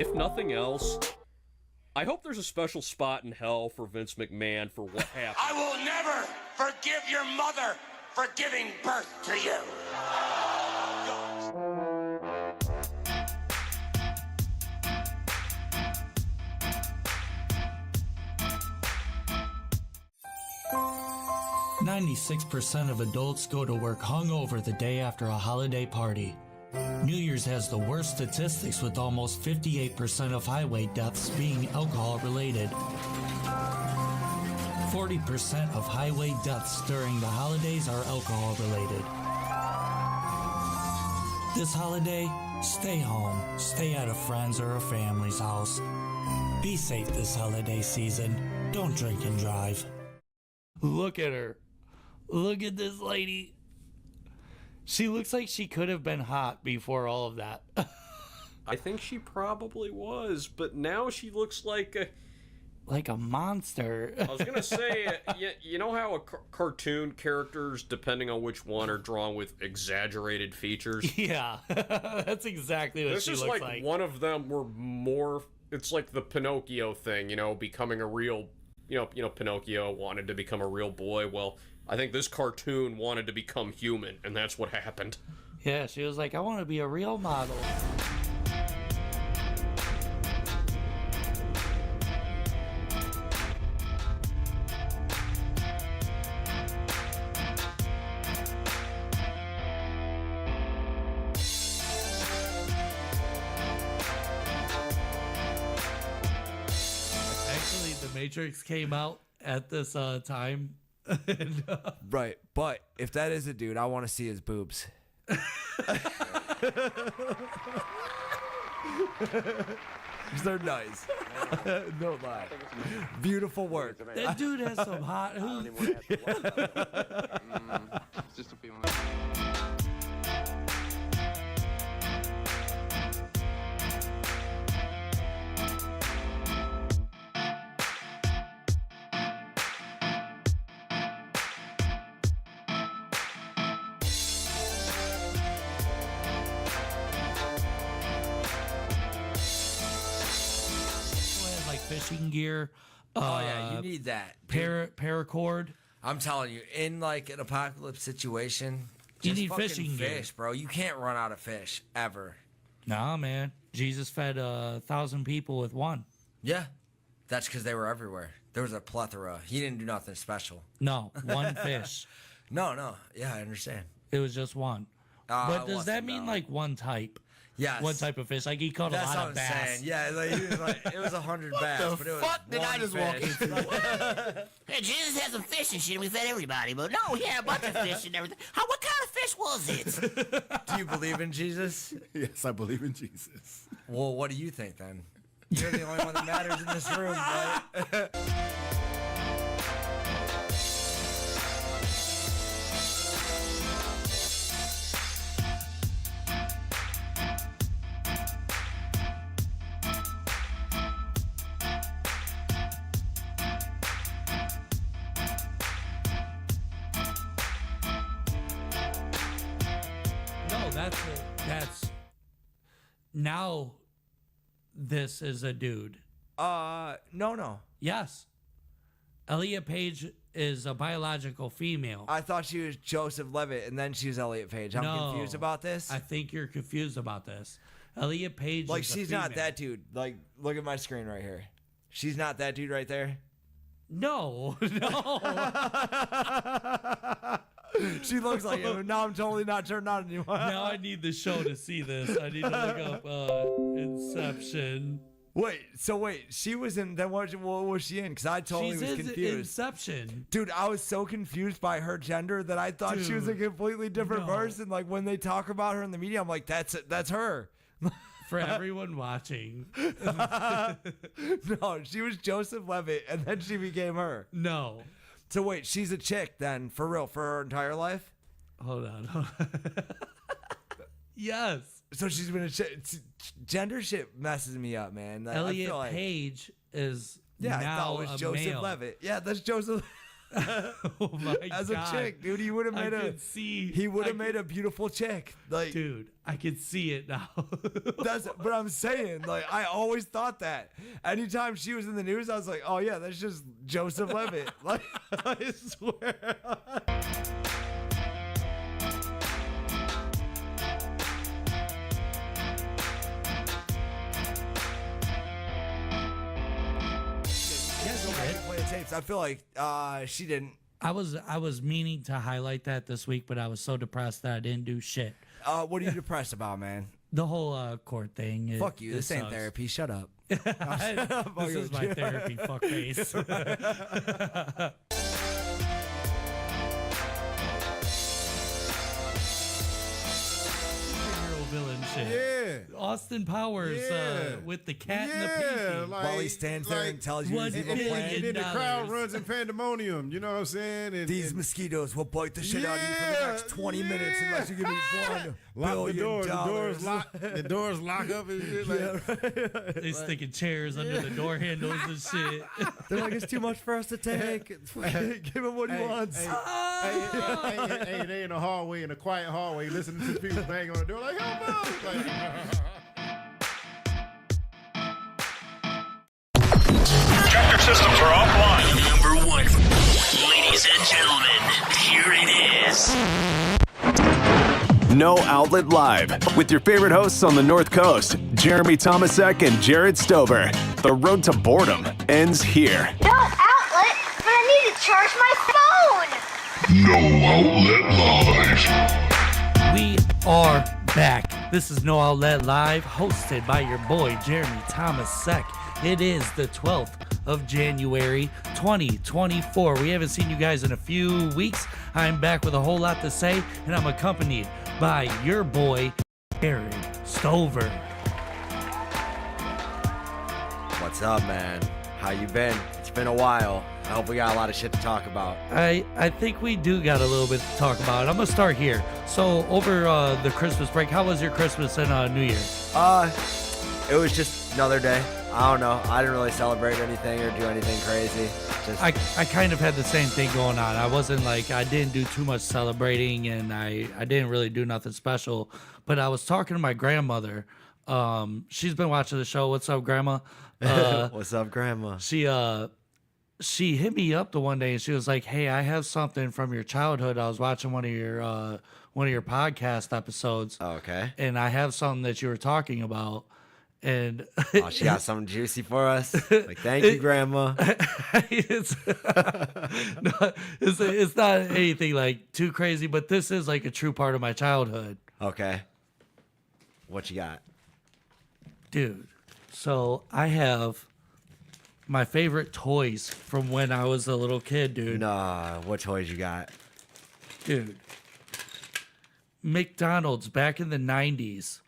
if nothing else, I hope there's a special spot in hell for Vince McMahon for what happened. I will never forgive your mother for giving birth to you. 96% of adults go to work hungover the day after a holiday party. New Year's has the worst statistics, with almost 58% of highway deaths being alcohol related. 40% of highway deaths during the holidays are alcohol related. This holiday, stay home, stay at a friend's or a family's house. Be safe this holiday season. Don't drink and drive. Look at her. Look at this lady. She looks like she could have been hot before all of that. I think she probably was, but now she looks like a monster. I was going to say, you know how cartoon characters, depending on which one, are drawn with exaggerated features? Yeah, that's exactly what she looks like. This is like one of them were more, it's like the Pinocchio thing, you know, becoming a real, you know, Pinocchio wanted to become a real boy. Well, I think this cartoon wanted to become human, and that's what happened. Yeah, she was like, I want to be a real model. Actually, The Matrix came out at this time. Right, but if that is a dude, I want to see his boobs. They're nice. No lie. Beautiful work. That dude has some hot. It's just a feeling. Fishing gear. Oh yeah, you need that. Paracord. I'm telling you, in like an apocalypse situation, you just need fucking fishing fish, gear, bro. You can't run out of fish ever. Nah, man. Jesus fed 1,000 people with one. Yeah, that's because they were everywhere. There was a plethora. He didn't do nothing special. No, one fish. No. Yeah, I understand. It was just one. But does that mean like one type? Yes. One type of fish. Like he caught That's a lot what of I'm bass. saying. Yeah, like, he was like, it was 100 bass, but it was fuck did I just walk fish. into? Hey, Jesus had some fish and shit, and we fed everybody. But no, he had a bunch of fish and everything. What kind of fish was it? Do you believe in Jesus? Yes, I believe in Jesus. Well, what do you think then? You're the only one that matters in this room, right? That's now this is a dude. No. Yes. Elliot Page is a biological female. I thought she was Joseph Levitt, and then she was Elliot Page. I'm confused about this. I think you're confused about this. Elliot Page like, is she's not that dude. Like, look at my screen right here. She's not that dude right there. No. She looks like him, and now I'm totally not turned on anymore. Now I need the show to see this. I need to look up Inception. Wait, she was in, then what was she in? Because I totally was confused. Inception. Dude, I was so confused by her gender that I thought she was a completely different person. Like, when they talk about her in the media, I'm like, that's her. For everyone watching. No, she was Joseph Levitt, and then she became her. No. So wait, she's a chick then, for real, for her entire life? Hold on. Yes. So she's been a chick. Gender shit messes me up, man. Elliot Page is I now thought it was a Joseph male. Levitt. Yeah, that's Joseph. Oh my As God. a chick, dude, he would have made made a beautiful chick. Like, dude, I can see it now. that's but I'm saying, like, I always thought that. Anytime she was in the news, I was like, oh yeah, that's just Joseph Levitt. Like, I swear. Play the tapes. I feel like she didn't. I was meaning to highlight that this week, but I was so depressed that I didn't do shit. What are you depressed about, man? The whole court thing. Fuck you. This ain't sucks. therapy. Shut up. This is my therapy, fuckface. Villain shit. Yeah. Austin Powers with the cat and the pee. like, While he stands there and tells you his $1 evil plan. and then the crowd $1 runs in pandemonium. You know what I'm saying? And, These mosquitoes will bite the shit out of you for the next 20 minutes unless you give me $1 lock the billion. door. The doors lock up and shit. Like, They sticking chairs under the door handles and shit. They're like, it's too much for us to take. Give him what he wants. hey, they in the hallway, in a quiet hallway, listening to people bang on the door like, help us. Like, Tractor systems are offline. Number one. Ladies and gentlemen, here it is. No Outlet Live with your favorite hosts on the North Coast, Jeremy Tomesek and Jarrod Stover. The road to boredom ends here. No outlet, but I need to charge my phone. No Outlet Live. We are back. This is No Outlet Live, hosted by your boy Jeremy Tomesek. It is the 12th of January, 2024. We haven't seen you guys in a few weeks. I'm back with a whole lot to say, and I'm accompanied by your boy Jarrod Stover. What's up, man? How you been? It's been a while. I hope we got a lot of shit to talk about. I think we do got a little bit to talk about. I'm gonna start here. So over the Christmas break, how was your Christmas and New Year? It was just another day. I don't know. I didn't really celebrate anything or do anything crazy. Just I kind of had the same thing going on. I wasn't like, I didn't do too much celebrating, and I didn't really do nothing special. But I was talking to my grandmother. She's been watching the show. What's up, Grandma? What's up, Grandma? She hit me up the one day and she was like, "Hey, I have something from your childhood. I was watching one of your podcast episodes. Okay. And I have something that you were talking about." And Oh, she got something juicy for us. Like, thank you, Grandma. it's, no, it's not anything like too crazy, but this is like a true part of my childhood. Okay. What you got? Dude, so I have my favorite toys from when I was a little kid, dude. Nah, what toys you got? Dude, McDonald's back in the 90s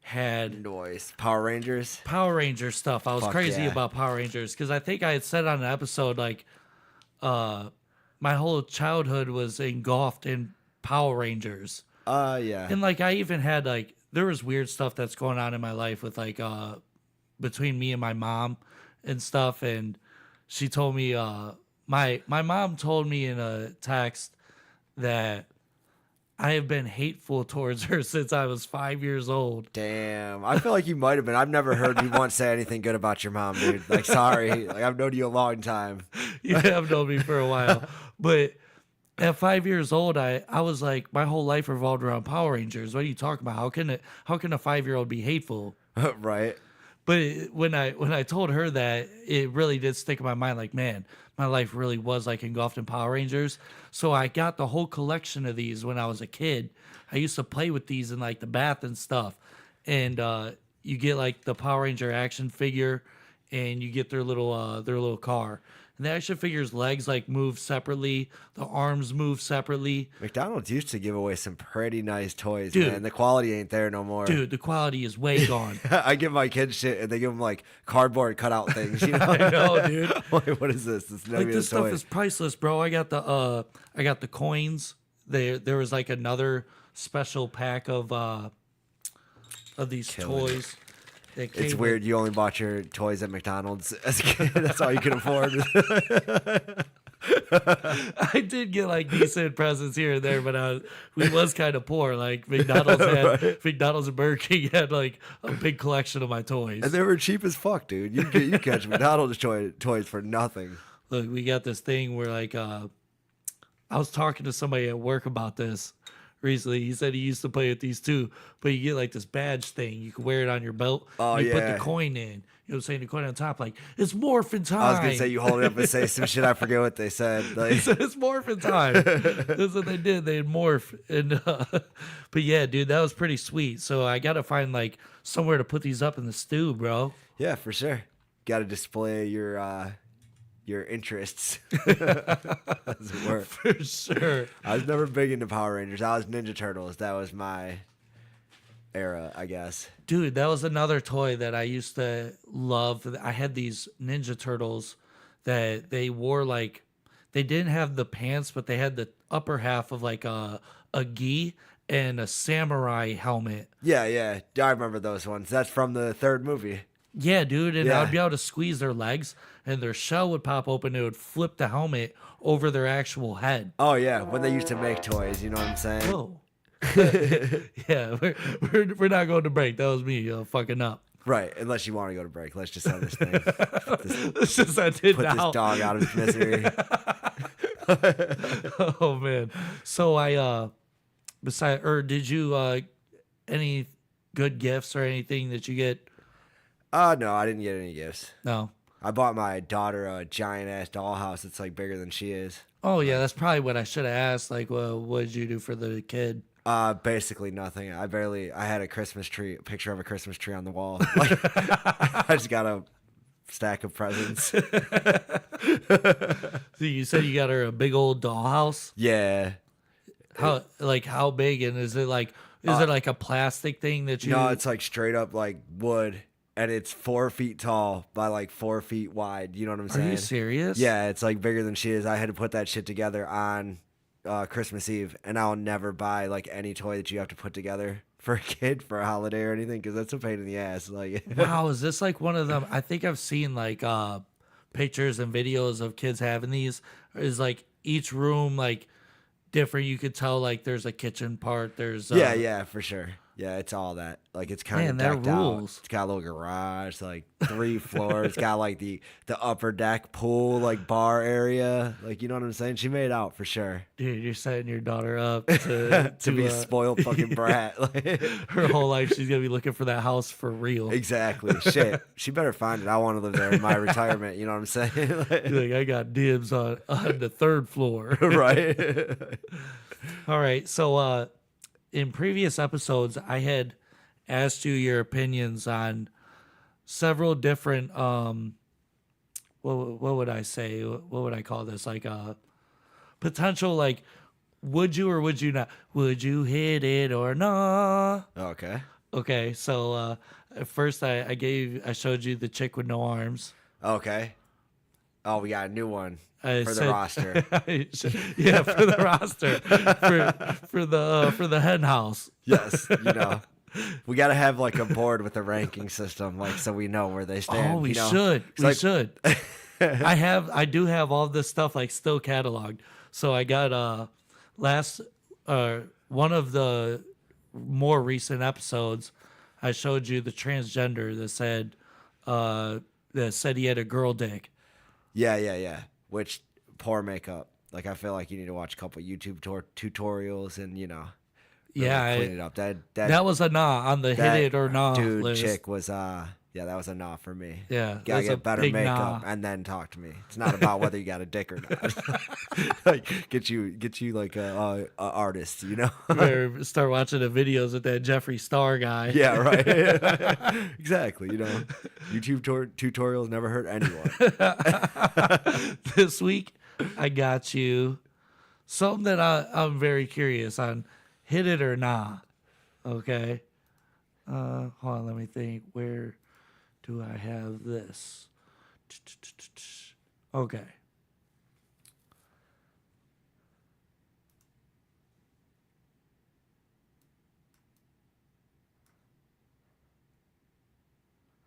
had Noise. Power Rangers? Power Ranger stuff. I was Fuck crazy yeah. about Power Rangers because I think I had said on an episode, like, my whole childhood was engulfed in Power Rangers. Yeah. And, like, I even had, like, there was weird stuff that's going on in my life with, like, between me and my mom and stuff. And she told me, my mom told me in a text that I have been hateful towards her since I was 5 years old. Damn. I feel like you might have been. I've never heard you once say anything good about your mom, dude. Like, sorry. Like, I've known you a long time. You have known me for a while. But at 5 years old, I was like, my whole life revolved around Power Rangers. What are you talking about? How can a 5-year-old be hateful? Right. But when I told her that, it really did stick in my mind. Like, man, my life really was like engulfed in Power Rangers. So I got the whole collection of these when I was a kid. I used to play with these in like the bath and stuff. And you get like the Power Ranger action figure, and you get their little car. And the action figure's legs like move separately, the arms move separately. McDonald's used to give away some pretty nice toys, Dude. man. The quality ain't there no more. Dude, the quality is way gone. I give my kids shit, and they give them like cardboard cutout things. You know, I know, dude. Like, what is this? This, Like, this stuff is priceless, bro. I got the coins. There was like another special pack of these toys. that came It's with- weird. You only bought your toys at McDonald's as a kid. That's all you can afford. I did get like decent presents here and there, but we was kind of poor. Like McDonald's and Burger King had like a big collection of my toys. And they were cheap as fuck, dude. You catch McDonald's toys for nothing. Look, we got this thing where like I was talking to somebody at work about this recently. He said he used to play with these too, but you get like this badge thing. You can wear it on your belt. Oh, you put yeah. the coin in. You know what I'm saying? The coin on top, like, it's morphin' time. I was going to say, you hold it up and say some shit. I forget what they said. Like, He said, it's morphin' time. That's what they did. They'd morph. And, but yeah, dude, that was pretty sweet. So I got to find like somewhere to put these up in the stew, bro. yeah, for sure. Got to display your interests. As it were. For sure. I was never big into Power Rangers. I was Ninja Turtles. That was my era, I guess. Dude, that was another toy that I used to love. I had these Ninja Turtles that they wore like, they didn't have the pants, but they had the upper half of like a gi and a samurai helmet. Yeah, I remember those ones. That's from the third movie. Yeah, dude, and Yeah. I'd be able to squeeze their legs, and their shell would pop open. It would flip the helmet over their actual head. Oh, yeah, when they used to make toys, you know what I'm saying? Whoa. Yeah, we're not going to break. That was me fucking up. Right, unless you want to go to break. Let's just have this thing. It's just I did Put now. this dog out of his misery. Oh man. So did you any good gifts or anything that you get? No, I didn't get any gifts. No. I bought my daughter a giant ass dollhouse that's like bigger than she is. Oh yeah, that's probably what I should have asked. Like, well, what did you do for the kid? Basically nothing. I had a Christmas tree, a picture of a Christmas tree on the wall. Like, I just got a stack of presents. So you said you got her a big old dollhouse? Yeah. How big, and is it like a plastic thing that you? No, it's like straight up like wood, and it's 4 feet tall by like 4 feet wide. You know what I'm saying? Are you serious? Yeah, it's like bigger than she is. I had to put that shit together on Christmas Eve, and I'll never buy like any toy that you have to put together for a kid for a holiday or anything, because that's a pain in the ass. Like, wow, is this like one of them? I think I've seen like pictures and videos of kids having these. Is like each room like different? You could tell like there's a kitchen part. There's yeah, for sure. Yeah, it's all that. Like, it's kind of Man, that decked out. rules. It's got a little garage, like 3 floors. It's got like the upper deck pool, like bar area. Like, you know what I'm saying? She made out for sure. Dude, you're setting your daughter up to To be a spoiled fucking brat. Like, her whole life she's gonna be looking for that house for real. exactly. Shit. She better find it. I want to live there in my retirement. You know what I'm saying? Like, I got dibs on the 3rd floor. Right. All right. So in previous episodes, I had asked you your opinions on several different what would I say? What would I call this? Like potential like would you or would you not? Would you hit it or not? Okay. Okay, so at first I showed you the chick with no arms. Okay. Oh, we got a new one I for the said- roster. Yeah, for the roster, for the hen house. Yes, you know. We got to have like a board with a ranking system, like, so we know where they stand. Oh, we you know? should. It's We like- should. I do have all this stuff like still cataloged. So I got one of the more recent episodes, I showed you the transgender that said he had a girl dick. Yeah. Which, poor makeup. Like, I feel like you need to watch a couple YouTube tutorials and, you know, really Yeah, clean it up. That was a nah on the hit it or nah dude list. chick was yeah, that was a nah for me. Yeah, Gotta that's a get better big makeup nah. and then talk to me. It's not about whether you got a dick or not. Like, get you like a artist, you know. Better start watching the videos with that Jeffree Star guy. Yeah, right. Exactly. You know, YouTube tutorials never hurt anyone. This week, I got you something that I'm very curious on. Hit it or nah. Okay. Hold on, let me think. Where do I have this? Okay.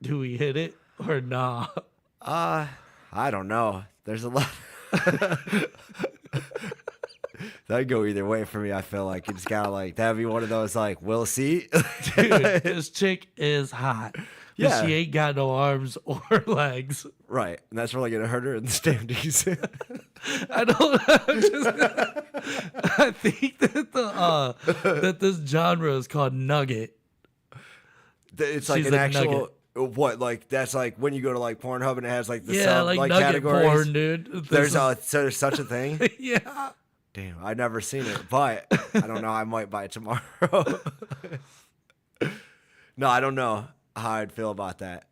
Do we hit it or nah? I don't know. There's a lot. That'd go either way for me. I feel like it's gotta like that'd be one of those like we'll see. Dude, this chick is hot. But Yeah. she ain't got no arms or legs. Right, and that's really gonna hurt her in the standings. I don't. I think that that this genre is called nugget. It's like She's an a actual nugget. what like that's like when you go to like Pornhub and it has like the Yeah, sub like like nugget categories. porn, dude. There's such a thing. Yeah. Damn, I've never seen it, but I don't know. I might buy it tomorrow. No, I don't know how I'd feel about that.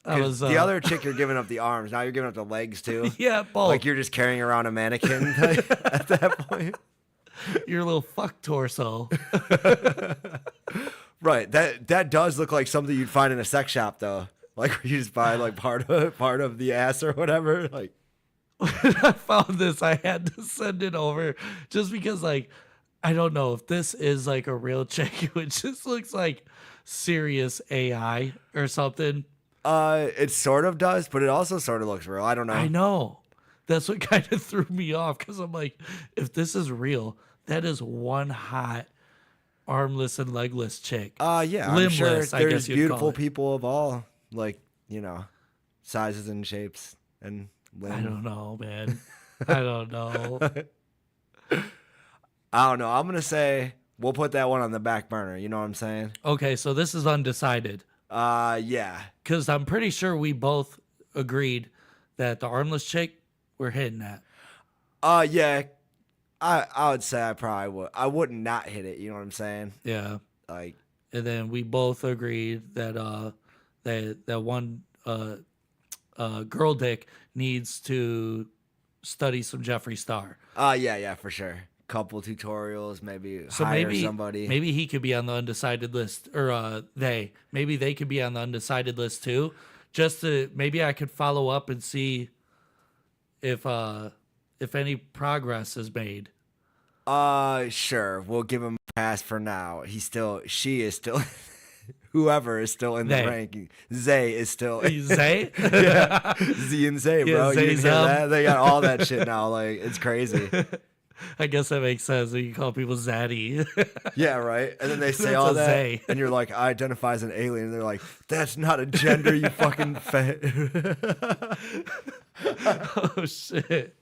I 'Cause was the other chick, you're giving up the arms. Now you're giving up the legs too. Yeah, both. Like you're just carrying around a mannequin at that point. Your little fuck torso. Right. That does look like something you'd find in a sex shop though. Like where you just buy like part of the ass or whatever. Like When I found this, I had to send it over just because, like, I don't know if this is like a real chick. It just looks like serious AI or something. it sort of does, but it also sort of looks real. I don't know. I know. That's what kind of threw me off because I'm like, if this is real, that is one hot armless and legless chick. Yeah, I'm sure Limbless, I guess there's you'd call beautiful it. people of all like, sizes and shapes and limbs. I don't know, man. I don't know. I don't know. I'm going to say we'll put that one on the back burner. You know what I'm saying? Okay, so this is undecided. Yeah. Because I'm pretty sure we both agreed that the armless chick, we're hitting that. Yeah. I would say I probably would. I wouldn't not hit it. You know what I'm saying? Yeah. Like, And then we both agreed that that one girl dick needs to study some Jeffree Star. yeah, for sure. Couple tutorials, maybe So hire somebody. maybe he could be on the undecided list, or maybe they could be on the undecided list too. Just to maybe I could follow up and see if any progress is made. Sure. We'll give him a pass for now. She is still, whoever is still in the They. ranking. Zay is still. Zay? Yeah. Z and Zay, Yeah, bro. You Zay's hear up. that? They got all that shit now. Like, it's crazy. I guess that makes sense. You can call people Zaddy. Yeah, right. And then they say That's all a that, Zay. and you're like, I identify as an alien. And they're like, that's not a gender, you fucking fat. Oh shit.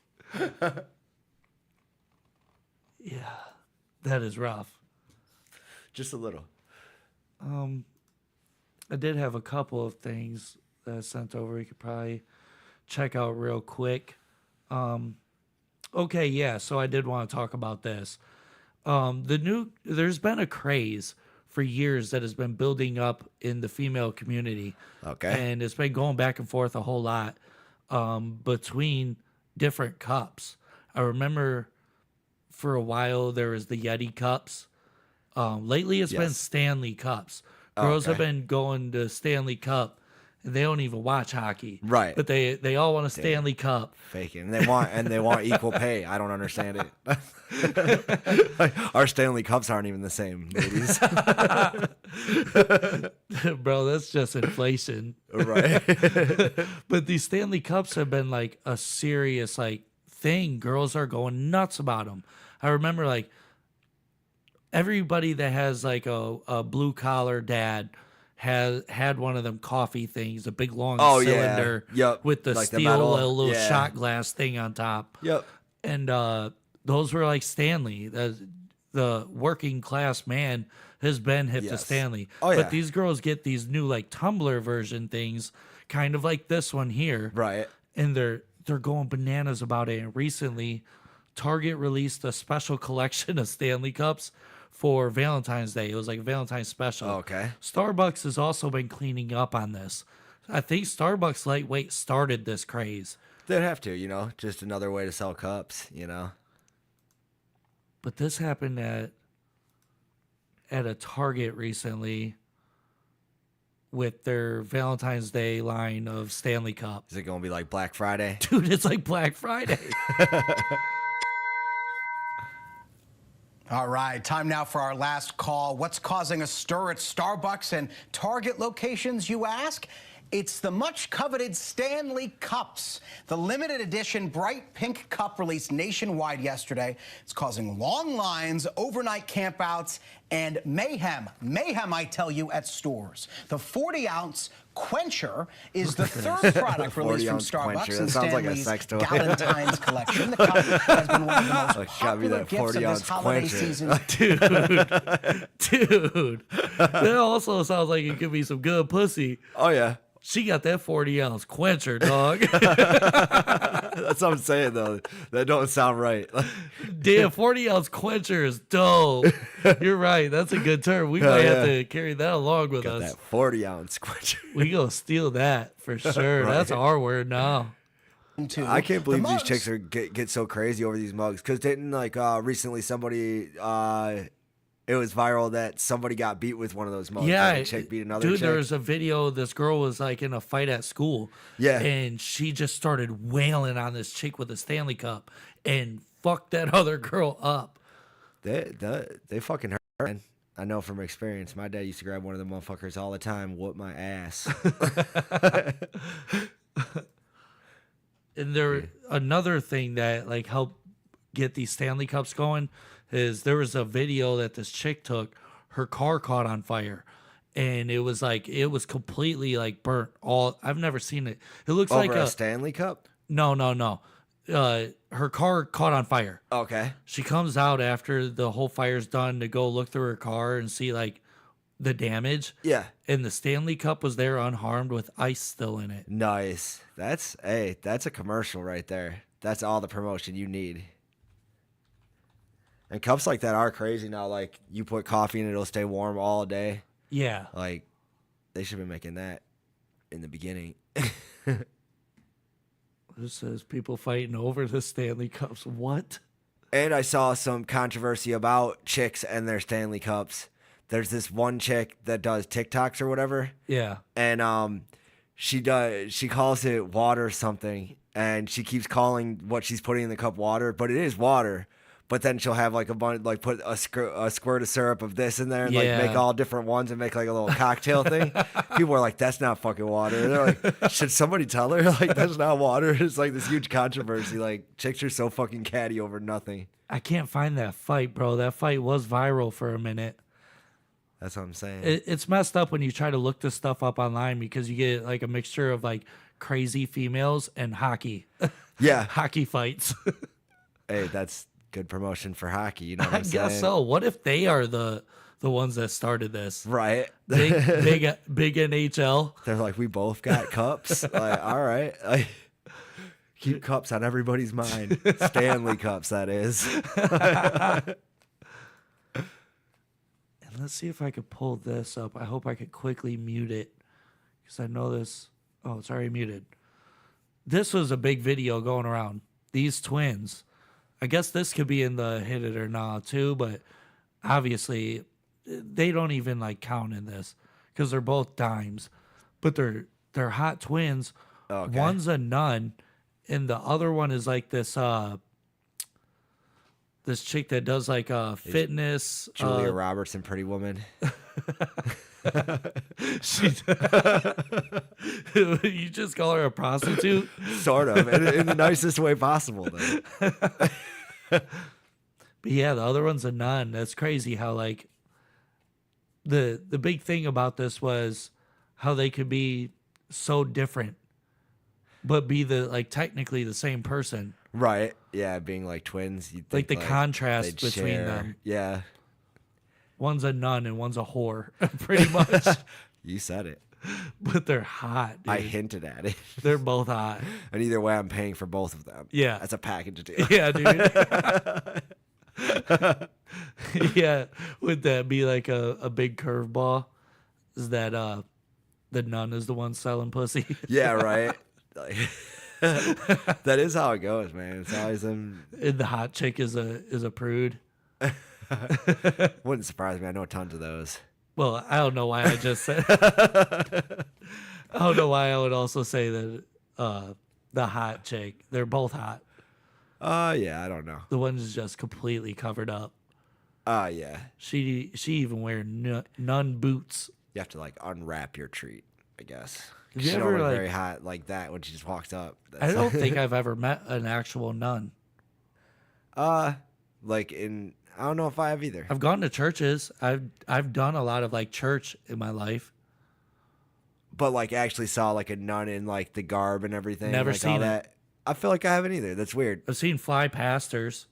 Yeah, that is rough. Just a little. I did have a couple of things that I sent over. You could probably check out real quick. Okay, yeah. So I did want to talk about this. There's been a craze for years that has been building up in the female community. Okay. And it's been going back and forth a whole lot between different cups. I remember for a while there was the Yeti cups. Lately it's been Yes. Stanley cups. Girls have Okay. been going to Stanley Cup and they don't even watch hockey. Right. But they all want a Stanley Cup. Faking. They want equal pay. I don't understand it. Like, our Stanley Cups aren't even the same, ladies. Bro, that's just inflation. Right. But these Stanley Cups have been like a serious like thing. Girls are going nuts about them. I remember like everybody that has like a blue collar dad has had one of them coffee things, a big long Oh, yeah. cylinder Yep. with the Like the steel metal. little Yeah. shot glass thing on top. Yep. And those were like Stanley. The working class man has been hip to Yes. Stanley. Oh, yeah. But these girls get these new like tumbler version things, kind of like this one here. Right. And they're going bananas about it. And recently, Target released a special collection of Stanley Cups for Valentine's Day. It was like a Valentine's special. Okay. Starbucks has also been cleaning up on this. I think Starbucks Lightweight started this craze. They'd have to, just another way to sell cups, But this happened at a Target recently with their Valentine's Day line of Stanley Cup. Is it going to be like Black Friday? Dude, it's like Black Friday. All right, time now for our last call. What's causing a stir at Starbucks and Target locations, you ask? It's the much-coveted Stanley Cups. The limited edition bright pink cup released nationwide yesterday. It's causing long lines, overnight campouts, and mayhem. Mayhem, I tell you, at stores. The 40-ounce Quencher is the third product released from Starbucks in Stanley's Galentine's collection. The cup has been one of the most popular gifts of this holiday season. Dude, that also sounds like it could be some good pussy. Oh, yeah. She got that 40-ounce Quencher, dog. That's what I'm saying, though. That don't sound right. Damn, 40-ounce Quencher is dope. You're right. That's a good term. We might have to carry that along with us. That 40-ounce Quencher. We gonna steal that for sure. Right. That's our word now. I can't believe these chicks are get so crazy over these mugs. Because didn't, recently somebody... it was viral that somebody got beat with one of those mugs. Yeah, a chick beat another dude. chick. There was a video. This girl was like in a fight at school. Yeah, and she just started wailing on this chick with a Stanley Cup and fucked that other girl up. They fucking hurt. Man. I know from experience. My dad used to grab one of them motherfuckers all the time, whoop my ass. And another thing that helped get these Stanley Cups going is there was a video that this chick took. Her car caught on fire, and it was completely burnt. I've never seen it. It looks Over like a Stanley Cup. No. Her car caught on fire. Okay. She comes out after the whole fire's done to go look through her car and see the damage. Yeah. And the Stanley Cup was there unharmed with ice still in it. Nice. That's a commercial right there. That's all the promotion you need. And cups like that are crazy now. Like, you put coffee in it, it'll stay warm all day. Yeah. Like, they should be making that in the beginning. This says people fighting over the Stanley Cups. What? And I saw some controversy about chicks and their Stanley Cups. There's this one chick that does TikToks or whatever. Yeah. And she calls it water something. And she keeps calling what she's putting in the cup water, but it is water. But then she'll have a bunch, put a squirt of syrup of this in there and make all different ones and make a little cocktail thing. People are like, that's not fucking water. And they're like, should somebody tell her that's not water? It's this huge controversy. Chicks are so fucking catty over nothing. I can't find that fight, bro. That fight was viral for a minute. That's what I'm saying. It's messed up when you try to look this stuff up online because you get a mixture of crazy females and hockey. Yeah. Hockey fights. Hey, that's good promotion for hockey, you know what I'm saying? I guess so. What if they are the ones that started this? Right. Big NHL. They're like, we both got cups. All right. Keep cups on everybody's mind. Stanley Cups, that is. And let's see if I could pull this up. I hope I could quickly mute it because I know this. Oh, it's already muted. This was a big video going around. These twins. I guess this could be in the hit it or nah too, but obviously they don't even count in this because they're both dimes, but they're hot twins. Okay. One's a nun, and the other one is this this chick that does fitness. Julia Roberts in Pretty Woman. You just call her a prostitute? Sort of, in the nicest way possible, though. But yeah, the other one's a nun. That's crazy how the big thing about this was how they could be so different, but be technically the same person. Right. Yeah, being twins. You'd think the contrast between them. Yeah. One's a nun and one's a whore, pretty much. You said it. But they're hot, dude. I hinted at it. They're both hot. And either way, I'm paying for both of them. Yeah. That's a package deal. Yeah, dude. Yeah. Would that be a big curveball? Is that the nun is the one selling pussy? Yeah, right. That is how it goes, man. It's always them. And the hot chick is a prude. Wouldn't surprise me. I know tons of those. Well, I don't know why I just said. I don't know why I would also say that the hot chick. They're both hot. Yeah, I don't know. The one's just completely covered up. Yeah. She even wear nun boots. You have to unwrap your treat. I guess. Have She you don't ever, look like- very hot like that when she just walks up. I don't think I've ever met an actual nun. Like in, I don't know if I have either. I've gone to churches. I've done a lot of like church in my life. But like actually saw like a nun in like the garb and everything. Never like, seen all it. that. I feel like I haven't either. That's weird. I've seen fly pastors.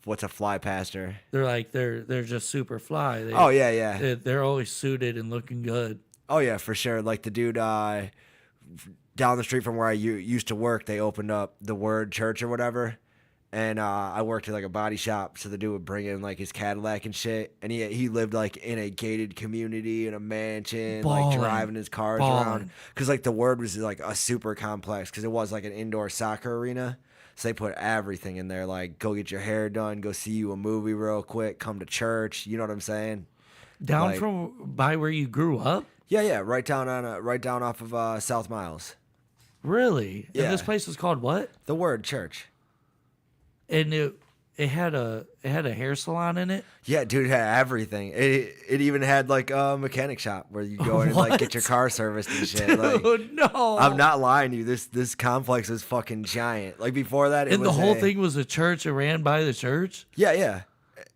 What's a fly pastor? They're like they're just super fly. Oh yeah, yeah. They're always suited and looking good. Oh yeah, for sure. Like the dude down the street from where I used to work, they opened up the Word Church or whatever. And I worked at like a body shop, so the dude would bring in like his Cadillac and shit. And he lived like in a gated community in a mansion, like driving his cars around. Because like the Word was like a super complex, because it was like an indoor soccer arena. So they put everything in there, like go get your hair done, go see you a movie real quick, come to church. You know what I'm saying? Down Like- from by where you grew up? Yeah, yeah, right down off of South Miles. Really? Yeah. And this place was called what? The Word Church. And it had a hair salon in it. Yeah, dude, it had everything. It even had like a mechanic shop where you go in and like get your car serviced and shit. Like, Dude, no. I'm not lying to you. This complex is fucking giant. Like before that, it And was the whole thing was a church and ran by the church? Yeah, yeah.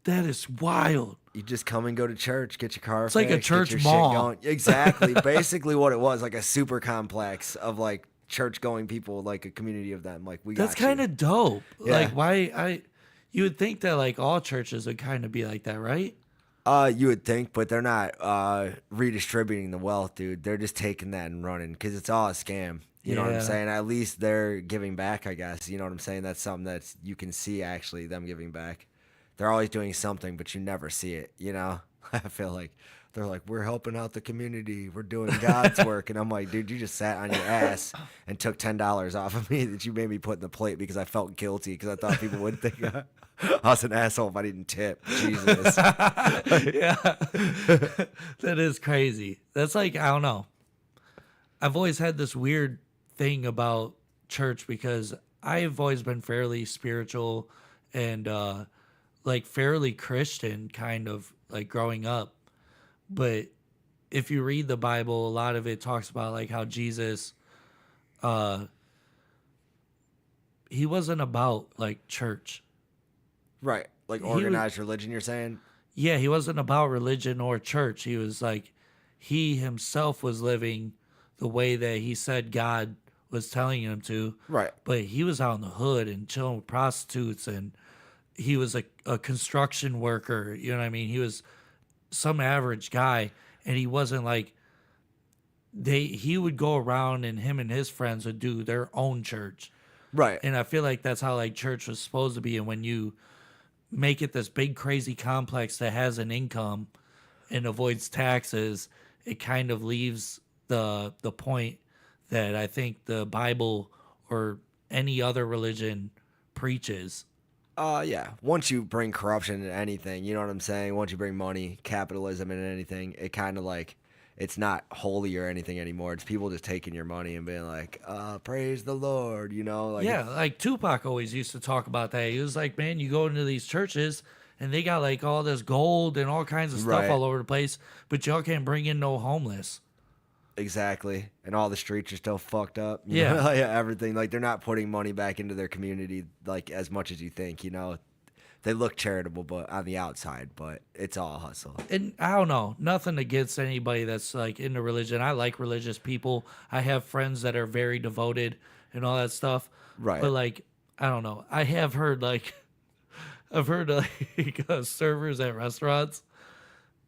That is wild. You just come and go to church, get your car. It's like a fixed, get church your mall. Shit going. Exactly, basically what it was, like a super complex of like church going people, like a community of them. Like we. That's got you. kind of dope. Yeah. Like why you would think that like all churches would kind of be like that, right? You would think, but they're not redistributing the wealth, dude. They're just taking that and running because it's all a scam. You know what I'm Yeah. saying? At least they're giving back, I guess. You know what I'm saying? That's something that's you can see actually them giving back. They're always doing something, but you never see it. You know? I feel like they're like, we're helping out the community. We're doing God's work, and I'm like, dude, you just sat on your ass and took $10 off of me that you made me put in the plate because I felt guilty because I thought people would think I was an asshole if I didn't tip. Jesus. Yeah. That is crazy. That's like, I don't know. I've always had this weird thing about church because I've always been fairly spiritual and like fairly Christian kind of like growing up. But if you read the Bible, a lot of it talks about like how Jesus he wasn't about like church. Right. Like organized religion, you're saying? Yeah, he wasn't about religion or church. He was like, he himself was living the way that he said God was telling him to. Right. But he was out in the hood and chilling with prostitutes, and he was a construction worker. You know what I mean? He was some average guy, and he wasn't like, he would go around and him and his friends would do their own church. Right. And I feel like that's how like church was supposed to be. And when you make it this big crazy complex that has an income and avoids taxes, it kind of leaves the point that I think the Bible or any other religion preaches. Yeah. Once you bring corruption into anything, you know what I'm saying? Once you bring money, capitalism into anything, it kind of like, it's not holy or anything anymore. It's people just taking your money and being like, praise the Lord, you know? Like, yeah, like Tupac always used to talk about that. He was like, man, you go into these churches and they got like all this gold and all kinds of stuff Right. all over the place, but y'all can't bring in no homeless. Exactly. And all the streets are still fucked up. you Yeah. know? Yeah, everything. Like, they're not putting money back into their community, like, as much as you think, you know? They look charitable, but on the outside, but it's all hustle. And I don't know, nothing against anybody that's like into religion. I like religious people. I have friends that are very devoted and all that stuff. Right. But like, I don't know. I have heard like, I've heard like servers at restaurants,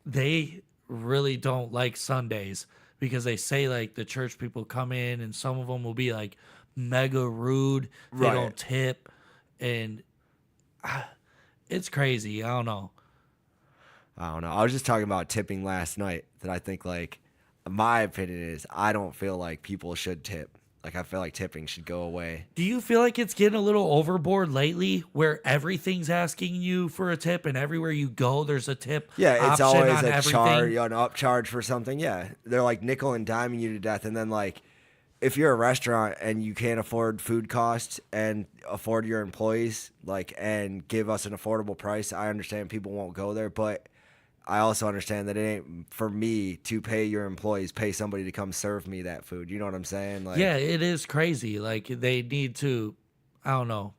they really don't like Sundays because they say like the church people come in and some of them will be like mega rude. They Right. don't tip. And it's crazy. I don't know. I don't know. I was just talking about tipping last night that I think, like, my opinion is I don't feel like people should tip. Like, I feel like tipping should go away. Do you feel like it's getting a little overboard lately where everything's asking you for a tip and everywhere you go there's a tip Yeah, it's option always on a everything? charge, an upcharge for something. Yeah, they're like nickel and diming you to death. And then, like, if you're a restaurant and you can't afford food costs and afford your employees, like, and give us an affordable price, I understand people won't go there. But I also understand that it ain't for me to pay your employees, pay somebody to come serve me that food. You know what I'm saying? Like, yeah, it is crazy. Like they need to, I don't know.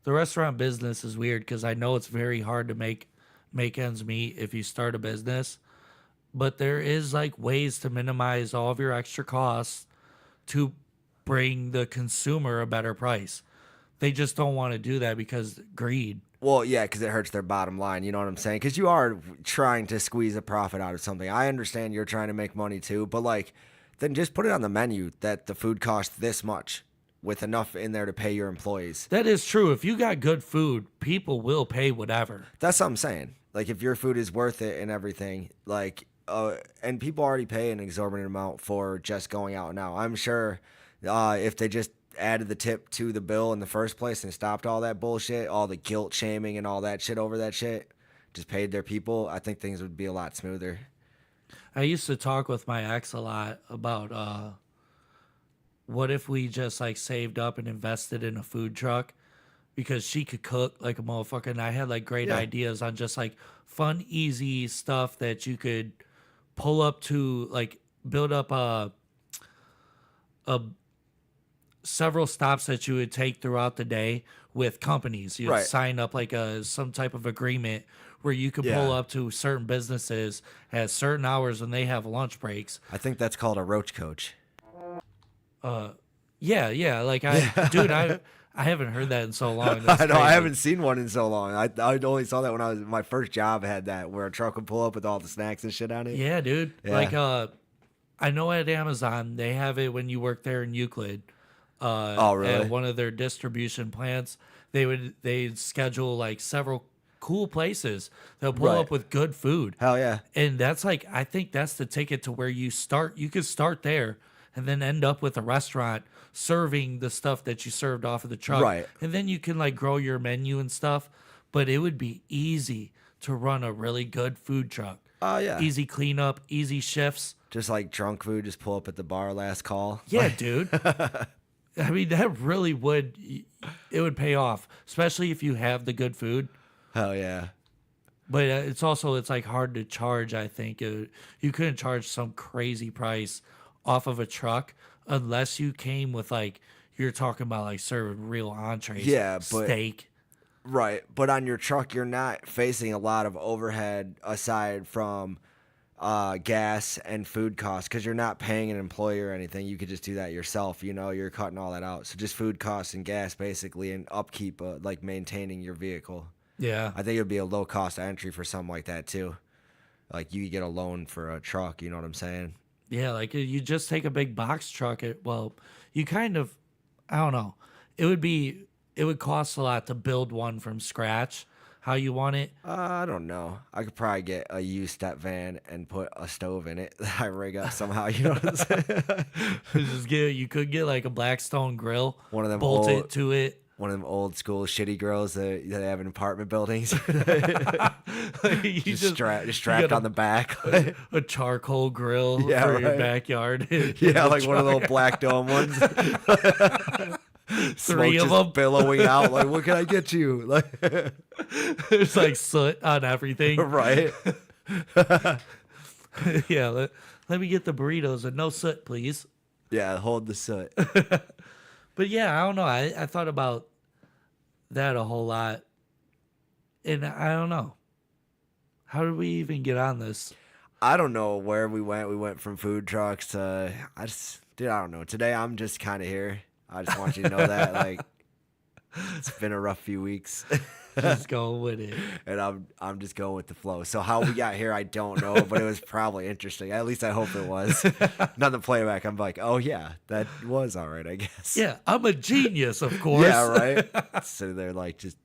The restaurant business is weird because I know it's very hard to make ends meet if you start a business, but there is like ways to minimize all of your extra costs to bring the consumer a better price. They just don't want to do that because greed. well, yeah, because it hurts their bottom line. You know what I'm saying? Because you are trying to squeeze a profit out of something. I understand you're trying to make money too, but like, then just put it on the menu that the food costs this much with enough in there to pay your employees. That is true. If you got good food, people will pay whatever. That's what I'm saying. Like, if your food is worth it and everything, like, and people already pay an exorbitant amount for just going out now. I'm sure if they just added the tip to the bill in the first place and stopped all that bullshit, all the guilt shaming and all that shit over that shit, just paid their people, I think things would be a lot smoother. I used to talk with my ex a lot about what if we just like saved up and invested in a food truck, because she could cook like a motherfucker, and I had like great ideas on just like fun, easy stuff that you could pull up to, like build up a several stops that you would take throughout the day with companies. You'd sign up like some type of agreement where you could pull up to certain businesses at certain hours when they have lunch breaks. I think that's called a roach coach. Yeah. Like dude, I haven't heard that in so long. I know, I haven't seen one in so long. I only saw that when I was my first job. Had that where a truck would pull up with all the snacks and shit on it. Yeah, dude. Yeah. Like I know at Amazon they have it when you work there in Euclid. Oh, really? At one of their distribution plants, they'd schedule like several cool places. They'll pull up with good food. Hell yeah. And that's like, I think that's the ticket to where you start. You could start there and then end up with a restaurant serving the stuff that you served off of the truck. Right. And then you can like grow your menu and stuff. But it would be easy to run a really good food truck. Oh, yeah. Easy cleanup, easy shifts. Just like drunk food, just pull up at the bar last call. Yeah, dude. I mean, that really would, it would pay off, especially if you have the good food. Hell yeah. But it's like hard to charge, I think. You couldn't charge some crazy price off of a truck unless you came with like, you're talking about like serving real entrees. Yeah, but steak. Right. But on your truck, you're not facing a lot of overhead aside from gas and food costs, because you're not paying an employee or anything. You could just do that yourself. You know, you're cutting all that out. So just food costs and gas basically, and upkeep, like maintaining your vehicle. Yeah. I think it would be a low cost entry for something like that too. Like you could get a loan for a truck. You know what I'm saying? Yeah. Like you just take a big box truck. You kind of, I don't know. It would cost a lot to build one from scratch. How you want it? I don't know. I could probably get a used step van and put a stove in it that I rig up somehow. You know what I'm saying? You could get like a Blackstone grill. One of them bolt it to it. One of them old school shitty grills that they have in apartment buildings. just strapped on the back. A charcoal grill for your backyard. Yeah, like one of those black dome ones. Three of them billowing out. Like, what can I get you? Like, there's like soot on everything. Right. Yeah. Let me get the burritos and no soot, please. Yeah, hold the soot. But yeah, I don't know. I thought about that a whole lot. And I don't know. How did we even get on this? I don't know where we went. We went from food trucks to, I don't know. Today I'm just kind of here. I just want you to know that, like, it's been a rough few weeks. Just going with it. And I'm just going with the flow. So how we got here, I don't know, but it was probably interesting. At least I hope it was. Not the playback. I'm like, oh yeah, that was all right, I guess. Yeah, I'm a genius, of course. Yeah, right. Sitting there like just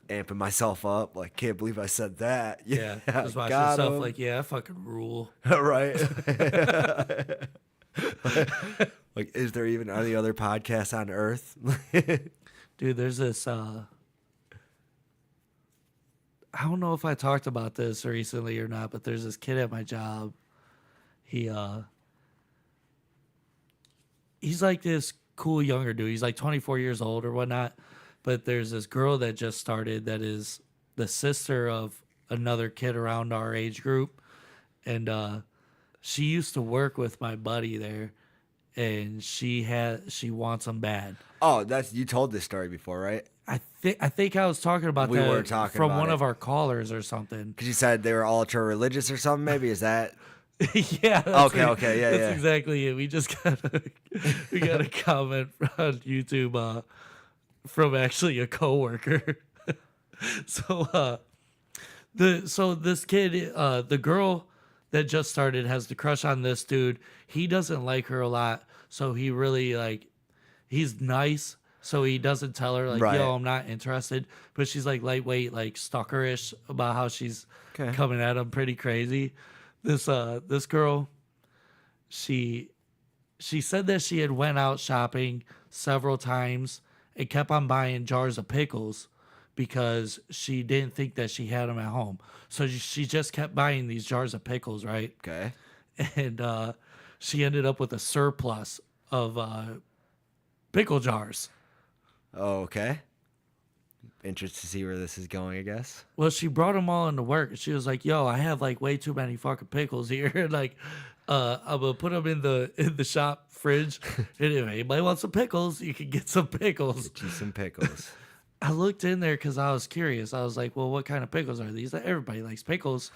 amping myself up. Like, can't believe I said that. Yeah, just watching myself like, yeah, I fucking rule. Right. Like, is there even any other podcasts on Earth? Dude, there's this, I don't know if I talked about this recently or not, but there's this kid at my job. He's like this cool younger dude. He's like 24 years old or whatnot. But there's this girl that just started that is the sister of another kid around our age group, and she used to work with my buddy there, and she wants him bad. Oh, you told this story before, right? I think I was talking about We that were talking from about one it. of our callers or something. Because you said they were ultra religious or something. Maybe is that? Yeah. Okay. Yeah. That's exactly it. We just got a comment on YouTube from actually a coworker. So this kid, the girl that just started has the crush on this dude. He doesn't like her a lot, so he really he's nice. So he doesn't tell her Right. yo, I'm not interested. But she's like lightweight, like stalkerish about how she's coming at him pretty crazy. This girl, she said that she had went out shopping several times and kept on buying jars of pickles because she didn't think that she had them at home. So she just kept buying these jars of pickles, right? Okay. And she ended up with a surplus of pickle jars. Oh, okay. Interested to see where this is going, I guess. Well, she brought them all into work. She was like, yo, I have like way too many fucking pickles here. I'm gonna put them in the shop fridge. And if anybody wants some pickles, you can get some pickles. Get you some pickles. I looked in there because I was curious. I was like, well, what kind of pickles are these? Everybody likes pickles.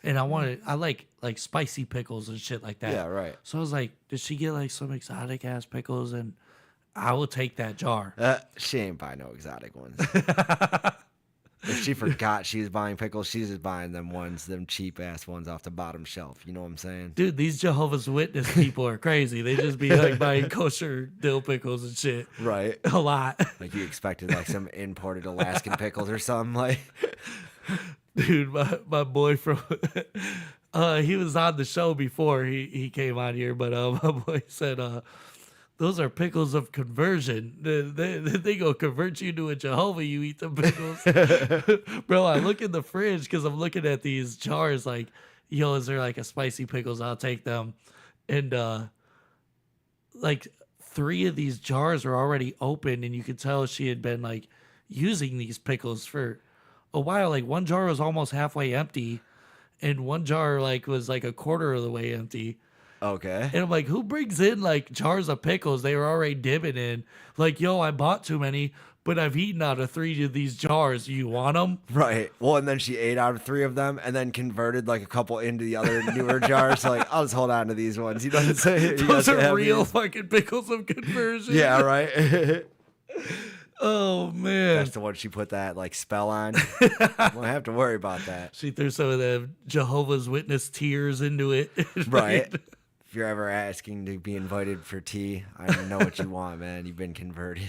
And I like spicy pickles and shit like that. Yeah, right. So I was like, did she get like some exotic ass pickles? And I will take that jar. She ain't buy no exotic ones. If she forgot she was buying pickles, she's just buying them cheap ass ones off the bottom shelf. You know what I'm saying? Dude, these Jehovah's Witness people are crazy. They just be like buying kosher dill pickles and shit. Right. A lot. Like you expected like some imported Alaskan pickles or something like. Dude, my boy from he was on the show before he came on here, but my boy said those are pickles of conversion. They go convert you to a Jehovah. You eat the pickles, bro. I look in the fridge because I'm looking at these jars. Like, yo, is there like a spicy pickles? I'll take them. And like 3 of these jars were already open, and you could tell she had been like using these pickles for a while. Like one jar was almost halfway empty, and one jar was like a quarter of the way empty. Okay. And I'm like, who brings in like jars of pickles they were already dipping in? Like, yo, I bought too many, but I've eaten out of 3 of these jars. You want them? Right. Well, and then she ate out of 3 of them and then converted like a couple into the other newer jars. So like, I'll just hold on to these ones. He doesn't say Those are real fucking pickles of conversion. Yeah, right. Oh, man. That's the one she put that like spell on. Won't have to worry about that. She threw some of the Jehovah's Witness tears into it. Right. If you're ever asking to be invited for tea, I know what you want, man. You've been converted.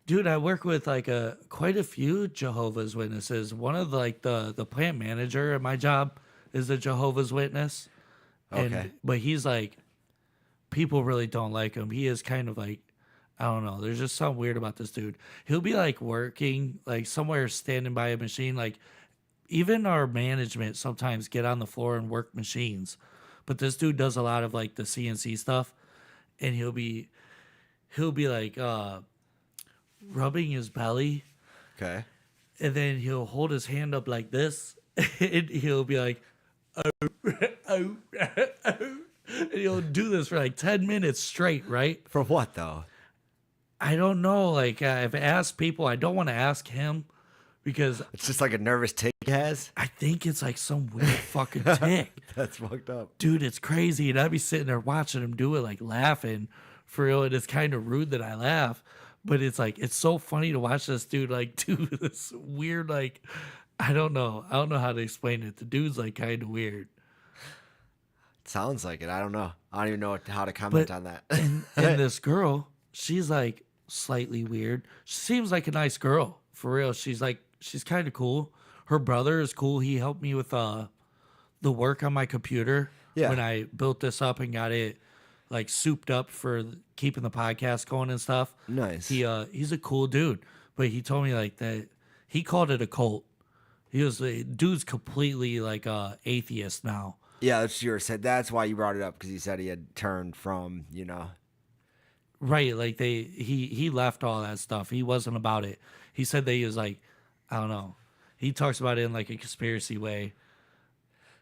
Dude, I work with like quite a few Jehovah's Witnesses. One of the plant manager at my job is a Jehovah's Witness. Okay. But he's like, people really don't like him. He is kind of like, I don't know. There's just something weird about this dude. He'll be like working like somewhere, standing by a machine. Like even our management sometimes get on the floor and work machines. But this dude does a lot of like the CNC stuff, and he'll be like rubbing his belly. Okay. And then he'll hold his hand up like this, and he'll be like, oh, oh, oh. And he'll do this for like 10 minutes straight, right? For what though? I don't know. Like I've asked people. I don't want to ask him because it's just like a nervous tick he has. I think it's like some weird fucking tick. That's fucked up. Dude, it's crazy. And I'd be sitting there watching him do it, like laughing for real. And it's kind of rude that I laugh, but it's like, it's so funny to watch this dude like do this weird, like, I don't know how to explain it. The dude's like kind of weird. It sounds like it. I don't know. I don't even know how to comment on that. and this girl, she's like slightly weird. She seems like a nice girl for real. She's kind of cool. Her brother is cool. He helped me with the work on my computer when I built this up and got it like souped up for keeping the podcast going and stuff. Nice. He's a cool dude, but he told me like that he called it a cult. He was dude's completely like atheist now. Yeah, that's what you said. That's why you brought it up, because he said he had turned from, you know. Right, like he left all that stuff. He wasn't about it. He said that he was like, I don't know. he talks about it in like a conspiracy way.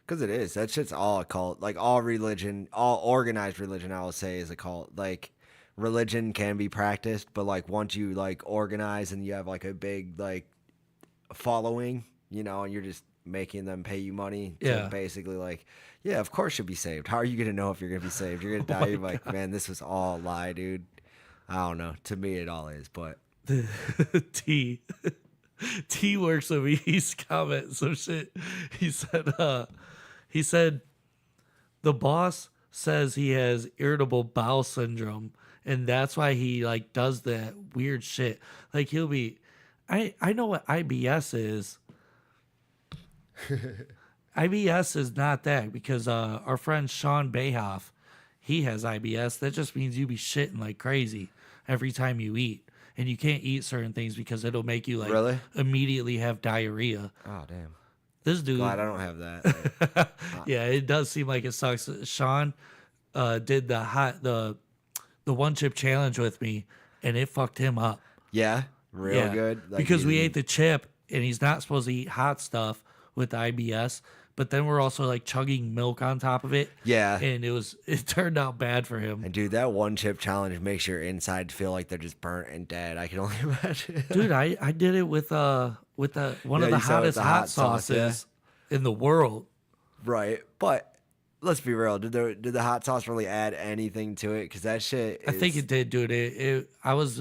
Because it is. That shit's all a cult. Like all religion, all organized religion, I will say, is a cult. Like religion can be practiced, but like once you like organize and you have like a big like following, you know, and you're just making them pay you money to basically like, yeah, of course you'll be saved. How are you gonna know if you're gonna be saved? You're gonna die. You're like, man, this was all a lie, dude. I don't know. To me, it all is, but T works with me. He's commenting some shit. He said the boss says he has irritable bowel syndrome, and that's why he like does that weird shit. Like he'll be, I know what IBS is. IBS is not that, because our friend Sean Bayhoff, he has IBS. That just means you be shitting like crazy every time you eat, and you can't eat certain things because it'll make you like immediately have diarrhea. Oh damn. This dude, glad I don't have that. yeah, it does seem like it sucks. Sean did the one chip challenge with me, and it fucked him up. Yeah, real good. Like because we ate the chip, and he's not supposed to eat hot stuff with the IBS. But then we're also like chugging milk on top of it. Yeah. And it turned out bad for him. And dude, that one chip challenge makes your insides feel like they're just burnt and dead. I can only imagine. Dude, I did it with one of the hottest hot sauces in the world. Right. But let's be real. Did the hot sauce really add anything to it? Because that shit I think it did, dude. I was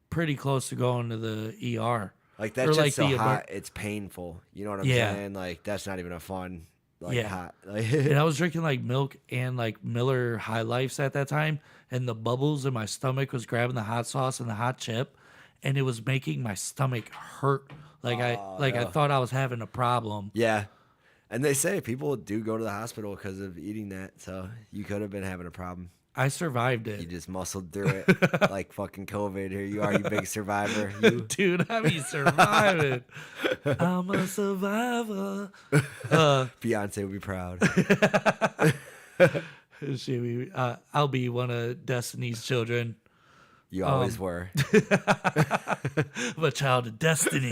pretty close to going to the ER. Like that shit's like so hot, it's painful. You know what I'm saying? Like that's not even a fun hot. And I was drinking like milk and like Miller High Lifes at that time, and the bubbles in my stomach was grabbing the hot sauce and the hot chip, and it was making my stomach hurt. Like I thought I was having a problem. Yeah. And they say people do go to the hospital because of eating that, so you could have been having a problem. I survived it. You just muscled through it like fucking COVID. Here you are, you big survivor. You. Dude, I be surviving. I'm a survivor. Beyonce would be proud. I'll be one of Destiny's children. You always were. I'm a child of destiny.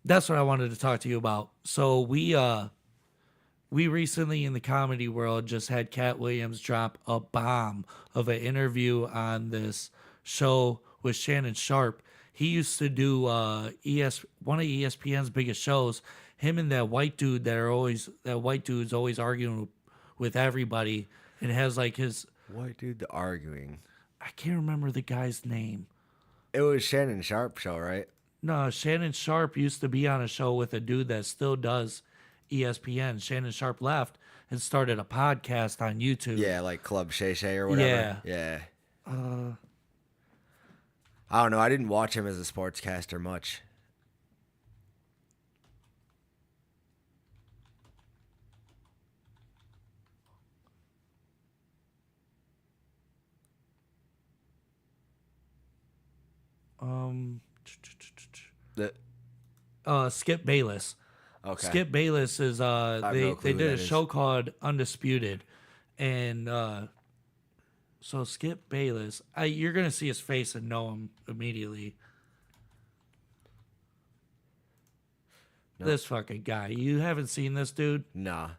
That's what I wanted to talk to you about. So we recently in the comedy world just had Cat Williams drop a bomb of an interview on this show with Shannon Sharp. He used to do one of ESPN's biggest shows. Him and that white dude that white dude's always arguing with everybody, and has like his white dude arguing. I can't remember the guy's name. It was Shannon Sharp show, right? No, Shannon Sharp used to be on a show with a dude that still does ESPN. Shannon Sharp left and started a podcast on YouTube. Yeah, like Club Shay Shay or whatever. Yeah. I don't know. I didn't watch him as a sportscaster much. Skip Bayless. Okay. Skip Bayless is they did a show called Undisputed, and so Skip Bayless, you're gonna see his face and know him immediately. No. This fucking guy. You haven't seen this dude? Nah.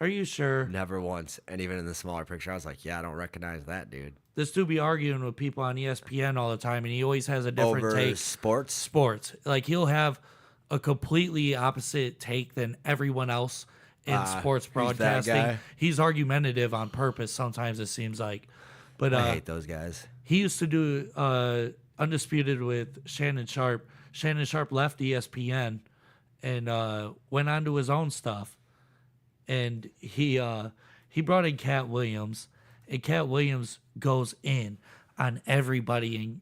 Are you sure? Never once. And even in the smaller picture, I was like, yeah, I don't recognize that dude. This dude be arguing with people on ESPN all the time, and he always has a different take. Sports? Sports. Like, he'll have a completely opposite take than everyone else in sports broadcasting. He's argumentative on purpose sometimes, it seems like. But I hate those guys. He used to do Undisputed with Shannon Sharp. Shannon Sharp left ESPN and went on to his own stuff. And he brought in Cat Williams, and Cat Williams goes in on everybody. And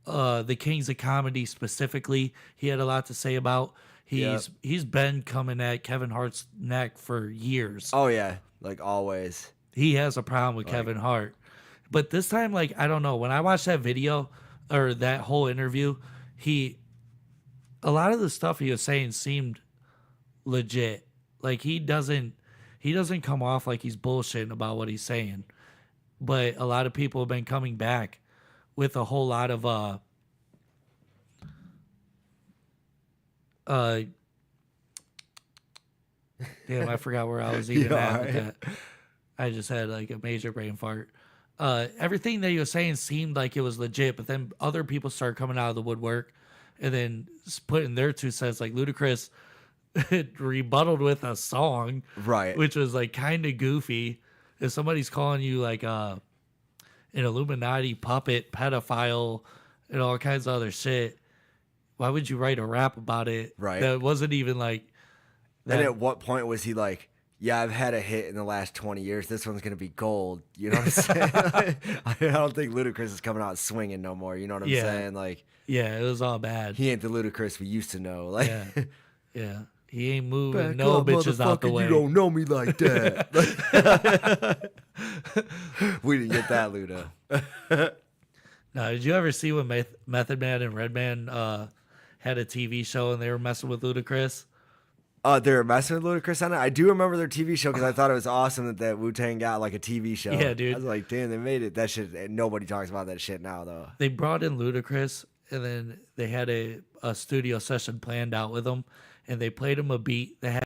the Kings of Comedy specifically, he had a lot to say about. He's been coming at Kevin Hart's neck for years. Oh yeah, like always. He has a problem with Kevin Hart, but this time, like, I don't know. When I watched that video or that whole interview, a lot of the stuff he was saying seemed legit. Like, he doesn't come off like he's bullshitting about what he's saying. But a lot of people have been coming back with a whole lot of Damn, I forgot where I was even at with that. I just had like a major brain fart. Everything that he was saying seemed like it was legit, but then other people started coming out of the woodwork and then putting their 2 cents. Like Ludacris rebutted with a song, right? Which was like kind of goofy. If somebody's calling you like an Illuminati puppet, pedophile, and all kinds of other shit, why would you write a rap about it? Right. That wasn't even like. And at what point was he like, yeah, I've had a hit in the last 20 years. This one's going to be gold. You know what I'm saying? I don't think Ludacris is coming out swinging no more. You know what I'm saying? Like, yeah, it was all bad. He ain't the Ludacris we used to know. Like, yeah. He ain't moving back no up, bitches out the way. You don't know me like that. We didn't get that, Luda. Now, did you ever see when Method Man and Redman had a TV show and they were messing with Ludacris? They were messing with Ludacris on it. I do remember their TV show because I thought it was awesome that Wu-Tang got like a TV show. Yeah, dude. I was like, damn, they made it. That shit. Nobody talks about that shit now, though. They brought in Ludacris and then they had a studio session planned out with him, and they played him a beat that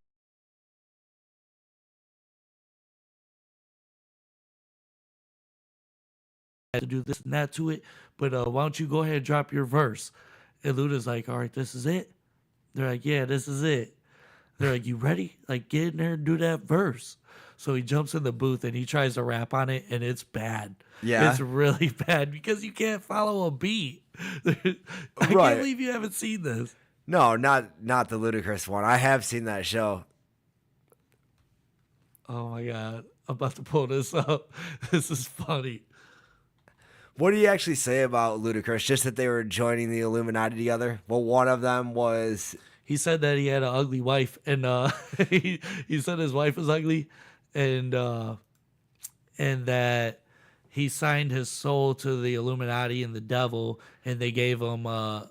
had to do this and that to it, but why don't you go ahead and drop your verse? And Luda's like, all right, this is it. They're like, yeah, this is it. They're like, you ready? Like, get in there and do that verse. So he jumps in the booth and he tries to rap on it, and it's bad. Yeah. It's really bad because you can't follow a beat. I can't believe you haven't seen this. No, not the Ludacris one. I have seen that show. Oh my God. I'm about to pull this up. This is funny. What do you actually say about Ludacris? Just that they were joining the Illuminati together? Well, one of them was... He said that he had an ugly wife, and he said his wife was ugly, and that he signed his soul to the Illuminati and the devil, and they gave him a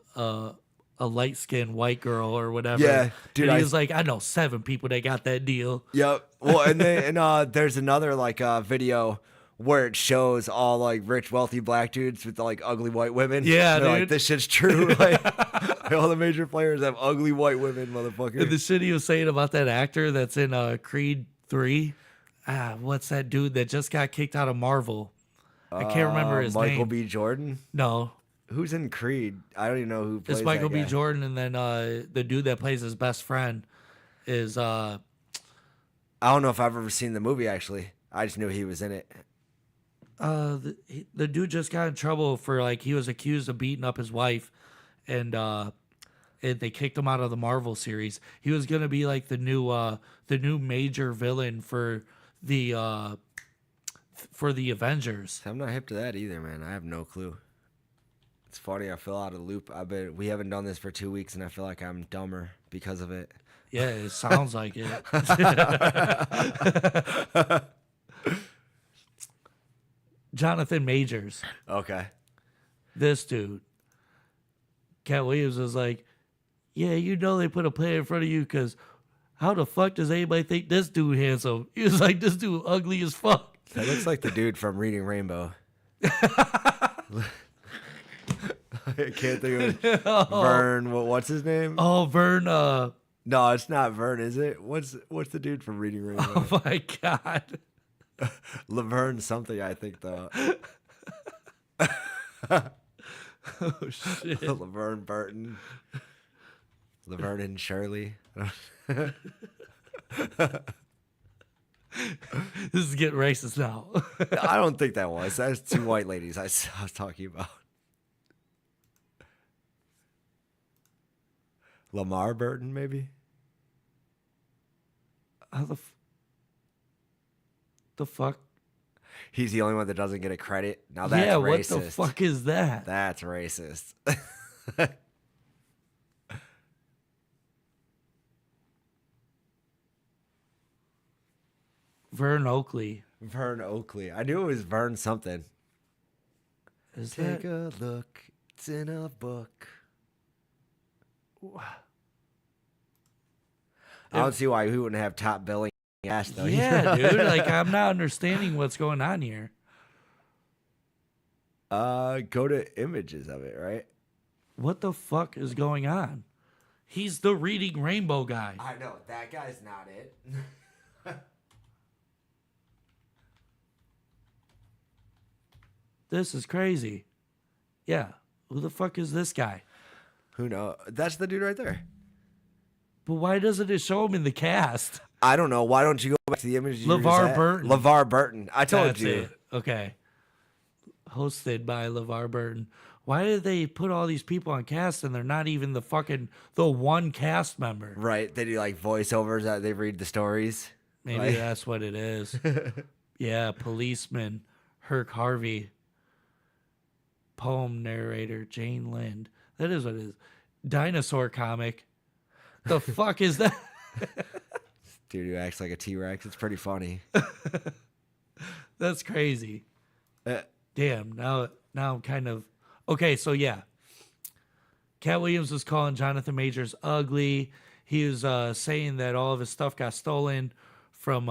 light-skinned white girl or whatever. Yeah, dude. And he was like, I know 7 people that got that deal. Yep. Well, and there's another like video where it shows all like rich, wealthy black dudes with like ugly white women. Yeah, they're dude. like, this shit's true. Like, all the major players have ugly white women, motherfucker. And the shit he was saying about that actor that's in Creed 3. What's that dude that just got kicked out of Marvel? I can't remember his name. Michael B. Jordan? No. Who's in Creed? I don't even know who plays It's Michael that B. guy. Jordan, and then the dude that plays his best friend is... I don't know if I've ever seen the movie, actually. I just knew he was in it. The dude just got in trouble for, like, he was accused of beating up his wife, and they kicked him out of the Marvel series. He was gonna be like the new major villain for the Avengers. I'm not hip to that either, man. I have no clue. It's funny. I feel out of the loop. We haven't done this for 2 weeks, and I feel like I'm dumber because of it. Yeah, it sounds like it. Jonathan Majors. Okay. This dude. Cat Williams was like, yeah, you know they put a player in front of you because how the fuck does anybody think this dude handsome? He was like, this dude ugly as fuck. That looks like the dude from Reading Rainbow. I can't think of it. Vern. What's his name? Oh, Vern. No, it's not Vern, is it? What's the dude from Reading Rainbow? Oh my God. Laverne something, I think, though. Oh shit. Laverne Burton. Laverne and Shirley. This is getting racist now. I don't think that was. That's 2 white ladies I was talking about. Lamar Burton, maybe? How the fuck? He's the only one that doesn't get a credit. Now that's racist. What the fuck is that? That's racist. Vern Oakley. Vern Oakley. I knew it was Vern something. Take a look. It's in a book. I don't see why we wouldn't have top billing ass though. Yeah, dude. Like, I'm not understanding what's going on here. Go to images of it, right? What the fuck is going on? He's the Reading Rainbow guy. I know that guy's not it. This is crazy. Yeah. Who the fuck is this guy? Who knows? That's the dude right there. But why doesn't it show him in the cast? I don't know. Why don't you go back to the image? LeVar Burton. LeVar Burton. I told That's you. it. Okay. Hosted by LeVar Burton. Why did they put all these people on cast and they're not even the one cast member? Right. They do like voiceovers that they read the stories. Maybe that's what it is. Yeah, policeman Herc Harvey. Poem narrator Jane Lind. That is what it is. Dinosaur comic. The fuck is that? Dude who acts like a T-Rex. It's pretty funny. That's crazy. Damn. Now I'm kind of okay. So yeah, Cat Williams was calling Jonathan Majors ugly. He was saying that all of his stuff got stolen from,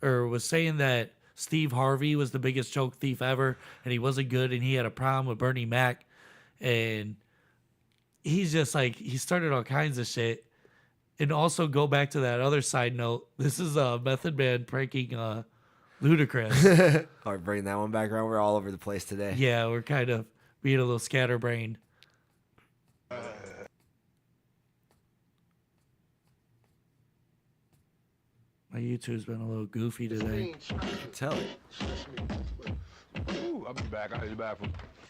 or was saying that Steve Harvey was the biggest joke thief ever, and he wasn't good, and he had a problem with Bernie Mac, and he's just like, he started all kinds of shit. And also, go back to that other side note. This is Method Man pranking Ludacris. All right, bring that one back around. We're all over the place today. Yeah, we're kind of being a little scatterbrained. My YouTube's been a little goofy today. Tell it. Ooh, I'll be back. I'll be back.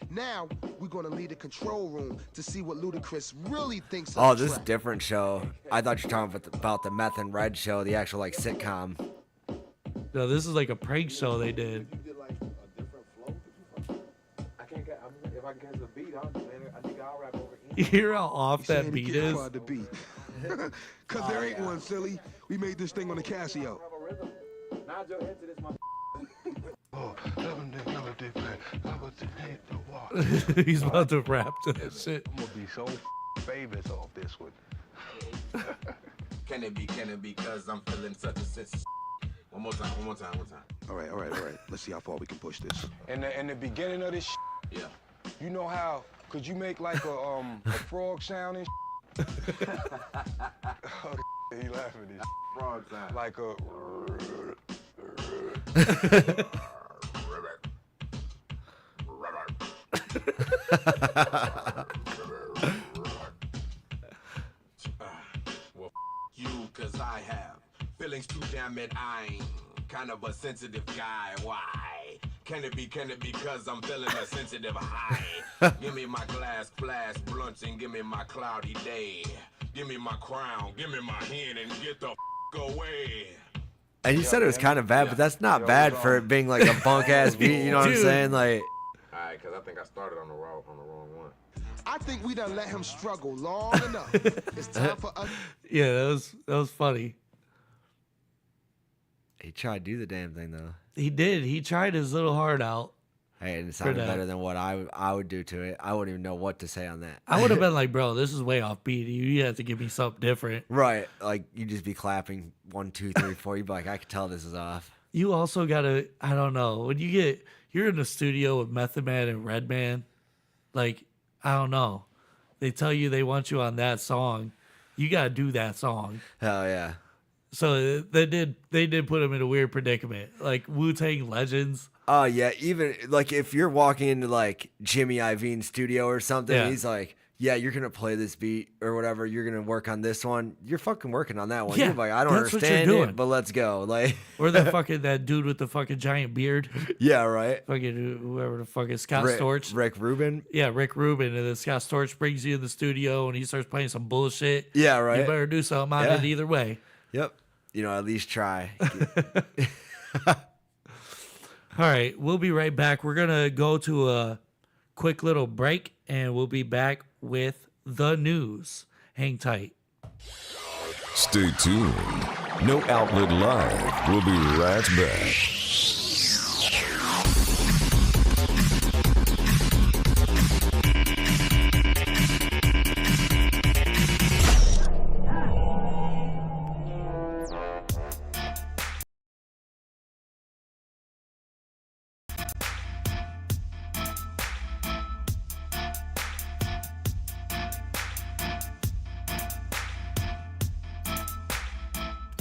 Now we're gonna leave the control room to see what Ludacris really thinks. Oh, this is a different show. I thought you were talking about the Meth and Red show, the actual like sitcom. No, this is like a prank show they did. I can't get. If I can catch the beat, I think I'll rap over. You hear how off that beat is? Cause there ain't one, silly. We made this thing on the Casio. Nod your head to this, my. He's about to rap to this shit. I'm gonna be so famous off this one. Can it be, cause I'm feeling such a sense of One more time. All right. Let's see how far we can push this. In the beginning of this yeah. You know how, could you make like a frog sound and oh, he laughing at this. Frog sound. Like a well, you, cause I have feelings too damn it. I'm kind of a sensitive guy. Why? Can it be, cause I'm feeling a sensitive high? Give me my glass flash blunts and give me my cloudy day. Give me my crown, give me my hand and get the away. And you said it was kind of bad, but that's not bad for it being like a bunk ass beat. You know what I'm saying? Like, all right, cause I think I started on the wrong one. I think we done let him struggle long enough. It's time for us. Yeah, that was funny. he tried to do the damn thing though. He did. He tried his little heart out. Hey, and it sounded better than what I would do to it. I wouldn't even know what to say on that. I would have been like, bro, this is way off beat. You have to give me something different. Right. Like, you just be clapping 1, 2, 3, 4. You'd be like, I could tell this is off. You also got to, I don't know, when you're in the studio with Method Man and Redman, like, I don't know. They tell you they want you on that song. You got to do that song. Hell yeah. So they did put him in a weird predicament. Like Wu-Tang Legends. Oh, yeah. Even, like, if you're walking into, like, Jimmy Iovine's studio or something, he's like, yeah, you're going to play this beat or whatever. You're going to work on this one. You're fucking working on that one. Yeah, you're like, I don't understand it, but let's go. Like, or that dude with the fucking giant beard. Yeah, right. Fucking whoever the fuck is Scott Storch. Rick Rubin. Yeah, Rick Rubin. And then Scott Storch brings you in the studio and he starts playing some bullshit. Yeah, right. You better do something on it either way. Yep. You know, at least try. All right, we'll be right back. We're going to go to a quick little break, and we'll be back with the news. Hang tight. Stay tuned. No Outlet Live. We'll be right back.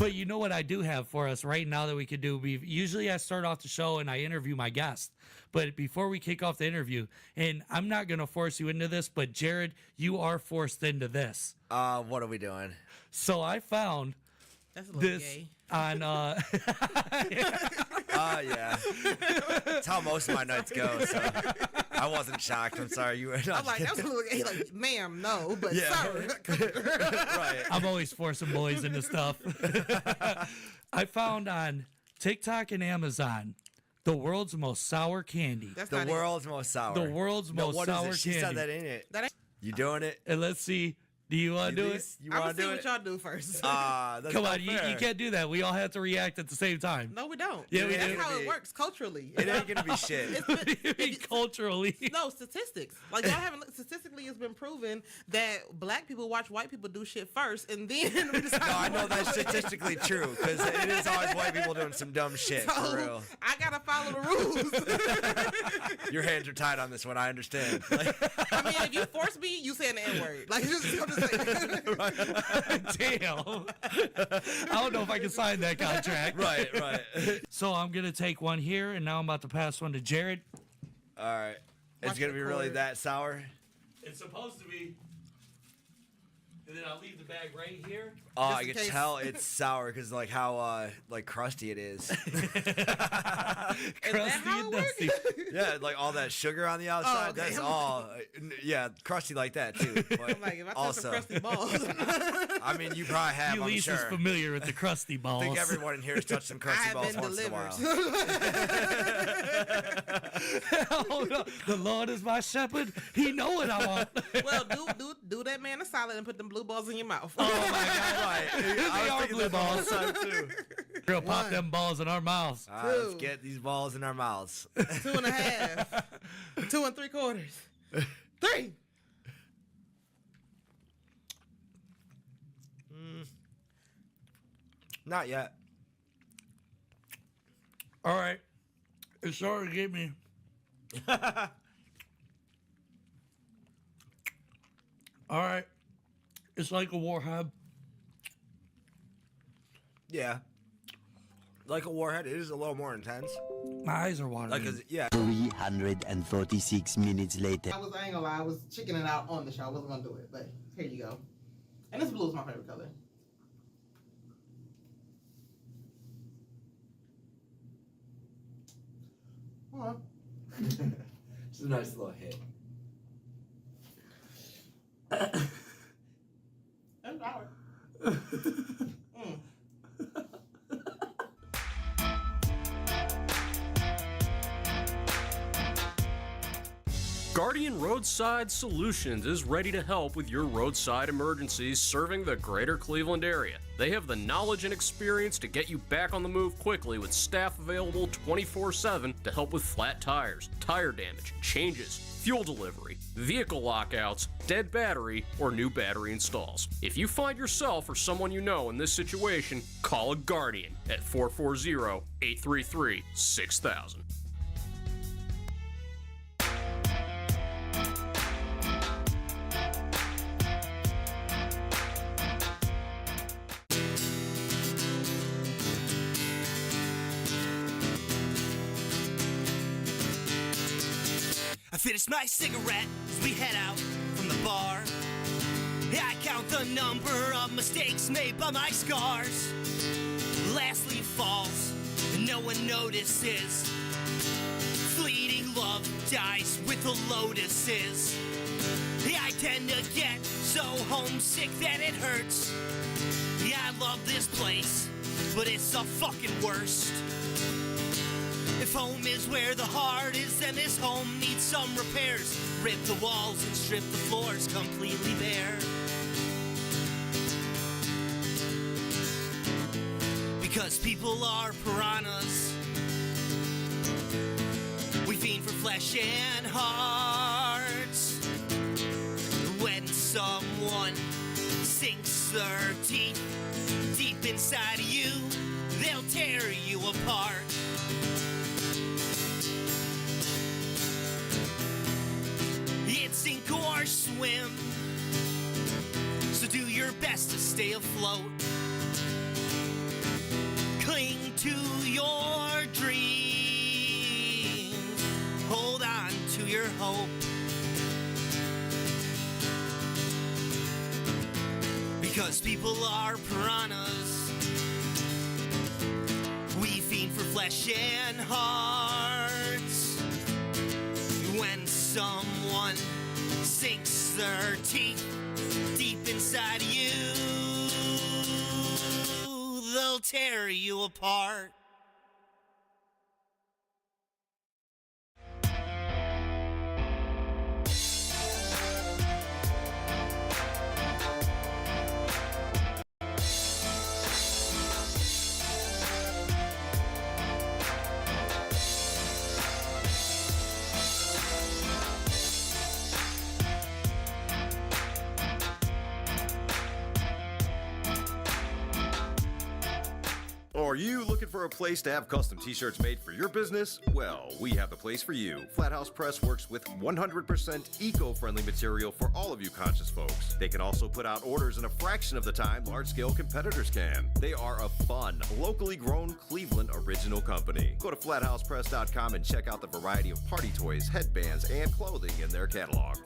But you know what I do have for us right now that we could do? Usually I start off the show and I interview my guest. But before we kick off the interview, and I'm not going to force you into this, but Jarrod, you are forced into this. What are we doing? So I found That's a little this gay. on yeah. That's how most of my nights go, so I wasn't shocked. I'm sorry. You were not. I'm like, that was a little gay. Like, ma'am, no, but Yeah. sir. Right. I'm always forcing boys into stuff. I found on TikTok and Amazon the world's most sour candy. That's The not world's most sour. The world's No, most what is sour it? She candy. said that ain't it. That ain't, You doing it? And let's see. Do you want to do it? Elise, You I'm want gonna to see do what it? y'all do first. That's Come not on, you fair. can't do that. We all have to react at the same time. No, we don't. Yeah, we That's do. how it works culturally. It ain't gonna be shit. Culturally. No, statistics. Like, y'all haven't looked. Statistically, it's been proven that black people watch white people do shit first, and then we decide. No, I know that's statistically true because it is always white people doing some dumb shit So, for real. I gotta follow the rules. Your hands are tied on this one. I understand. I mean, if you force me, you saying the N-word. Like, I'm just saying. Damn. I don't know if I can sign that contract. Right. So I'm going to take one here, and now I'm about to pass one to Jarrod. All right. It's Watch gonna the be really cord. that sour. It's supposed to be. And then I'll leave the bag right here. Oh, Just I in can case. tell it's sour because like how like crusty it is. Crusty how and it works? dusty. Yeah, like all that sugar on the outside. okay. That's all. Yeah, crusty like that too. But I'm like, if I touch also, some crusty balls. I mean, you probably have. I'm Elise sure. is familiar with the crusty balls. I think everyone in here has touched some I crusty have balls been once in a delivered. while. Oh, no. The Lord is my shepherd. He know what I want. Well, do that man a solid and put them blue balls in your mouth. Oh, my God. Right. They I are was thinking blue that the whole balls. time too. We're going to pop them balls in our mouths. All right, let's Two. get these balls in our mouths. 2.5. 2 3/4. 3. Not yet. All right. It's starting to get me. All right. It's like a warhead. Yeah. Like a warhead, it is a little more intense. My eyes are watering. Like, yeah. 346 minutes later. I ain't gonna lie, I was chickening out on the show. I wasn't gonna do it, but here you go. And this blue is my favorite color. Hold on. It's a nice little hit. That's sour. Guardian Roadside Solutions is ready to help with your roadside emergencies serving the greater Cleveland area. They have the knowledge and experience to get you back on the move quickly with staff available 24/7 to help with flat tires, tire damage, changes, fuel delivery, vehicle lockouts, dead battery, or new battery installs. If you find yourself or someone you know in this situation, call a Guardian at 440-833-6000. I finished my cigarette as we head out from the bar. I count the number of mistakes made by my scars. Last leaf falls and no one notices. Fleeting love dies with the lotuses. I tend to get so homesick that it hurts. I love this place, but it's the fucking worst. If home is where the heart is, then this home needs some repairs. Rip the walls and strip the floors completely bare. Because people are piranhas. We fiend for flesh and hearts. When someone sinks their teeth deep inside of you, they'll tear you apart. It's sink or swim, so do your best to stay afloat. your hope. Because people are piranhas. We fiend for flesh and hearts. When someone sinks their teeth deep inside of you, they'll tear you apart. Are you looking for a place to have custom t-shirts made for your business? Well, we have the place for you. Flathouse Press works with 100% eco-friendly material for all of you conscious folks. They can also put out orders in a fraction of the time large-scale competitors can. They are a fun, locally grown Cleveland original company. Go to flathousepress.com and check out the variety of party toys, headbands, and clothing in their catalog.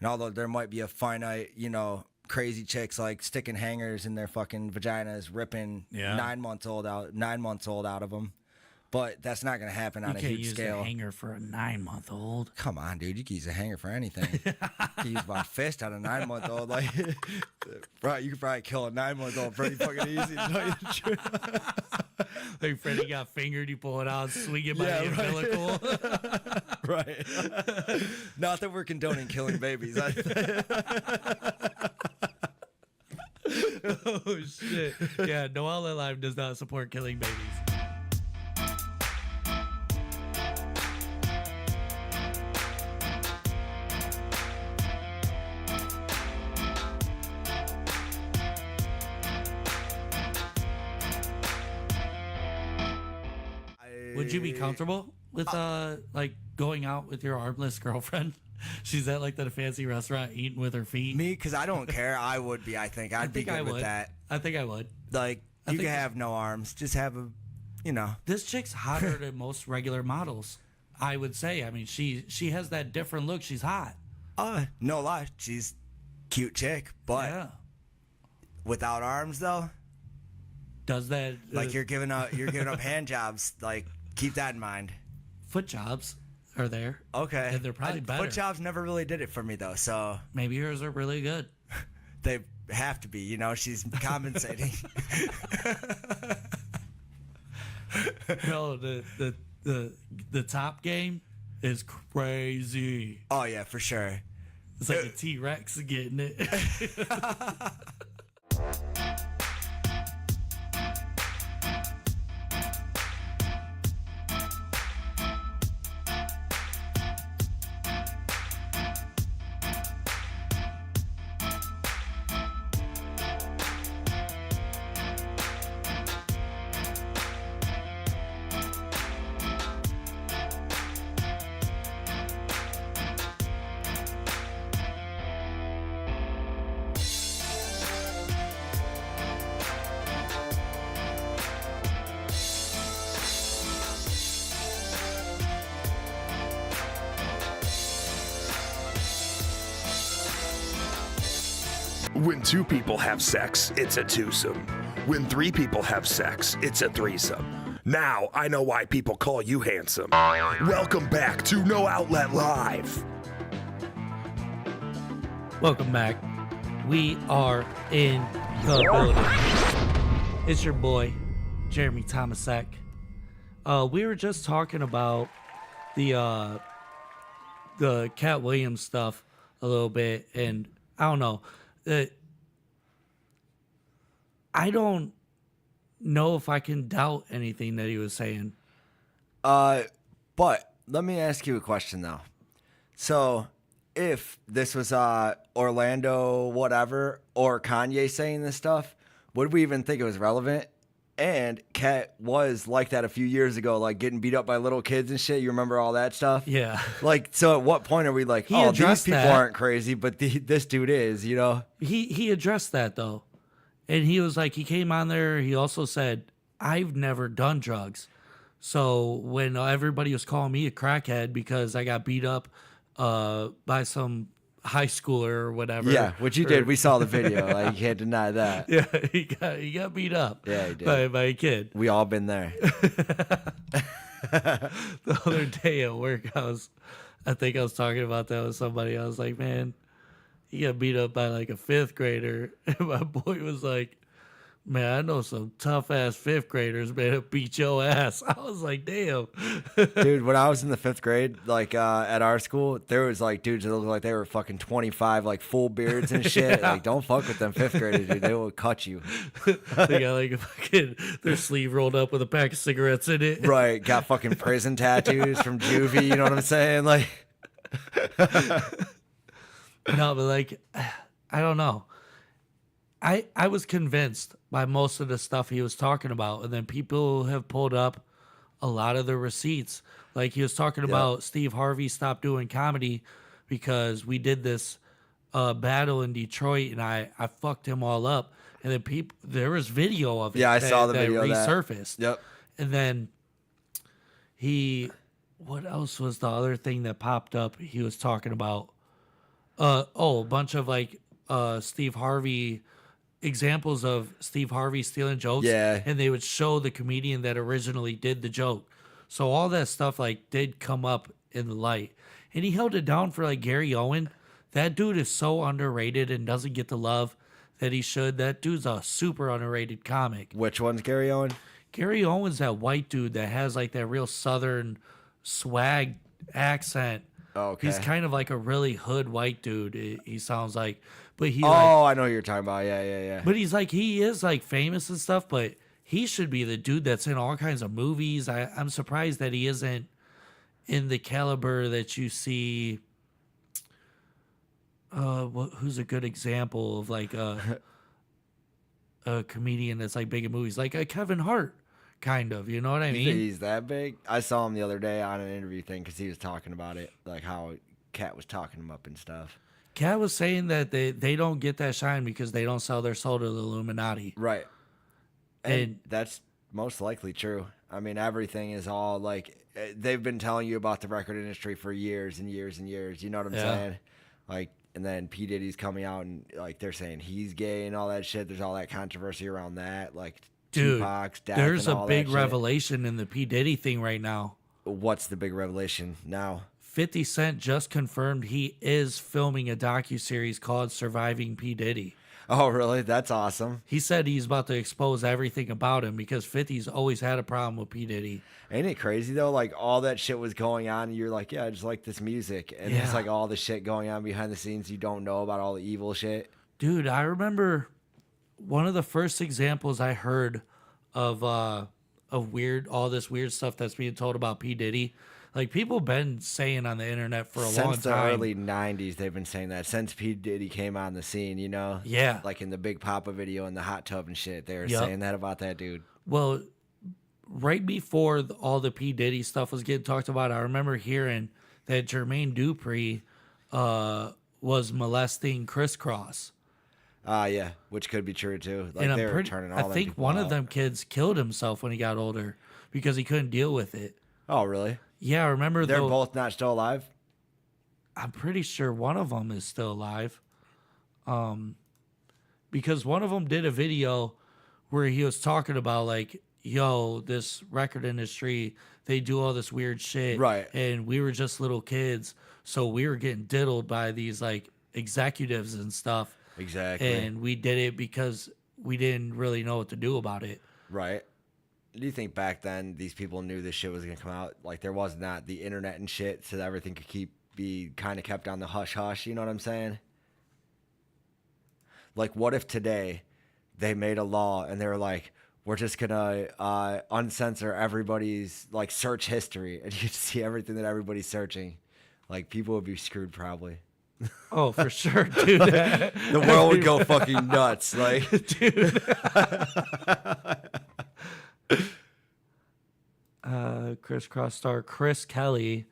And although there might be a finite, crazy chicks like sticking hangers in their fucking vaginas, ripping 9 months old out of them, but that's not gonna happen on a huge scale. You can't use a hanger for a 9-month-old. Come on, dude, you can use a hanger for anything. You can use my fist on a 9-month-old. Like, right? You could probably kill a 9-month-old pretty fucking easy. To tell you the truth. Like Freddie got fingered, you pull it out, swing it by the umbilical. Right. Not that we're condoning killing babies. Oh shit! Yeah, NoOutletLive does not support killing babies. Would you be comfortable with like going out with your armless girlfriend? She's at like the fancy restaurant eating with her feet. Me, because I don't care. I would be. I think I'd be good with that. I think I would. Like you can have no arms, just have a, This chick's hotter than most regular models. I would say. I mean, she has that different look. She's hot. No lie, she's cute chick, but without arms though. Does that like you're giving up hand jobs? Like keep that in mind. Foot jobs are there. Okay, and they're probably better. Foot jobs never really did it for me though, so maybe yours are really good. They have to be. She's compensating. No, the top game is crazy. Oh yeah, for sure. It's like a T-Rex getting it. When 2 people have sex, it's a twosome. When 3 people have sex, it's a threesome. Now I know why people call you handsome. Welcome back to No Outlet Live. Welcome back. We are in the building. It's your boy, Jeremy Tomesek. We were just talking about the Cat Williams stuff a little bit, and I don't know. I don't know if I can doubt anything that he was saying. But let me ask you a question though. So, if this was Orlando, whatever, or Kanye saying this stuff, would we even think it was relevant? And Cat was like that a few years ago, like getting beat up by little kids and shit. You remember all that stuff? Yeah. Like, so at what point are we like, He oh, these addressed people that. aren't crazy, but this dude is, you know? He addressed that though. And he was like, he came on there. He also said, I've never done drugs. So when everybody was calling me a crackhead because I got beat up by some high schooler or whatever. Yeah, which you did. We saw the video. Like, you can't deny that. Yeah, he got beat up. Yeah, he did. By a kid. We all been there. The other day at work, I think I was talking about that with somebody. I was like, man, he got beat up by like a 5th grader. And my boy was like, man, I know some tough ass 5th graders, man, that beat your ass. I was like, damn. Dude, when I was in the 5th grade, like at our school, there was like dudes that looked like they were fucking 25, like full beards and shit. Yeah. Like, don't fuck with them 5th graders, dude. They will cut you. They got like a fucking, their sleeve rolled up with a pack of cigarettes in it. Right. Got fucking prison tattoos from juvie. You know what I'm saying? Like, no, but like, I don't know. I was convinced by most of the stuff he was talking about, and then people have pulled up a lot of the receipts. Like he was talking about Steve Harvey stopped doing comedy because we did this battle in Detroit, and I fucked him all up. And then there was video of it. Yeah, I saw the video that of that. resurfaced. Yep. And then what else was the other thing that popped up? He was talking about a bunch of like Steve Harvey examples of Steve Harvey stealing jokes. Yeah. And they would show the comedian that originally did the joke. So all that stuff like did come up in the light. And he held it down for like Gary Owen. That dude is so underrated and doesn't get the love that he should. That dude's a super underrated comic. which one's Gary Owen? Gary Owen's that white dude that has like that real southern swag accent. Okay. He's kind of like a really hood white dude. He sounds like, but he. I know who you're talking about. Yeah. But he is like famous and stuff. But he should be the dude that's in all kinds of movies. I'm surprised that he isn't in the caliber that you see. Who's a good example of like a comedian that's like big in movies, like a Kevin Hart, kind of. You know what I You mean? think he's that big? I saw him the other day on an interview thing because he was talking about it, like how Cat was talking him up and stuff. Cat was saying that they don't get that shine because they don't sell their soul to the Illuminati. Right. And that's most likely true. I mean, everything is all like they've been telling you about the record industry for years and years and years. You know what I'm saying? Like, and then P. Diddy's coming out and like they're saying he's gay and all that shit. There's all that controversy around that. Like, Dude, Tupac's death there's and a all big that shit. revelation in the P. Diddy thing right now. What's the big revelation now? 50 Cent just confirmed he is filming a docuseries called Surviving P. Diddy. Oh, really? That's awesome. He said he's about to expose everything about him because 50's always had a problem with P. Diddy. Ain't it crazy though? Like all that shit was going on, and you're like, yeah, I just like this music, and it's Yeah. like all the shit going on behind the scenes you don't know about, all the evil shit. Dude, I remember one of the first examples I heard of all this weird stuff that's being told about P. Diddy. Like people been saying on the internet for a long time. Since the early '90s, they've been saying that. Since P. Diddy came on the scene, you know, Yeah. like in the Big Papa video in the hot tub and shit, they were Yup. saying that about that dude. Well, right before all the P. Diddy stuff was getting talked about, I remember hearing that Jermaine Dupri was molesting Criss Cross. Yeah, which could be true too. Like And they were turning all I them think people one out. of them kids killed himself when he got older because he couldn't deal with it. Oh, really? Yeah, I remember They're both not still alive. I'm pretty sure one of them is still alive. Because one of them did a video where he was talking about like, yo, this record industry, they do all this weird shit. Right. And we were just little kids. So we were getting diddled by these like executives and stuff. Exactly. And we did it because we didn't really know what to do about it. Right. Do you think back then these people knew this shit was gonna come out? Like there was not the internet and shit, so that everything could be kind of kept on the hush hush. You know what I'm saying? Like, what if today they made a law and they were like, we're just gonna uncensor everybody's like search history, and you see everything that everybody's searching? Like, people would be screwed probably. Oh, for sure, dude. The world would go fucking nuts, like, dude. Crisscross star Chris Kelly.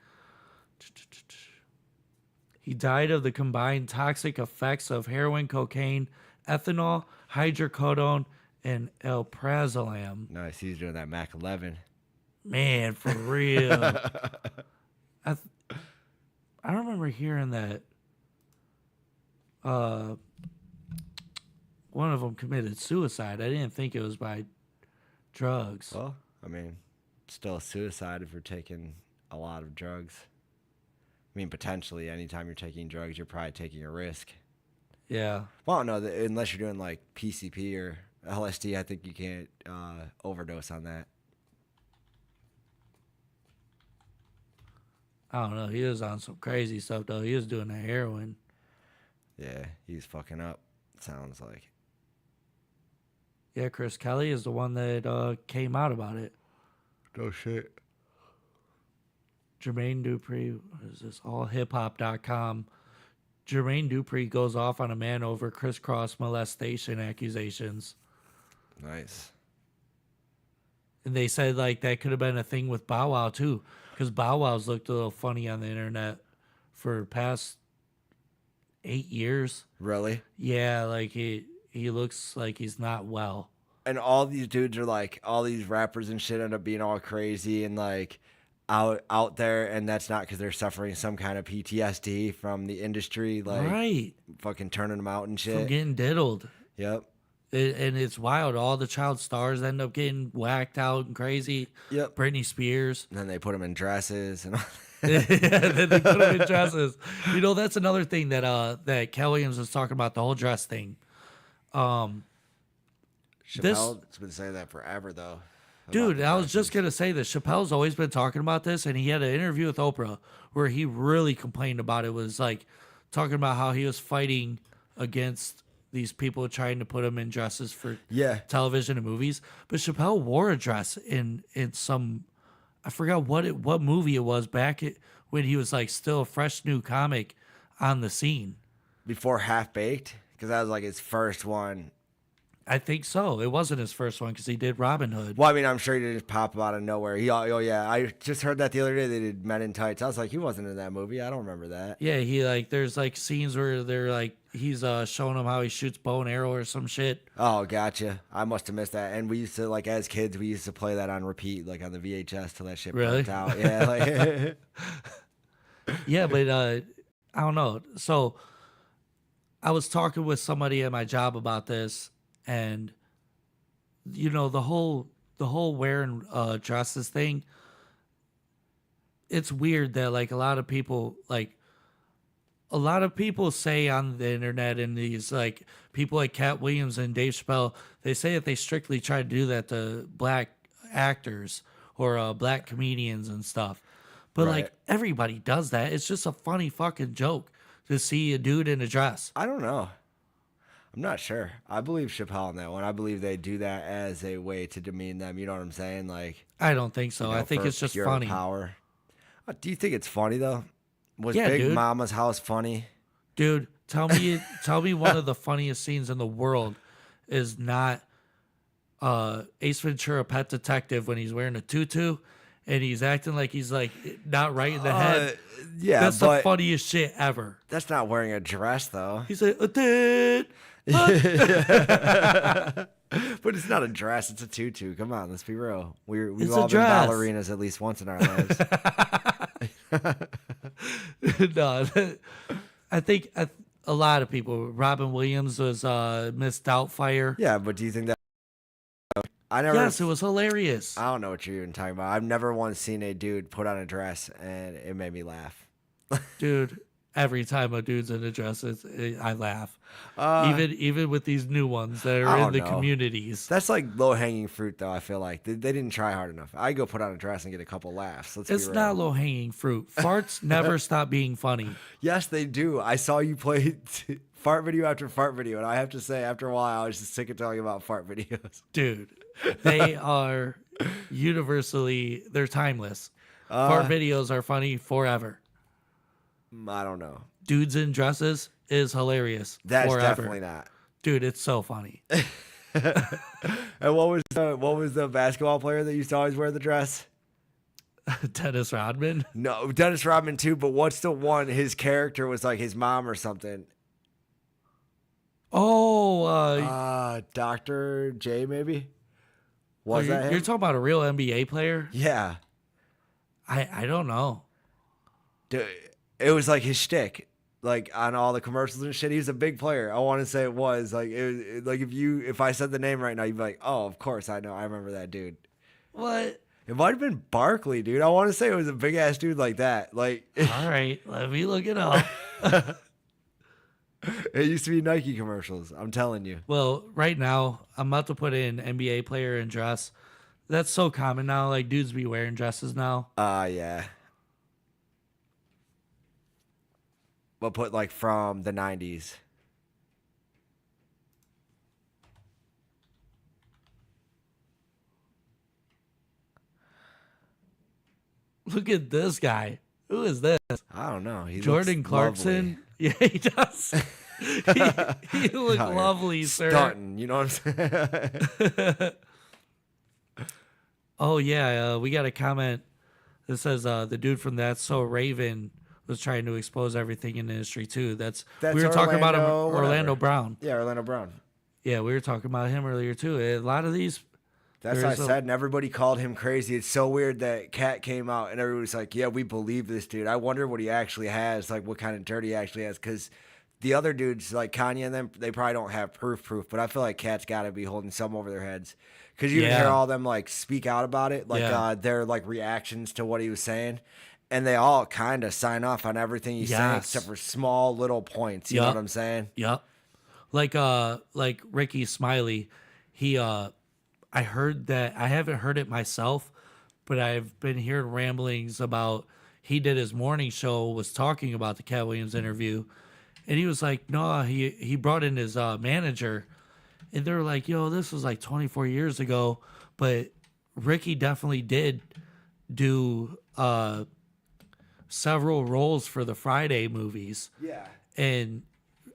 He died of the combined toxic effects of heroin, cocaine, ethanol, hydrocodone, and alprazolam. Nice, he's doing that Mac 11. Man, for real. I remember hearing that one of them committed suicide. I didn't think it was by drugs. Well, I mean, still suicide if you're taking a lot of drugs. I mean, potentially, anytime you're taking drugs, you're probably taking a risk. Yeah. Well, no, unless you're doing like PCP or LSD, I think you can't overdose on that. I don't know. He was on some crazy stuff, though. He was doing the heroin. Yeah, he's fucking up, sounds like. Yeah, Chris Kelly is the one that came out about it. No shit. Jermaine Dupri, what is this? AllHipHop.com. Jermaine Dupri goes off on a man over crisscross molestation accusations. Nice. And they said, like, that could have been a thing with Bow Wow, too. Because Bow Wow's looked a little funny on the internet for the past 8 years. Really? Yeah, like, he looks like he's not well. And all these dudes are like, all these rappers and shit end up being all crazy and like out there, and that's not because they're suffering some kind of PTSD from the industry, like right, fucking turning them out and shit. From getting diddled. Yep. And it's wild. All the child stars end up getting whacked out and crazy. Yep. Britney Spears. And then they put them in dresses and all. Yeah, then they put them in dresses. You know, that's another thing that Cal Williams was talking about, the whole dress thing. Chappelle's been saying that forever, though. Dude, I was just going to say this. Chappelle's always been talking about this, and he had an interview with Oprah where he really complained about it. It was like talking about how he was fighting against these people trying to put him in dresses for television and movies. But Chappelle wore a dress in some, I forgot what movie it was back when he was like still a fresh new comic on the scene. Before Half Baked? Because that was like his first one. I think so. It wasn't his first one because he did Robin Hood. Well, I mean, I'm sure he didn't just pop out of nowhere. Oh yeah, I just heard that the other day. They did Men in Tights. I was like, he wasn't in that movie. I don't remember that. Yeah, he there's like scenes where they're like he's showing him how he shoots bow and arrow or some shit. Oh, gotcha. I must have missed that. And we used to like as kids, we used to play that on repeat, like on the VHS till that shit burnt out. Yeah, like yeah, but I don't know. So I was talking with somebody at my job about this. And, you know, the whole wearing dresses thing, it's weird that, like, a lot of people say on the internet and these, like, people like Cat Williams and Dave Chappelle, they say that they strictly try to do that to black actors or black comedians and stuff. But, like, everybody does that. It's just a funny fucking joke to see a dude in a dress. I don't know. I'm not sure. I believe Chappelle on that one. I believe they do that as a way to demean them. You know what I'm saying? Like, I don't think so. I think it's just funny. Power. Do you think it's funny though? Was Big Mama's house funny? Dude, tell me one of the funniest scenes in the world is not Ace Ventura: Pet Detective when he's wearing a tutu and he's acting like he's like not right in the head. Yeah, that's the funniest shit ever. That's not wearing a dress though. He's like, but it's not a dress; it's a tutu. Come on, let's be real. We've all been ballerinas at least once in our lives. No, I think a lot of people. Robin Williams was Miss Doubtfire. Yeah, but do you think that? Yes, it was hilarious. I don't know what you're even talking about. I've never once seen a dude put on a dress and it made me laugh. Dude, every time a dude's in a dress, I laugh. Even with these new ones that are in the communities. That's like low hanging fruit, though. I feel like they didn't try hard enough. I go put on a dress and get a couple laughs. It's not low hanging fruit. Farts never stop being funny. Yes, they do. I saw you play fart video after fart video, and I have to say, after a while, I was just sick of talking about fart videos. Dude, they are universally, they're timeless. Fart videos are funny forever. I don't know. Dudes in dresses is hilarious. That's forever. definitely not. Dude, it's so funny. And what was the basketball player that used to always wear the dress? Dennis Rodman? No, Dennis Rodman too, but what's the one? His character was like his mom or something. Oh, Dr. J maybe? Was that him? You're talking about a real NBA player? Yeah. I don't know. Dude, it was like his shtick, like on all the commercials and shit. He was a big player. I want to say it was like like if I said the name right now, you'd be like, oh, of course I know. I remember that dude. What? It might have been Barkley, dude. I want to say it was a big ass dude like that. Like, all right, let me look it up. It used to be Nike commercials. I'm telling you. Well, right now I'm about to put in NBA player in dress. That's so common now. Like dudes be wearing dresses now. Yeah. But put like from the 90s. Look at this guy. Who is this? I don't know. He Jordan looks Clarkson. lovely. Yeah, he does. he look lovely, sir. Stunting, you know what I'm saying? Oh yeah, we got a comment that says the dude from That's So Raven was trying to expose everything in the industry too. That's we were talking about him, Orlando Brown. Yeah, Orlando Brown. Yeah, we were talking about him earlier too. A lot of these. That's what I said, and everybody called him crazy. It's so weird that Cat came out and everybody's like, yeah, we believe this dude. I wonder what he actually has, like what kind of dirt he actually has, because the other dudes, like Kanye and them, they probably don't have proof, but I feel like Cat's got to be holding some over their heads. Because you can hear all them, like, speak out about it, like their, like, reactions to what he was saying, and they all kind of sign off on everything he's saying, except for small little points, you know what I'm saying? Yep. Like Ricky Smiley, he, I heard that, I haven't heard it myself, but I've been hearing ramblings about, he did his morning show, was talking about the Cat Williams interview, and he was like, no, he brought in his manager, and they were like, yo, this was like 24 years ago, but Ricky definitely did do several roles for the Friday movies. Yeah. And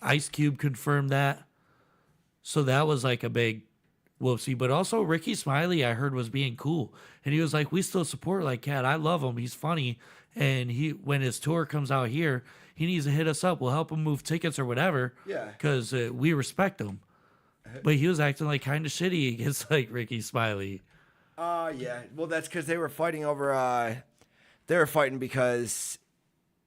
Ice Cube confirmed that. So that was like a big whoopsie. But also Ricky Smiley, I heard, was being cool. And he was like, we still support like Cat. I love him. He's funny. And when his tour comes out here, he needs to hit us up. We'll help him move tickets or whatever. Yeah. Because we respect him. But he was acting like kind of shitty against like Ricky Smiley. Yeah. Well, that's because they were fighting over. They were fighting because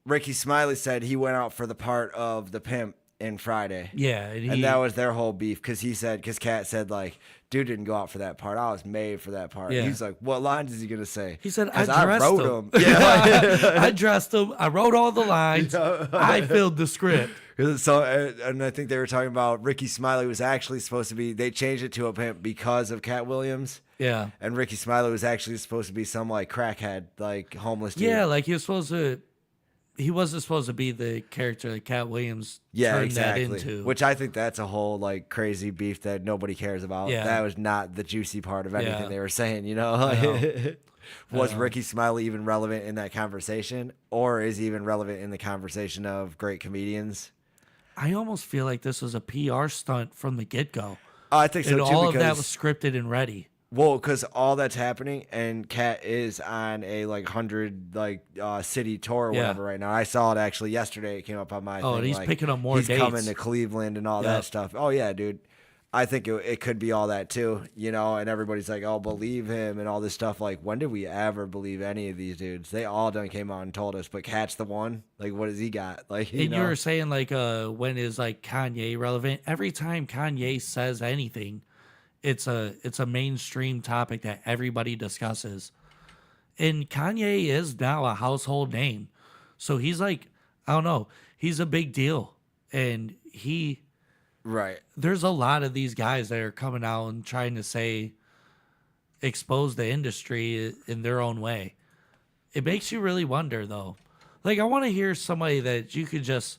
Ricky Smiley said he went out for the part of the pimp in Friday. Yeah, and that was their whole beef because Cat said like, dude didn't go out for that part. I was made for that part. Yeah. He's like, what lines is he gonna say? He said, I wrote him. Yeah, I dressed him. I wrote all the lines. I filled the script. So, and I think they were talking about Ricky Smiley was actually supposed to be. They changed it to a pimp because of Cat Williams. Yeah, and Ricky Smiley was actually supposed to be some like crackhead, like homeless dude. Yeah, like he was supposed to. He wasn't supposed to be the character that Cat Williams turned that into. Which I think that's a whole like crazy beef that nobody cares about. Yeah. That was not the juicy part of anything they were saying, you know? Was Ricky Smiley even relevant in that conversation? Or is he even relevant in the conversation of great comedians? I almost feel like this was a PR stunt from the get-go. I think so and too. all of that was scripted and ready. Well, because all that's happening, and Cat is on a like 100 city tour or whatever right now. I saw it actually yesterday. It came up on my thing. And he's like, picking up more he's dates. coming to Cleveland and all that stuff. Oh yeah, dude. I think it could be all that too, you know. And everybody's like, "Oh, believe him," and all this stuff. Like, when did we ever believe any of these dudes? They all done came out and told us, but Cat's the one. Like, what has he got? Like, you know? You were saying like, when is like Kanye relevant? Every time Kanye says anything, it's a mainstream topic that everybody discusses. And Kanye is now a household name. So he's like I don't know. He's a big deal. And Right. There's a lot of these guys that are coming out and trying to expose the industry in their own way. It makes you really wonder, though. Like, I want to hear somebody that you could just,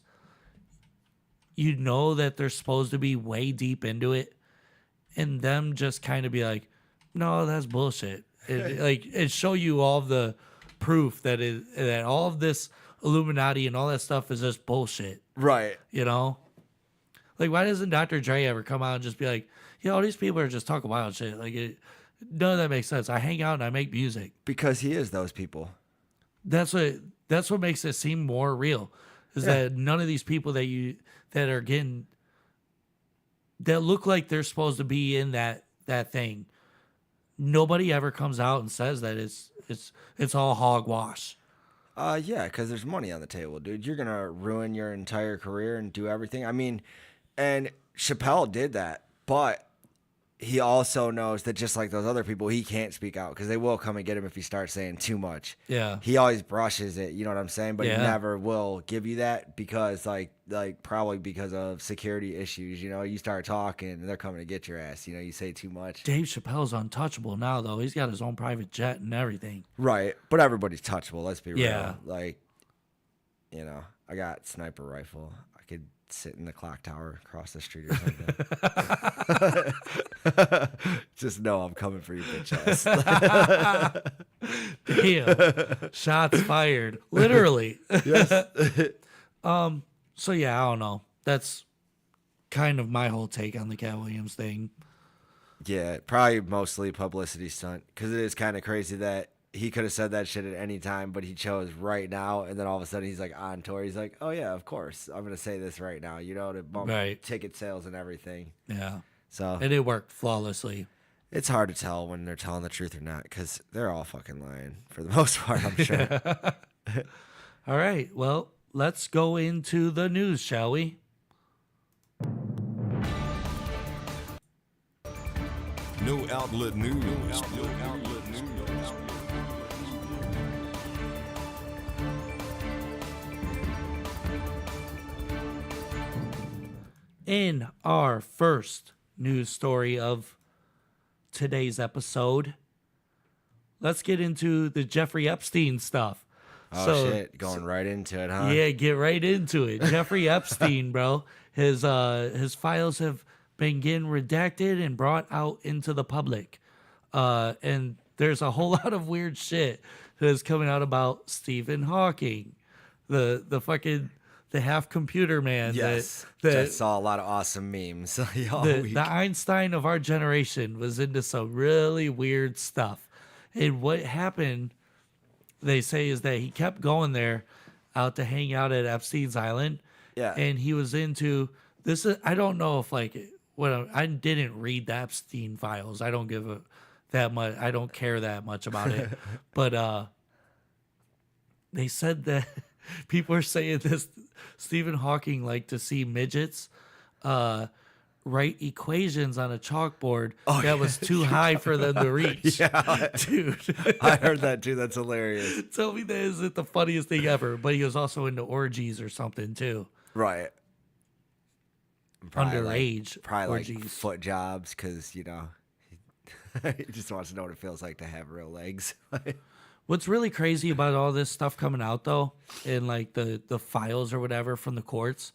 that they're supposed to be way deep into it, and them just kind of be like, no, that's bullshit. And show you all the proof that all of this Illuminati and all that stuff is just bullshit. Right. Like, why doesn't Dr. Dre ever come out and just be like, all these people are just talking wild shit? Like, none of that makes sense. I hang out and I make music. Because he is those people. That's what makes it seem more real. Is that none of these people that are getting, that look like they're supposed to be in that thing, nobody ever comes out and says that it's all hogwash. Yeah, because there's money on the table, dude. You're gonna ruin your entire career and do everything. I mean, and Chappelle did that, but he also knows that just like those other people, he can't speak out because they will come and get him if he starts saying too much. Yeah. He always brushes it, you know what I'm saying? But Yeah. he never will give you that because like probably because of security issues, you start talking and they're coming to get your ass, you say too much. Dave Chappelle's untouchable now, though. He's got his own private jet and everything. Right. But everybody's touchable, let's be real. Yeah. Like, I got sniper rifle. I could sit in the clock tower across the street or something. Just know I'm coming for you, bitch ass. Damn. Shots fired. Literally. Yes. So yeah, I don't know. That's kind of my whole take on the Cat Williams thing. Yeah, probably mostly publicity stunt because it is kind of crazy that he could have said that shit at any time, but he chose right now, and then all of a sudden he's like on tour. He's like, "Oh yeah, of course, I'm gonna say this right now," to bump ticket sales and everything. Yeah. So and it worked flawlessly. It's hard to tell when they're telling the truth or not because they're all fucking lying for the most part, I'm sure. All right, well, let's go into the news, shall we? No Outlet News. In our first news story of today's episode, let's get into the Jeffrey Epstein stuff. Oh shit, going right into it, huh? Yeah, get right into it. Jeffrey Epstein, bro. His files have been getting redacted and brought out into the public. And there's a whole lot of weird shit that is coming out about Stephen Hawking, the half computer man. Yes, that just saw a lot of awesome memes. The Einstein of our generation was into some really weird stuff. And what happened, they say, is that he kept going there out to hang out at Epstein's Island. Yeah. And he was into this. I don't know if I didn't read the Epstein files. I don't give that much. I don't care that much about it. But they said that people are saying this. Stephen Hawking liked to see midgets write equations on a chalkboard that was too high for them to reach. Yeah, dude. I heard that too. That's hilarious. Tell me that isn't the funniest thing ever. But he was also into orgies or something too. Right. Underage. Probably orgies. like foot jobs because, he just wants to know what it feels like to have real legs. What's really crazy about all this stuff coming out, though, in like the files or whatever from the courts,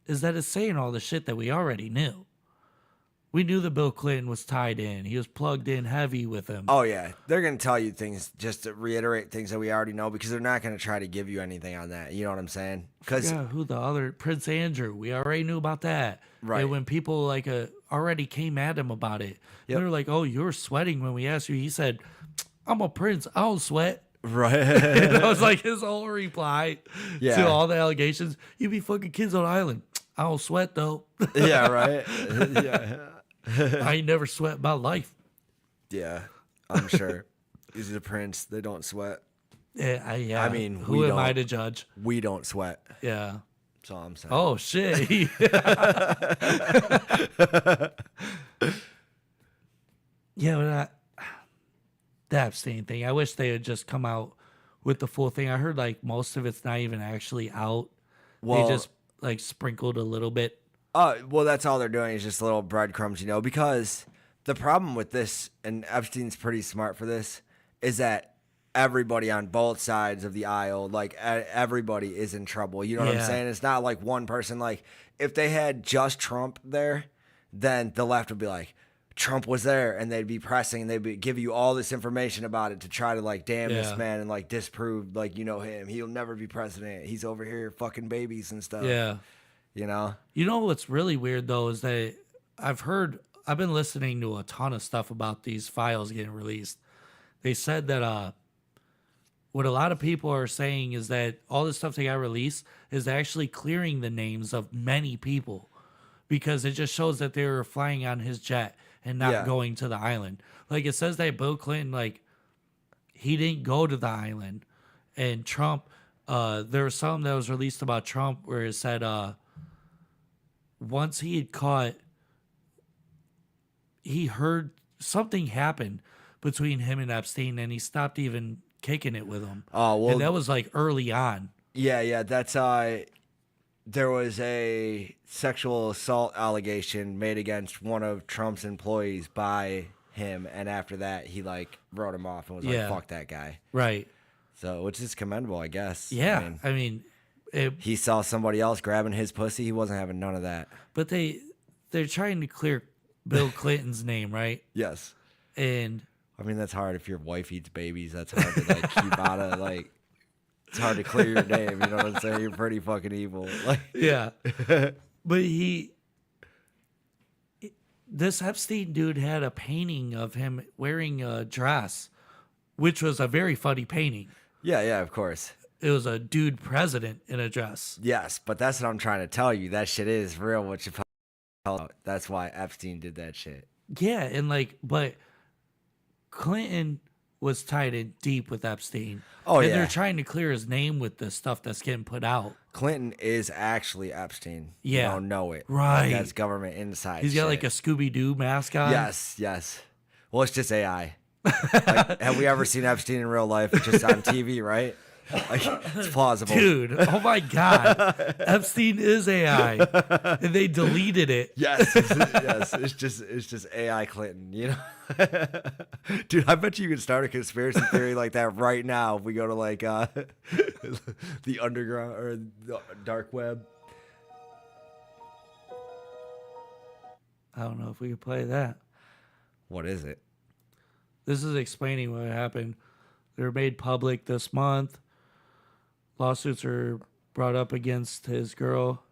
is that it's saying all the shit that we already knew. We knew that Bill Clinton was tied in. He was plugged in heavy with him. Oh, yeah. They're going to tell you things just to reiterate things that we already know because they're not going to try to give you anything on that. You know what I'm saying? Yeah, who the other? Prince Andrew. We already knew about that. Right. And when people already came at him about it, they were like, oh, you were sweating when we asked you. He said, I'm a prince. I don't sweat. Right. And that was like his whole reply Yeah. to all the allegations. You be fucking kids on the island. I don't sweat, though. Yeah, right? Yeah. I ain't never sweat in my life. Yeah, I'm sure. He's a prince. They don't sweat. Yeah. I mean, who am I to judge? We don't sweat. Yeah. That's all I'm saying. Oh, shit. Yeah, but the Epstein thing, I wish they had just come out with the full thing. I heard most of it's not even actually out. Well, they just like sprinkled a little bit. Well, that's all they're doing is just little breadcrumbs, because the problem with this, and Epstein's pretty smart for this, is that everybody on both sides of the aisle, like everybody is in trouble. You know what I'm saying? It's not like one person. Like if they had just Trump there, then the left would be like, Trump was there, and they'd be pressing, they'd give you all this information about it to try to like damn this man and like disprove like him. He'll never be president. He's over here fucking babies and stuff. Yeah. You know what's really weird though is that I've been listening to a ton of stuff about these files getting released. They said that what a lot of people are saying is that all the stuff they got released is actually clearing the names of many people, because it just shows that they were flying on his jet and not going to the island. Like it says that Bill Clinton, like he didn't go to the island, and Trump, there was something that was released about Trump where it said once he had caught, he heard something happen between him and Epstein, and he stopped even kicking it with him. Oh, well. And that was like early on. Yeah. That's there was a sexual assault allegation made against one of Trump's employees by him, and after that, he like wrote him off and was like, "Fuck that guy." Right. So, which is commendable, I guess. Yeah. I mean he saw somebody else grabbing his pussy. He wasn't having none of that. But they're trying to clear Bill Clinton's name, right? Yes. And I mean, that's hard if your wife eats babies. That's hard to like keep out of like. It's hard to clear your name. You know what I'm saying? You're pretty fucking evil. Like, yeah. But this Epstein dude had a painting of him wearing a dress, which was a very funny painting. Yeah, of course. It was a dude president in a dress. Yes, but that's what I'm trying to tell you. That shit is real. What you that's why Epstein did that shit. Yeah, and but Clinton was tied in deep with Epstein. Oh, and they're trying to clear his name with the stuff that's getting put out. Clinton is actually Epstein. Yeah. You don't know it. Right. He has government inside. He's got like a Scooby-Doo mask on. Yes. Well, it's just AI. Like, have we ever seen Epstein in real life? Just on TV, right? Like, it's plausible. Dude, oh my God. Epstein is AI. And they deleted it. Yes. It's just AI Clinton, Dude, I bet you could start a conspiracy theory like that right now if we go to like the underground or the dark web. I don't know if we could play that. What is it? This is explaining what happened. They were made public this month. Lawsuits are brought up against his girl,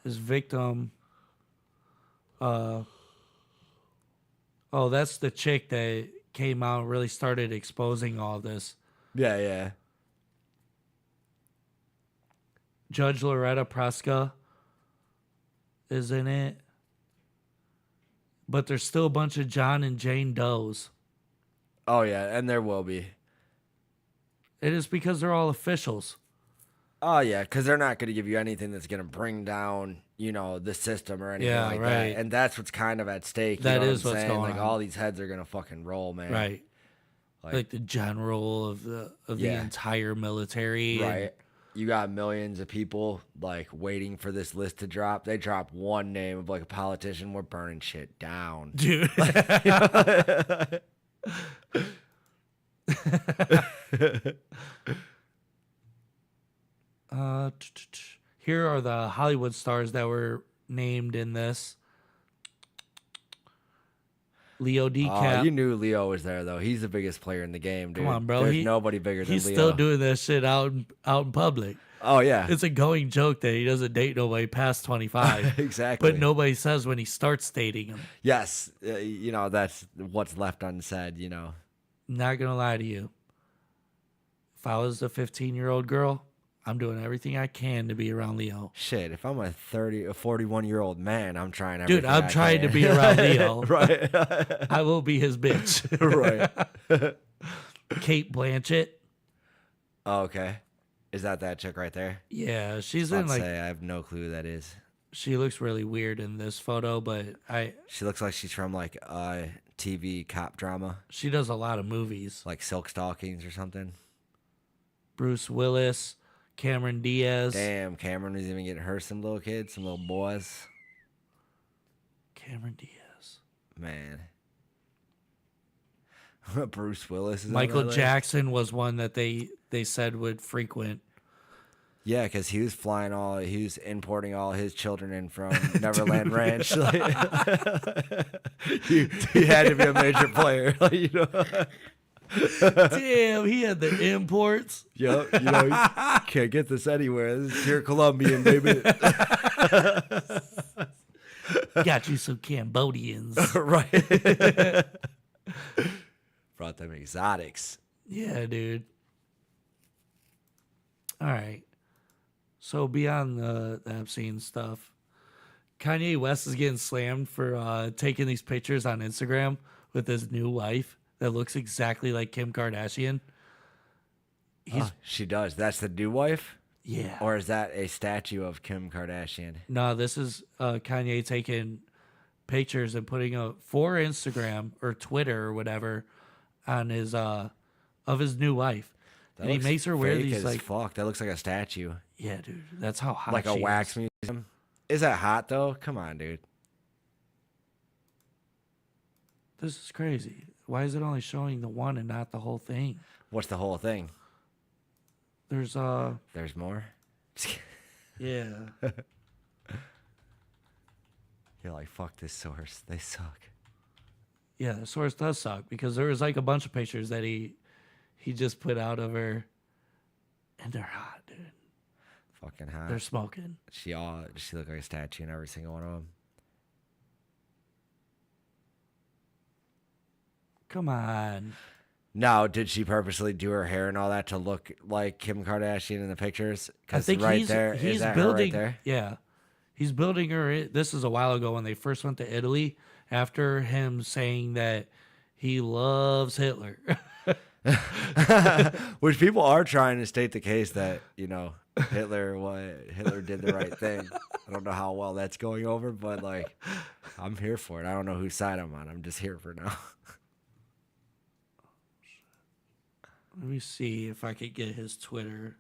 his victim. Oh, that's the chick that came out and really started exposing all this. Yeah. Judge Loretta Preska is in it. But there's still a bunch of John and Jane Does. Oh, yeah, and there will be. It is because they're all officials. Oh, yeah, because they're not going to give you anything that's going to bring down, the system or anything like that. And that's what's kind of at stake. That is what's going on. Like, all these heads are going to fucking roll, man. Right. Like the general of the entire military. Right. You got millions of people, like, waiting for this list to drop. They drop one name of, like, a politician. We're burning shit down. Dude. Here are the Hollywood stars that were named in this. Leo DiCaprio. You knew Leo was there, though. He's the biggest player in the game, dude. Come on, bro. There's nobody bigger than Leo. He's still doing that shit out in public. Oh, yeah. It's a going joke that he doesn't date nobody past 25. Exactly. But nobody says when he starts dating him. Yes. That's what's left unsaid, Not going to lie to you. If I was a 15-year-old girl, I'm doing everything I can to be around Leo. Shit, if I'm a 41-year-old man, I'm trying everything. Dude, I'm trying to be around Leo. Right. I will be his bitch. Right. Kate Blanchett. Oh, okay. Is that chick right there? Yeah, she's in like. I have no clue who that is. She looks really weird in this photo, but She looks like she's from like a TV cop drama. She does a lot of movies, like Silk Stockings or something. Bruce Willis, Cameron Diaz. Damn, Cameron was even getting her some little kids, some little boys. Cameron Diaz. Man. Bruce Willis is Michael on that Jackson was one that they said would frequent. Yeah, because he was importing all his children in from Neverland Ranch. Like, he had to be a major player, you know. Damn, he had the imports. Yep, you know, you can't get this anywhere. This is pure Colombian, baby. Got you some Cambodians. Right. Brought them exotics. Yeah, dude. All right. So beyond the Epstein stuff, Kanye West is getting slammed for taking these pictures on Instagram with his new wife that looks exactly like Kim Kardashian. She does. That's the new wife? Yeah. Or is that a statue of Kim Kardashian? No, this is Kanye taking pictures and putting for Instagram or Twitter or whatever on his of his new wife. And he makes her wear these like fuck. That looks like a statue. Yeah, dude. That's how hot like a she wax is. museum. Is that hot though? Come on, dude. This is crazy. Why is it only showing the one and not the whole thing? What's the whole thing? There's more? Yeah. You're like, fuck this source. They suck. Yeah, the source does suck because there was like a bunch of pictures that he just put out of her, and they're hot, dude. Fucking hot. They're smoking. She looked like a statue in every single one of them. Come on. Now, did she purposely do her hair and all that to look like Kim Kardashian in the pictures? I think right he's that building. her right there? Yeah, he's building her. This is a while ago when they first went to Italy. After him saying that he loves Hitler. Which people are trying to state the case that, you know, Hitler did the right thing. I don't know how well that's going over, but like, I'm here for it. I don't know whose side I'm on. I'm just here for now. Let me see if I could get his Twitter.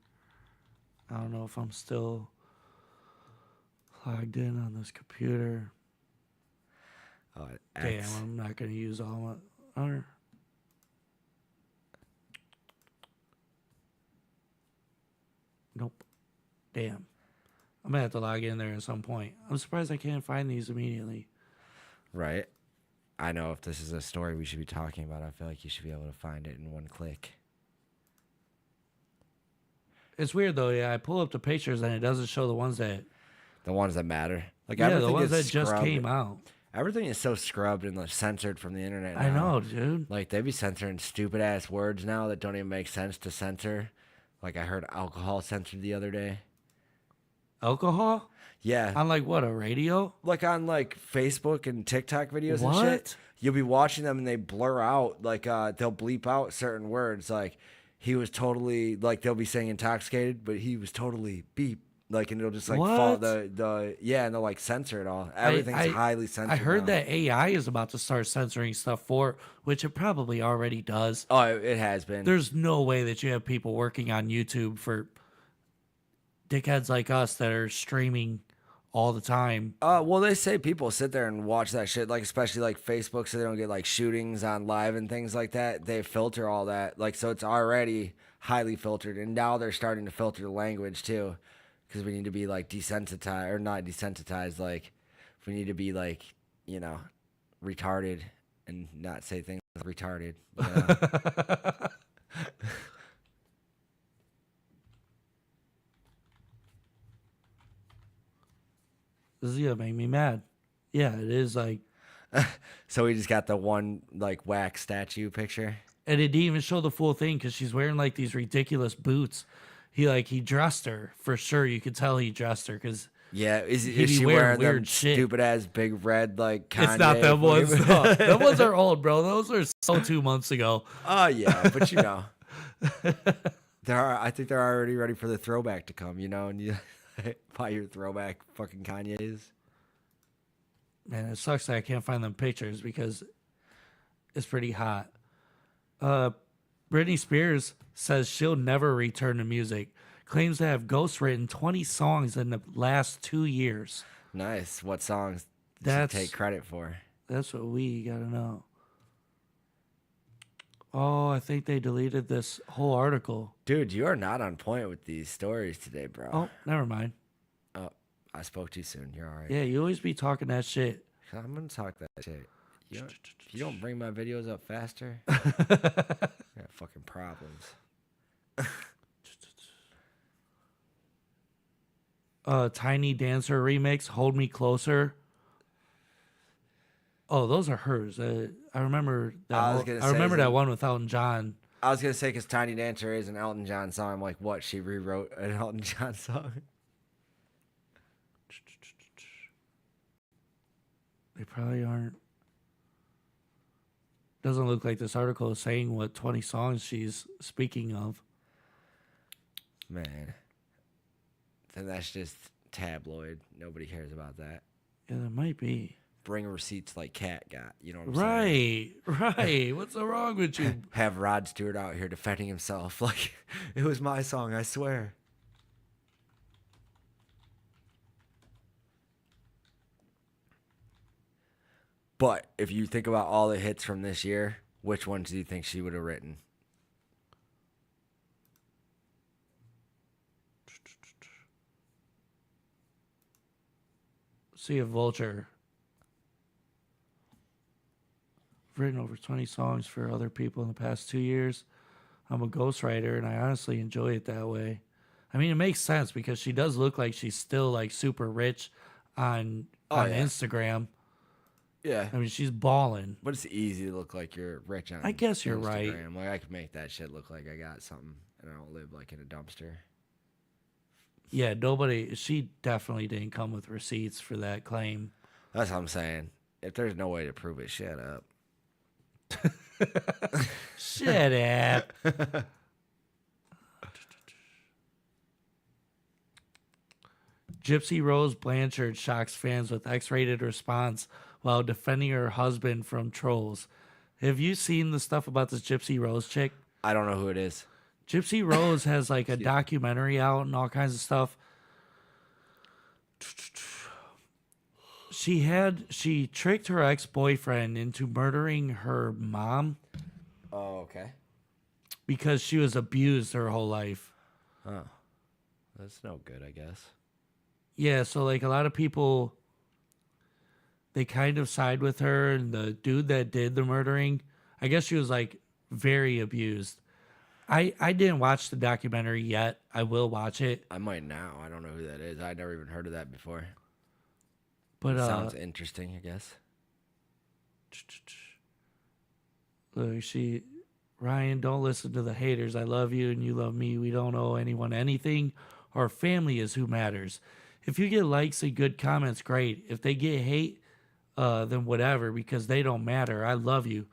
I don't know if I'm still logged in on this computer. Damn, I'm not going to use all my... Nope. Damn. I'm going to have to log in there at some point. I'm surprised I can't find these immediately. Right. I know if this is a story we should be talking about, I feel like you should be able to find it in one click. It's weird, though. Yeah, I pull up the pictures, and it doesn't show the ones that matter. Like, yeah, the everything ones is that just scrubbed. came out. Everything is so scrubbed and like, censored from the internet now. I know, dude. Like, they be censoring stupid-ass words now that don't even make sense to censor. Like, I heard alcohol censored the other day. Alcohol? Yeah. On, like, what, a radio? Like, on, like, Facebook and TikTok videos What? and shit. You'll be watching them and they blur out. Like, they'll bleep out certain words. Like, he was totally, like, they'll be saying intoxicated, but he was totally beep. Like, and it'll just, like, fall yeah, and they'll, like, censor it all. Everything's highly censored. I heard now. that AI is about to start censoring stuff which it probably already does. Oh, it has been. There's no way that you have people working on YouTube for dickheads like us that are streaming all the time. Well, they say people sit there and watch that shit, like, especially, like, Facebook, so they don't get, like, shootings on live and things like that. They filter all that. Like, so it's already highly filtered, and now they're starting to filter the language, too. Because we need to be, like, desensitized, or not desensitized, like, we need to be, like, you know, retarded and not say things like retarded. But, This is gonna make me mad. Yeah, it is like. So we just got the one, like, wax statue picture. And it didn't even show the full thing because she's wearing, like, these ridiculous boots. He dressed her for sure. You could tell he dressed her because yeah, is she wearing them stupid ass big red like Kanye? It's not them ones. No. Them ones are old, bro. Those are so 2 months ago. Oh yeah, but you know, I think they're already ready for the throwback to come. You know, and you buy your throwback fucking Kanye's. Man, it sucks that I can't find them pictures because it's pretty hot. Britney Spears says she'll never return to music claims to have ghostwritten 20 songs in the last 2 years. Nice. What songs did That's she take credit for? That's what we gotta know. Oh, I think they deleted this whole article. Dude, you are not on point with these stories today, bro. Oh, never mind. Oh, I spoke too soon. You're all right. Yeah, you always be talking that shit. I'm gonna talk that shit. You don't bring my videos up faster. I got fucking problems. Tiny Dancer remix, Hold Me Closer. Oh, those are hers. I remember that. I remember that one with Elton John. I was gonna say because Tiny Dancer is an Elton John song. I'm like, what? She rewrote an Elton John song? They probably aren't. Doesn't look like this article is saying what 20 songs she's speaking of. Man, then that's just tabloid. Nobody cares about that. Yeah, there might be. Bring receipts like Cat got. You know what I'm saying? Right. What's so wrong with you? Have Rod Stewart out here defending himself like it was my song. I swear. But if you think about all the hits from this year, which ones do you think she would have written? See a Vulture. I've written over 20 songs for other people in the past 2 years. I'm a ghostwriter, and I honestly enjoy it that way. I mean, it makes sense because she does look like she's still like super rich on Instagram. Yeah. I mean, she's balling. But it's easy to look like you're rich on I guess you're Instagram. right. Like, I could make that shit look like I got something and I don't live like in a dumpster. Yeah, she definitely didn't come with receipts for that claim. That's what I'm saying. If there's no way to prove it, shut up. Shut up. Gypsy Rose Blanchard shocks fans with X-rated response while defending her husband from trolls. Have you seen the stuff about this Gypsy Rose chick? I don't know who it is. Gypsy Rose has like a documentary out and all kinds of stuff. She tricked her ex-boyfriend into murdering her mom. Oh, okay. Because she was abused her whole life. Oh. That's no good, I guess. Yeah, so like a lot of people, they kind of side with her, and the dude that did the murdering, I guess she was like very abused. I didn't watch the documentary yet. I will watch it. I might now. I don't know who that is. I'd never even heard of that before. But sounds interesting, I guess. Look, Ryan, don't listen to the haters. I love you and you love me. We don't owe anyone anything. Our family is who matters. If you get likes and good comments, great. If they get hate, then whatever, because they don't matter. I love you.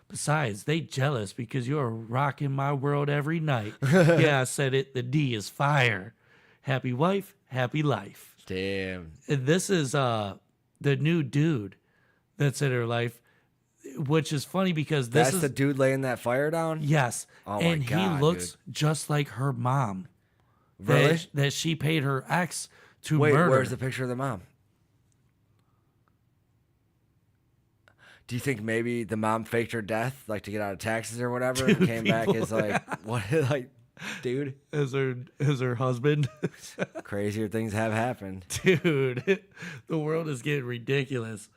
Besides, they jealous because you're rocking my world every night. Yeah, I said it. The D is fire. Happy wife, happy life. Damn. And this is the new dude that's in her life, which is funny because that's the dude laying that fire down? Yes. Oh and my God, he looks dude. just like her mom. Really? That she paid her ex to Wait, murder. where's the picture of the mom? Do you think maybe the mom faked her death, like to get out of taxes or whatever, and came back as like, what, like, dude? As her husband? Crazier things have happened. Dude, the world is getting ridiculous.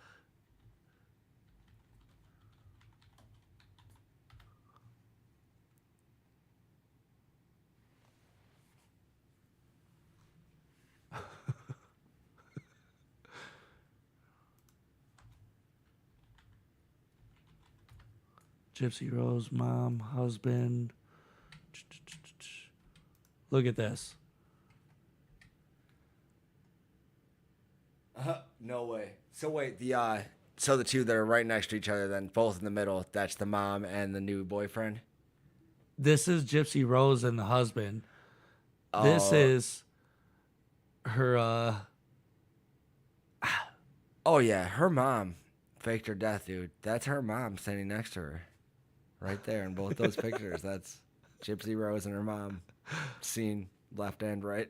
Gypsy Rose, mom, husband. Look at this. No way. So wait, so the two that are right next to each other, then both in the middle, that's the mom and the new boyfriend? This is Gypsy Rose and the husband. This is her, Oh yeah, her mom faked her death, dude. That's her mom standing next to her. Right there in both those pictures. That's Gypsy Rose and her mom seen left and right.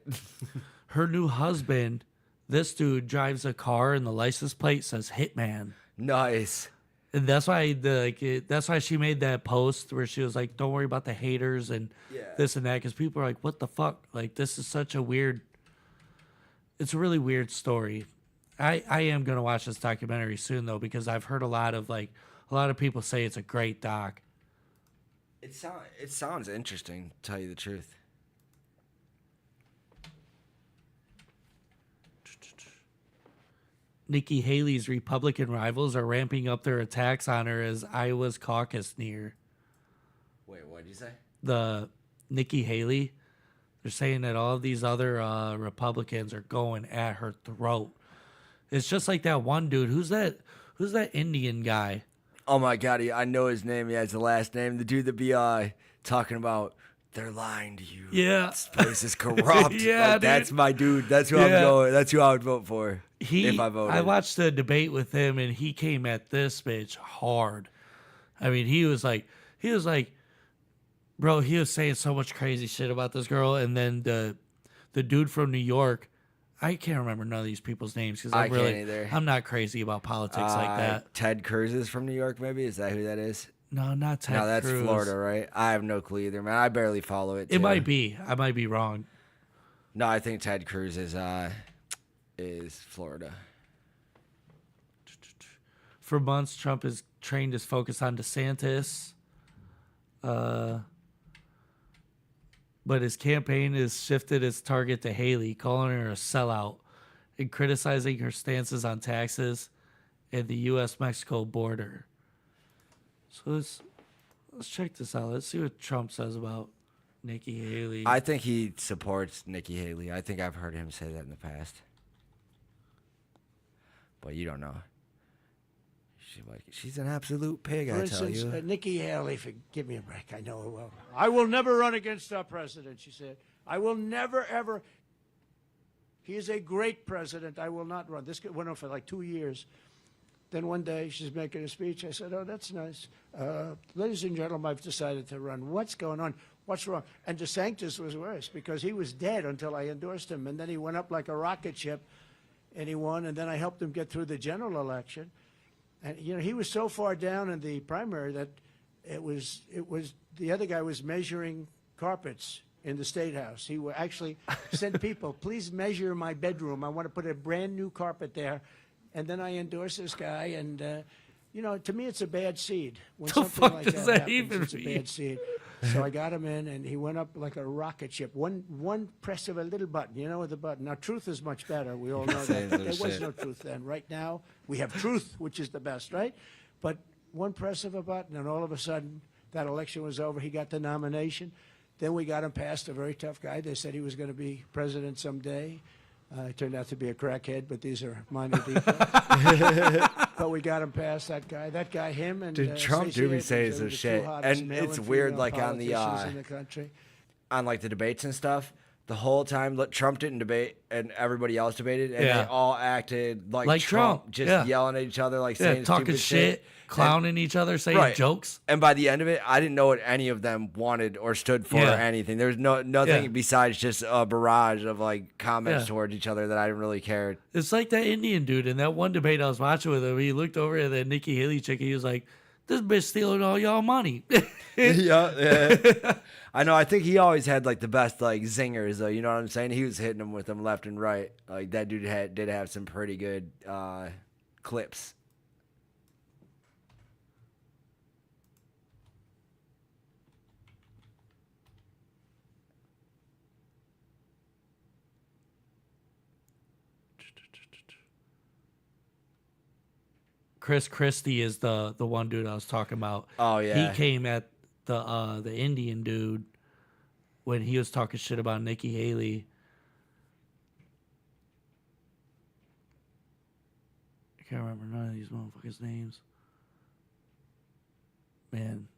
Her new husband, this dude drives a car and the license plate says Hitman. Nice. And that's why that's why she made that post where she was like, "Don't worry about the haters and this and that," because people are like, "What the fuck?" Like, this is such a weird. It's a really weird story. I am gonna watch this documentary soon though, because I've heard a lot of people say it's a great doc. It sounds interesting, to tell you the truth. Nikki Haley's Republican rivals are ramping up their attacks on her as Iowa's caucus near. Wait, what did you say? The Nikki Haley, they're saying that all of these other Republicans are going at her throat. It's just like that one dude. Who's that Indian guy? Oh my God, I know his name. He has the last name. The dude that be talking about, they're lying to you. Yeah. This place is corrupt. Yeah, like, that's my dude. That's who I'm going. That's who I would vote for if I voted. I watched the debate with him, and he came at this bitch hard. I mean, he was like, bro, he was saying so much crazy shit about this girl, and then the dude from New York, I can't remember none of these people's names because I can't either. I'm not crazy about politics like that. Ted Cruz is from New York, maybe? Is that who that is? No, not Ted Cruz. No, that's Florida, right? I have no clue either, man. I barely follow it. It might be. I might be wrong. No, I think Ted Cruz is Florida. For months, Trump has trained his focus on DeSantis. But his campaign has shifted its target to Haley, calling her a sellout and criticizing her stances on taxes and the U.S.-Mexico border. So let's check this out. Let's see what Trump says about Nikki Haley. I think he supports Nikki Haley. I think I've heard him say that in the past. But you don't know. She's an absolute pig, For I tell instance, you. Nikki Haley, give me a break. I know her well. I will never run against our president, she said. I will never, ever. He is a great president. I will not run. This went on for like 2 years. Then one day she's making a speech. I said, "Oh, that's nice. Ladies and gentlemen, I've decided to run. What's going on? What's wrong?" And DeSantis was worse because he was dead until I endorsed him. And then he went up like a rocket ship and he won. And then I helped him get through the general election. And, you know, he was so far down in the primary that it was the other guy was measuring carpets in the State House. He would actually send people, "Please measure my bedroom. I want to put a brand new carpet there." And then I endorse this guy, and you know, to me, it's a bad seed. When The something fuck like does that that happens, even it's a mean? bad seed. So I got him in, and he went up like a rocket ship. One press of a little button, you know, with the button. Now, truth is much better. We all know that. Saying But some there was shit. no truth then. Right now, we have truth, which is the best, right? But one press of a button, and all of a sudden, that election was over. He got the nomination. Then we got him past a very tough guy. They said he was going to be president someday. It turned out to be a crackhead, but these are minor details. But we got him past that guy. That guy, him, and Dude, Trump Stacey do be Abrams, saying they were some the two shit. hottest And male it's and weird, female like on the politicians in the country. on like the debates and stuff. The whole time, Trump didn't debate, and everybody else debated, and Yeah. they all acted Like Trump, just yeah. yelling at each other, like Yeah, saying talking stupid shit, clowning each other, saying Right. jokes. And by the end of it, I didn't know what any of them wanted or stood for Yeah. or anything. There was nothing Yeah. besides just a barrage of like comments Yeah. towards each other that I didn't really care. It's like that Indian dude in that one debate I was watching with him. He looked over at that Nikki Haley chick. And he was like, "This bitch stealing all y'all money." yeah. I know. I think he always had like the best like zingers, though. You know what I'm saying? He was hitting them with them left and right. Like that dude did have some pretty good clips. Chris Christie is the one dude I was talking about. Oh, yeah. He came at the Indian dude when he was talking shit about Nikki Haley. I can't remember none of these motherfuckers' names. Man.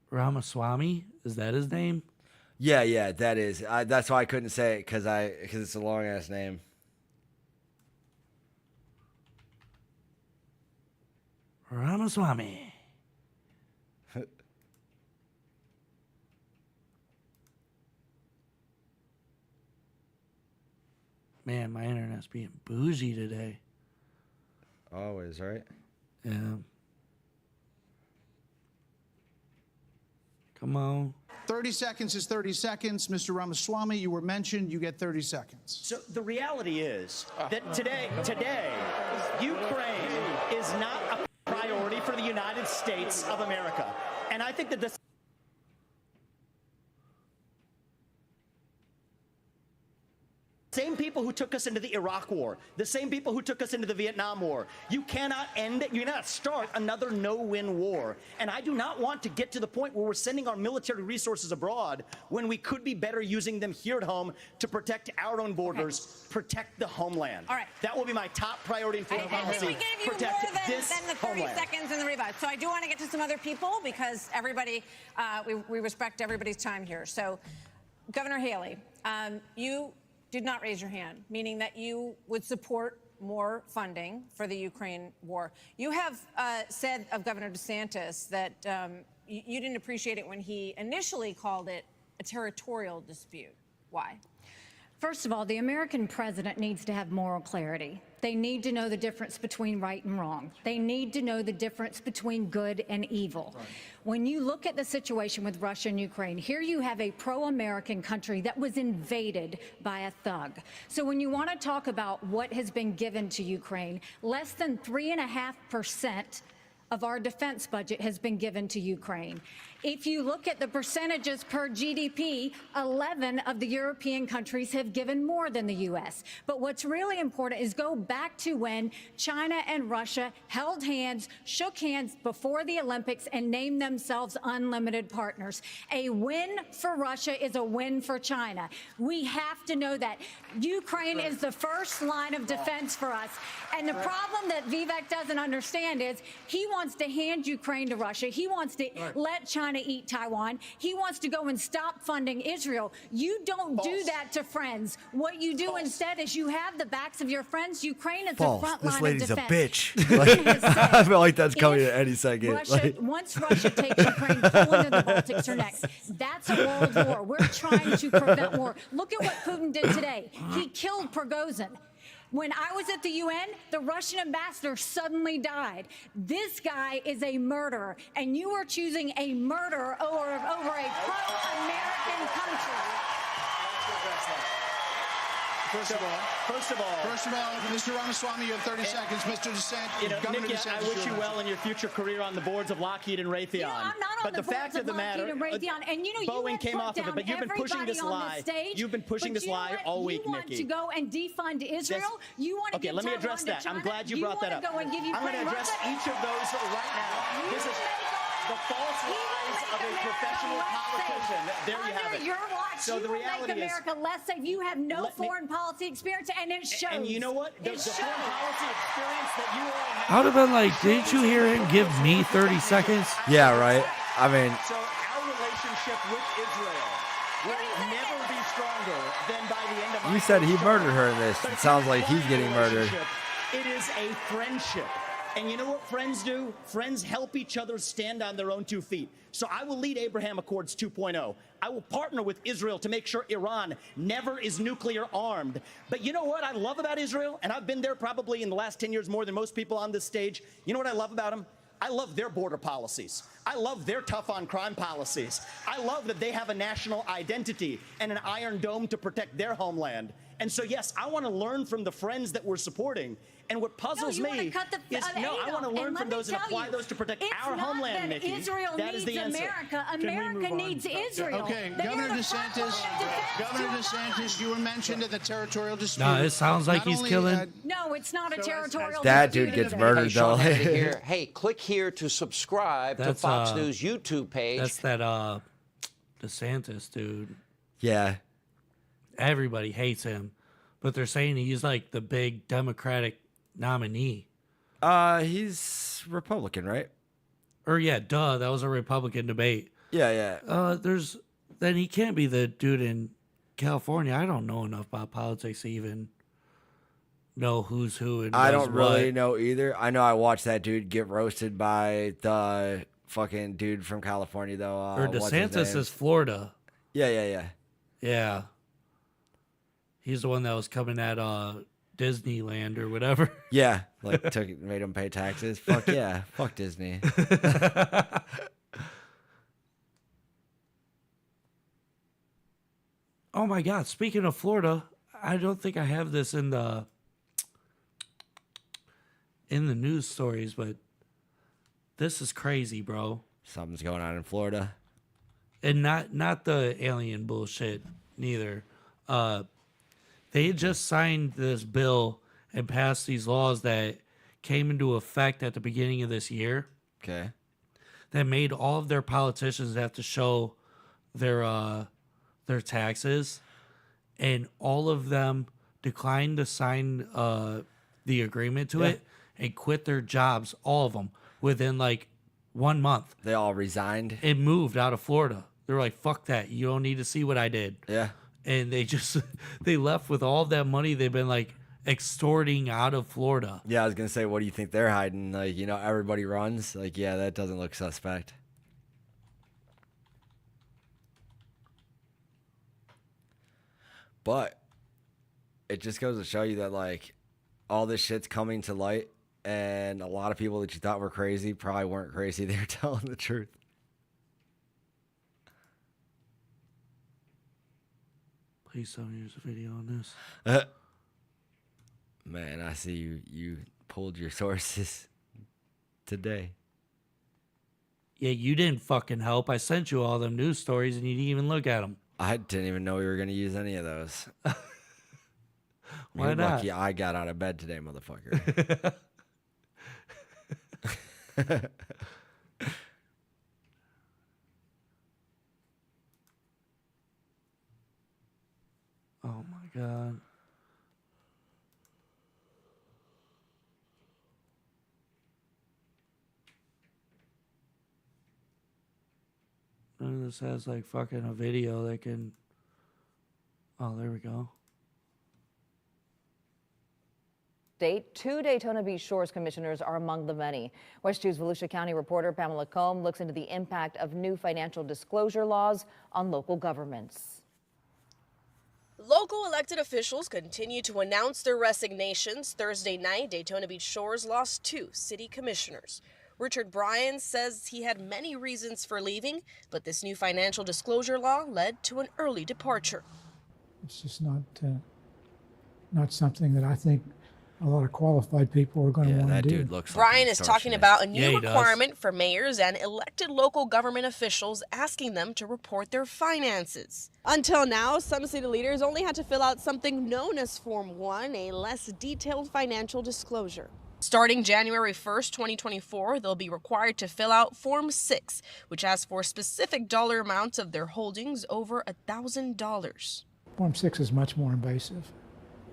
Ramaswamy? Is that his name? Yeah, that is. That's why I couldn't say it because it's a long ass name. Ramaswamy. Man, my internet's being bougie today. Always, right? Yeah. Come on. 30 seconds is 30 seconds. Mr. Ramaswamy, you were mentioned. You get 30 seconds. So the reality is that today, Ukraine is not a priority for the United States of America. And I think that this same people who took us into the Iraq War, the same people who took us into the Vietnam War. You cannot start another no-win war. And I do not want to get to the point where we're sending our military resources abroad when we could be better using them here at home to protect our own borders, protect the homeland. All right. That will be my top priority in foreign I think policy. we gave you protect more than this the 30 homeland. seconds in the revive. So I do want to get to some other people because everybody, we respect everybody's time here. So, Governor Haley, you did not raise your hand, meaning that you would support more funding for the Ukraine war. You have said of Governor DeSantis that you didn't appreciate it when he initially called it a territorial dispute. Why? First of all, the American president needs to have moral clarity. They need to know the difference between right and wrong. They need to know the difference between good and evil. Right. When you look at the situation with Russia and Ukraine, here you have a pro-American country that was invaded by a thug. So when you want to talk about what has been given to Ukraine, less than 3.5% of our defense budget has been given to Ukraine. If you look at the percentages per GDP, 11 of the European countries have given more than the U.S. But what's really important is go back to when China and Russia held hands, shook hands before the Olympics, and named themselves unlimited partners. A win for Russia is a win for China. We have to know that. Ukraine is the first line of defense for us. And the problem that Vivek doesn't understand is he wants to hand Ukraine to Russia. He wants to let China eat Taiwan. He wants to go and stop funding Israel. You don't do that to friends. What you do instead is you have the backs of your friends. Ukraine is the front This line lady's of a defense. bitch. Like, I feel like that's coming at any second. Russia, once Russia takes Ukraine, Poland and the Baltics are next. That's a world war. We're trying to prevent war. Look at what Putin did today. He killed Prigozhin. When I was at the UN, the Russian ambassador suddenly died. This guy is a murderer, and you are choosing a murderer over a pro-American country. First of all, Mr. Ramaswamy, you have 30 seconds. Mr. DeSantis, Governor Nikki, DeSantis, I wish you well in your future career on the boards of Lockheed and Raytheon. You know, I'm not on but the fact boards of the matter, and Raytheon, and you know, Boeing came off of it, but you've been pushing this lie. You've been pushing this lie all week, Nikki. You want to go and defund Israel? You want to okay, give let me Taiwan address to that. China? I'm glad you brought that up. Go and give I'm going to address each of those right now. This is the false lies of a professional politician. There you have it. Your watch, so the reality make America less safe. You have no foreign policy experience, and it shows. And you know what? The foreign policy experience that you all have. I would have been like, didn't you hear him give me 30 seconds? Yeah, right. I mean, so our relationship with Israel will never be stronger than by the end of you said he murdered her in this. It sounds like he's getting murdered. It is a friendship. And you know what friends do? Friends help each other stand on their own 2 feet. So I will lead Abraham Accords 2.0. I will partner with Israel to make sure Iran never is nuclear armed. But you know what I love about Israel? And I've been there probably in the last 10 years more than most people on this stage. You know what I love about them? I love their border policies. I love their tough on crime policies. I love that they have a national identity and an iron dome to protect their homeland. And so, yes, I want to learn from the friends that we're supporting. And what puzzles me is, I want to learn from those and apply those to protect our homeland, Nikki. Israel that is the needs answer. America. America needs Israel. Okay, Governor DeSantis, you were mentioned in the territorial dispute. No, it sounds like he's killing. No, it's not a territorial that dispute. dude gets murdered, though. Hey, click here to subscribe to Fox News YouTube page. That's that DeSantis dude. Yeah. Everybody hates him, but they're saying he's like the big Democratic nominee. He's Republican, right? Or yeah, duh, that was a Republican debate. Yeah. Then he can't be the dude in California. I don't know enough about politics to even know who's who and I don't really what. know either. I know I watched that dude get roasted by the fucking dude from California, though. Or DeSantis is Florida. Yeah. Yeah. He's the one that was coming at Disneyland or whatever. Yeah, like made him pay taxes. Fuck yeah, fuck Disney. Oh my God! Speaking of Florida, I don't think I have this in the news stories, but this is crazy, bro. Something's going on in Florida, and not the alien bullshit neither. They had just signed this bill and passed these laws that came into effect at the beginning of this year. Okay. That made all of their politicians have to show their taxes, and all of them declined to sign the agreement to it and quit their jobs, all of them, within like 1 month. They all resigned. It moved out of Florida. They were like, fuck that. You don't need to see what I did. Yeah. And they left with all of that money they've been like extorting out of Florida. Yeah, I was gonna say, what do you think they're hiding? Like, everybody runs. Like, yeah, that doesn't look suspect. But it just goes to show you that, like, all this shit's coming to light, and a lot of people that you thought were crazy probably weren't crazy. They were telling the truth. Please tell me there's a video on this. Man, I see you pulled your sources today. Yeah, you didn't fucking help. I sent you all them news stories and you didn't even look at them. I didn't even know we were going to use any of those. Why You're not? lucky I got out of bed today, motherfucker. Oh my God. None of this has like fucking a video that can. Oh, there we go. Two Daytona Beach Shores commissioners are among the many. West 2's Volusia County reporter Pamela Combe looks into the impact of new financial disclosure laws on local governments. Local elected officials continue to announce their resignations. Thursday night, Daytona Beach Shores lost 2 city commissioners. Richard Bryan says he had many reasons for leaving, but this new financial disclosure law led to an early departure. It's just not something that I think a lot of qualified people are going to want to do. That dude looks Bryan is talking about a new Yeah, he does. requirement for mayors and elected local government officials, asking them to report their finances. Until now, some city leaders only had to fill out something known as Form 1, a less detailed financial disclosure. Starting January 1st, 2024, they'll be required to fill out Form 6, which asks for specific dollar amounts of their holdings over $1,000. Form 6 is much more invasive.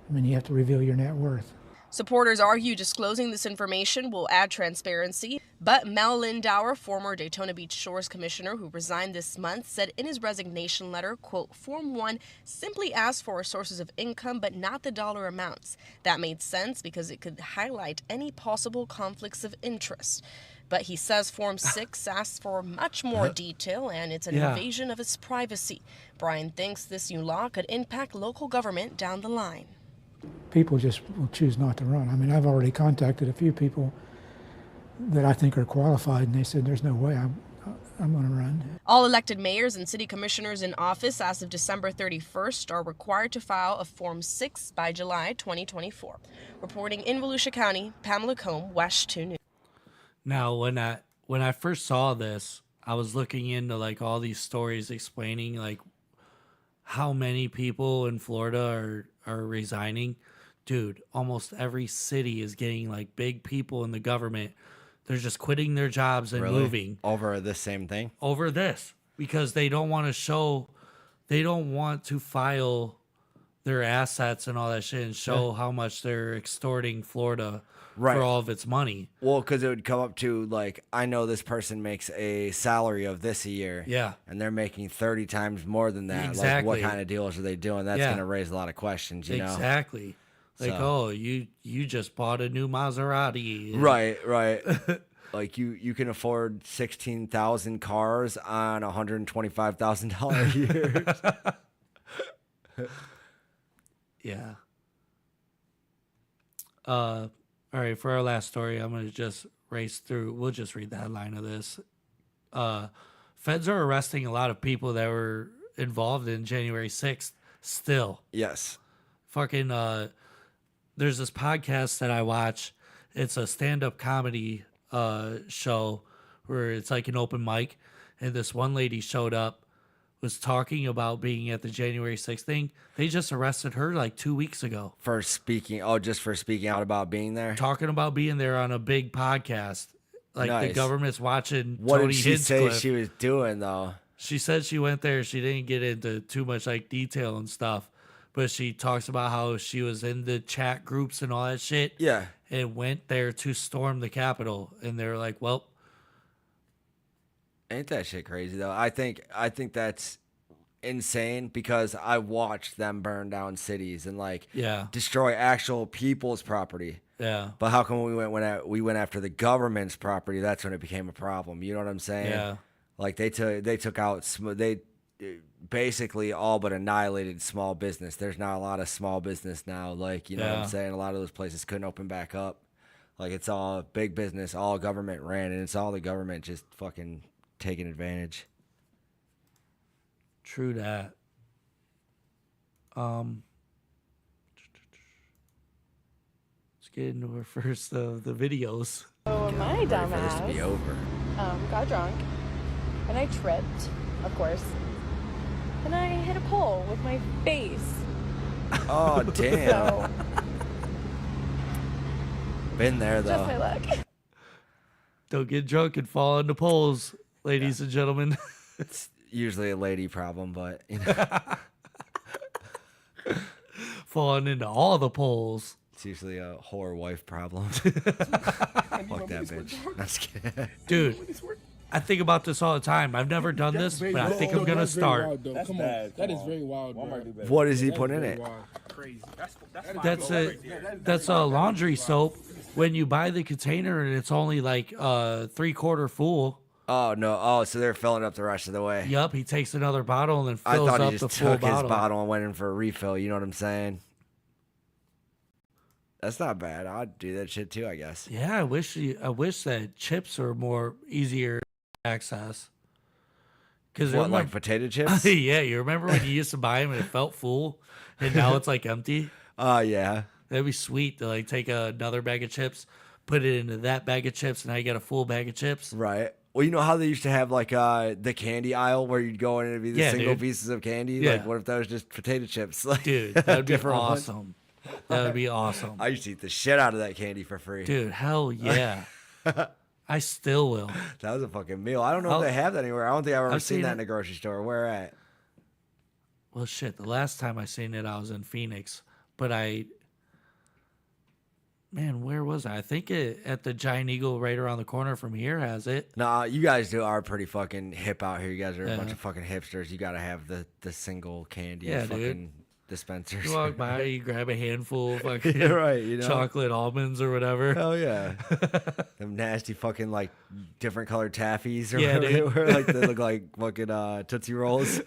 I mean, you have to reveal your net worth. Supporters argue disclosing this information will add transparency, but Mel Lindauer, former Daytona Beach Shores commissioner who resigned this month, said in his resignation letter, quote, Form 1 simply asks for sources of income but not the dollar amounts. That made sense because it could highlight any possible conflicts of interest. But he says Form 6 asks for much more detail, and it's an invasion of his privacy. Bryan thinks this new law could impact local government down the line. People just will choose not to run. I mean, I've already contacted a few people that I think are qualified, and they said there's no way I'm going to run. All elected mayors and city commissioners in office as of December 31st are required to file a Form 6 by July 2024. Reporting in Volusia County, Pamela Combe, West 2 News. Now, when I first saw this, I was looking into like all these stories explaining like how many people in Florida are resigning. Dude, almost every city is getting like big people in the government. They're just quitting their jobs and moving over the same thing. Over this because they don't want to file their assets and all that shit and show how much they're extorting Florida for all of its money. Well, because it would come up to, like, I know this person makes a salary of this a year. Yeah. And they're making 30 times more than that. Exactly. Like, what kind of deals are they doing? That's going to raise a lot of questions, you know? Exactly. Like, oh, you just bought a new Maserati. Right. Like, you can afford 16,000 cars on $125,000 a year. Yeah. All right, for our last story, I'm going to just race through. We'll just read the headline of this. Feds are arresting a lot of people that were involved in January 6th still. Yes. Fucking, there's this podcast that I watch. It's a stand-up comedy show where it's like an open mic. And this one lady showed up, was talking about being at the January 6th thing. They just arrested her like 2 weeks ago. For speaking, just for speaking out about being there? Talking about being there on a big podcast. Like Nice. the government's watching What Tony did she say Hinchcliffe. she was doing, though? She said she went there. She didn't get into too much like detail and stuff. But she talks about how she was in the chat groups and all that shit. Yeah. And went there to storm the Capitol. And they were like, well. Ain't that shit crazy, though? I think that's insane because I watched them burn down cities and like destroy actual people's property. Yeah. But how come we went after the government's property? That's when it became a problem. You know what I'm saying? Yeah. Like they took out they basically all but annihilated small business. There's not a lot of small business now. Like, you know what I'm saying? A lot of those places couldn't open back up. Like it's all big business, all government ran, and it's all the government just fucking taking advantage. True that. Let's get into our first of the videos. So my For this to dumbass be over. got drunk, and I tripped, of course, and I hit a pole with my face. Oh damn. So, Been there though. just my luck. Don't get drunk and fall into poles, ladies and gentlemen. It's usually a lady problem, but you know. Falling into all the poles. It's usually a whore wife problem. Fuck that bitch. I'm just kidding. Dude, I think about this all the time. I've never done this, but I think I'm gonna start. Come on, that is very wild. Bro. What does he put in it? Crazy. That's a laundry soap. When you buy the container and it's only like 3/4 full. Oh no! Oh, so they're filling up the rest of the way. Yup, he takes another bottle and then I fills thought up he the just full took his bottle. bottle and went in for a refill. You know what I'm saying? That's not bad. I'd do that shit too, I guess. Yeah, I wish that chips were more easier to access. Cause What, like potato chips? Yeah, you remember when you used to buy them and it felt full, and now it's like empty. Yeah. That'd be sweet to like take another bag of chips, put it into that bag of chips, and now you got a full bag of chips. Right. Well, you know how they used to have like the candy aisle where you'd go in and it'd be the single pieces of candy? Yeah. Like, what if that was just potato chips? Like, Dude, that'd be different ones? awesome. That would be awesome. I used to eat the shit out of that candy for free. Dude, hell yeah. I still will. That was a fucking meal. I don't know if they have that anywhere. I don't think I've ever I've seen seen that it. in a grocery store. Where at? Well, shit, the last time I seen it, I was in Phoenix. But man, where was I? I think it at the Giant Eagle right around the corner from here has it. Nah, you guys are pretty fucking hip out here. You guys are a Yeah. bunch of fucking hipsters. You gotta have the single candy Yeah, fucking dude. dispensers. You walk by, you grab a handful of fucking Yeah, right, you know? chocolate almonds or whatever. Hell yeah. Them nasty fucking like different colored taffies or Yeah, whatever they dude. were. Like they look like fucking Tootsie Rolls.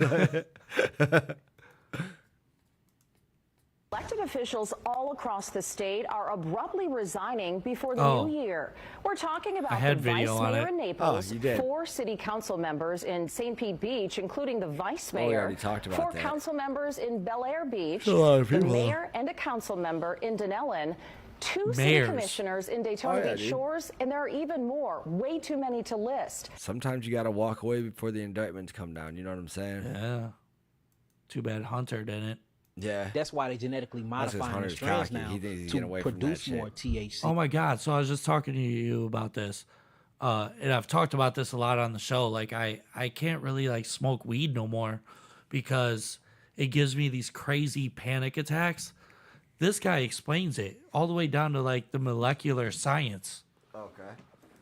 Elected officials all across the state are abruptly resigning before the Oh. new year. We're talking I about had the vice video on mayor it. in Naples, Oh, you did. 4 city council members in St. Pete Beach, including the vice Oh, mayor, we already talked about 4 that. council members in Bel Air Beach, A lot of the people. mayor and a council member in Denellen, 2 Mayors. city commissioners in Daytona Oh, yeah, Beach dude. Shores, and there are even more, way too many to list. Sometimes you gotta walk away before the indictments come down. You know what I'm saying? Yeah. Too bad Hunter didn't. Yeah. That's why they genetically That's 'cause modifying the Hunter's strands cocky. now He thinks he's to getting away from that produce shit. more THC. Oh my God. So I was just talking to you about this. And I've talked about this a lot on the show. Like I can't really like smoke weed no more because it gives me these crazy panic attacks. This guy explains it all the way down to like the molecular science. Okay.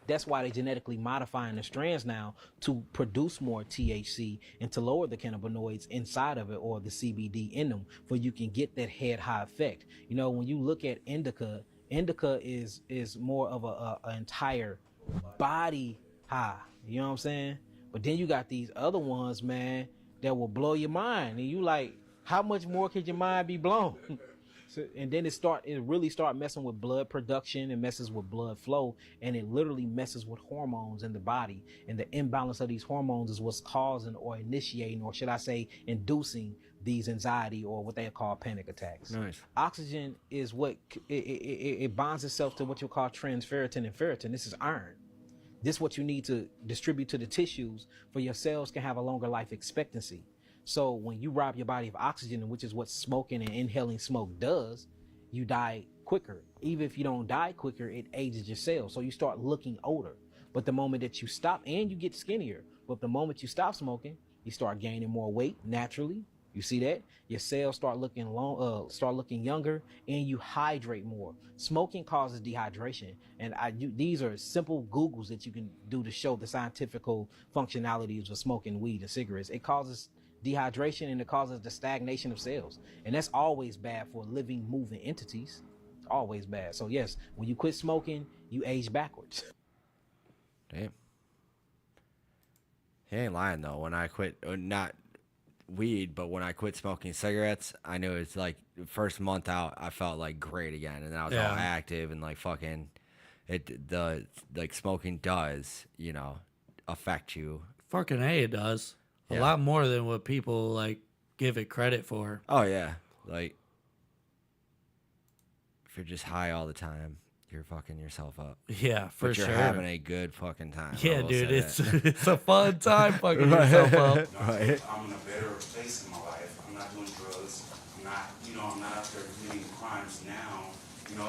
That's why they genetically modifying the strands now to produce more THC and to lower the cannabinoids inside of it or the CBD in them, for you can get that head high effect. You know, when you look at indica is more of a entire body high. You know what I'm saying? But then you got these other ones, man, that will blow your mind, and you like, how much more could your mind be blown? So, and then it really start messing with blood production, and messes with blood flow, and it literally messes with hormones in the body. And the imbalance of these hormones is what's causing or initiating, or should I say inducing, these anxiety or what they call panic attacks. Nice. Oxygen is what it bonds itself to what you call transferrin and ferritin. This is iron. This is what you need to distribute to the tissues for your cells can have a longer life expectancy. So when you rob your body of oxygen, which is what smoking and inhaling smoke does, you die quicker. Even if you don't die quicker, it ages your cells. So you start looking older. But the moment that you stop, and you get skinnier, but the moment you stop smoking, you start gaining more weight naturally. You see that? Your cells start looking younger, and you hydrate more. Smoking causes dehydration, and these are simple Googles that you can do to show the scientific functionalities of smoking weed and cigarettes. It causes dehydration, and it causes the stagnation of cells, and that's always bad for living, moving entities. It's always bad. So yes, when you quit smoking, you age backwards. Damn. He ain't lying though. When I quit, not weed, but when I quit smoking cigarettes, I knew it's like the first month out, I felt like great again, and then I was all active and like fucking. Like smoking does, affect you. Fucking A, it does. A lot more than what people like give it credit for. Oh yeah, like if you're just high all the time, you're fucking yourself up. Yeah, for but sure. You're having a good fucking time. Yeah, dude, it's a fun time fucking yourself up. Right. I'm in a better place in my life. I'm not doing drugs. I'm not out there committing crimes now. And I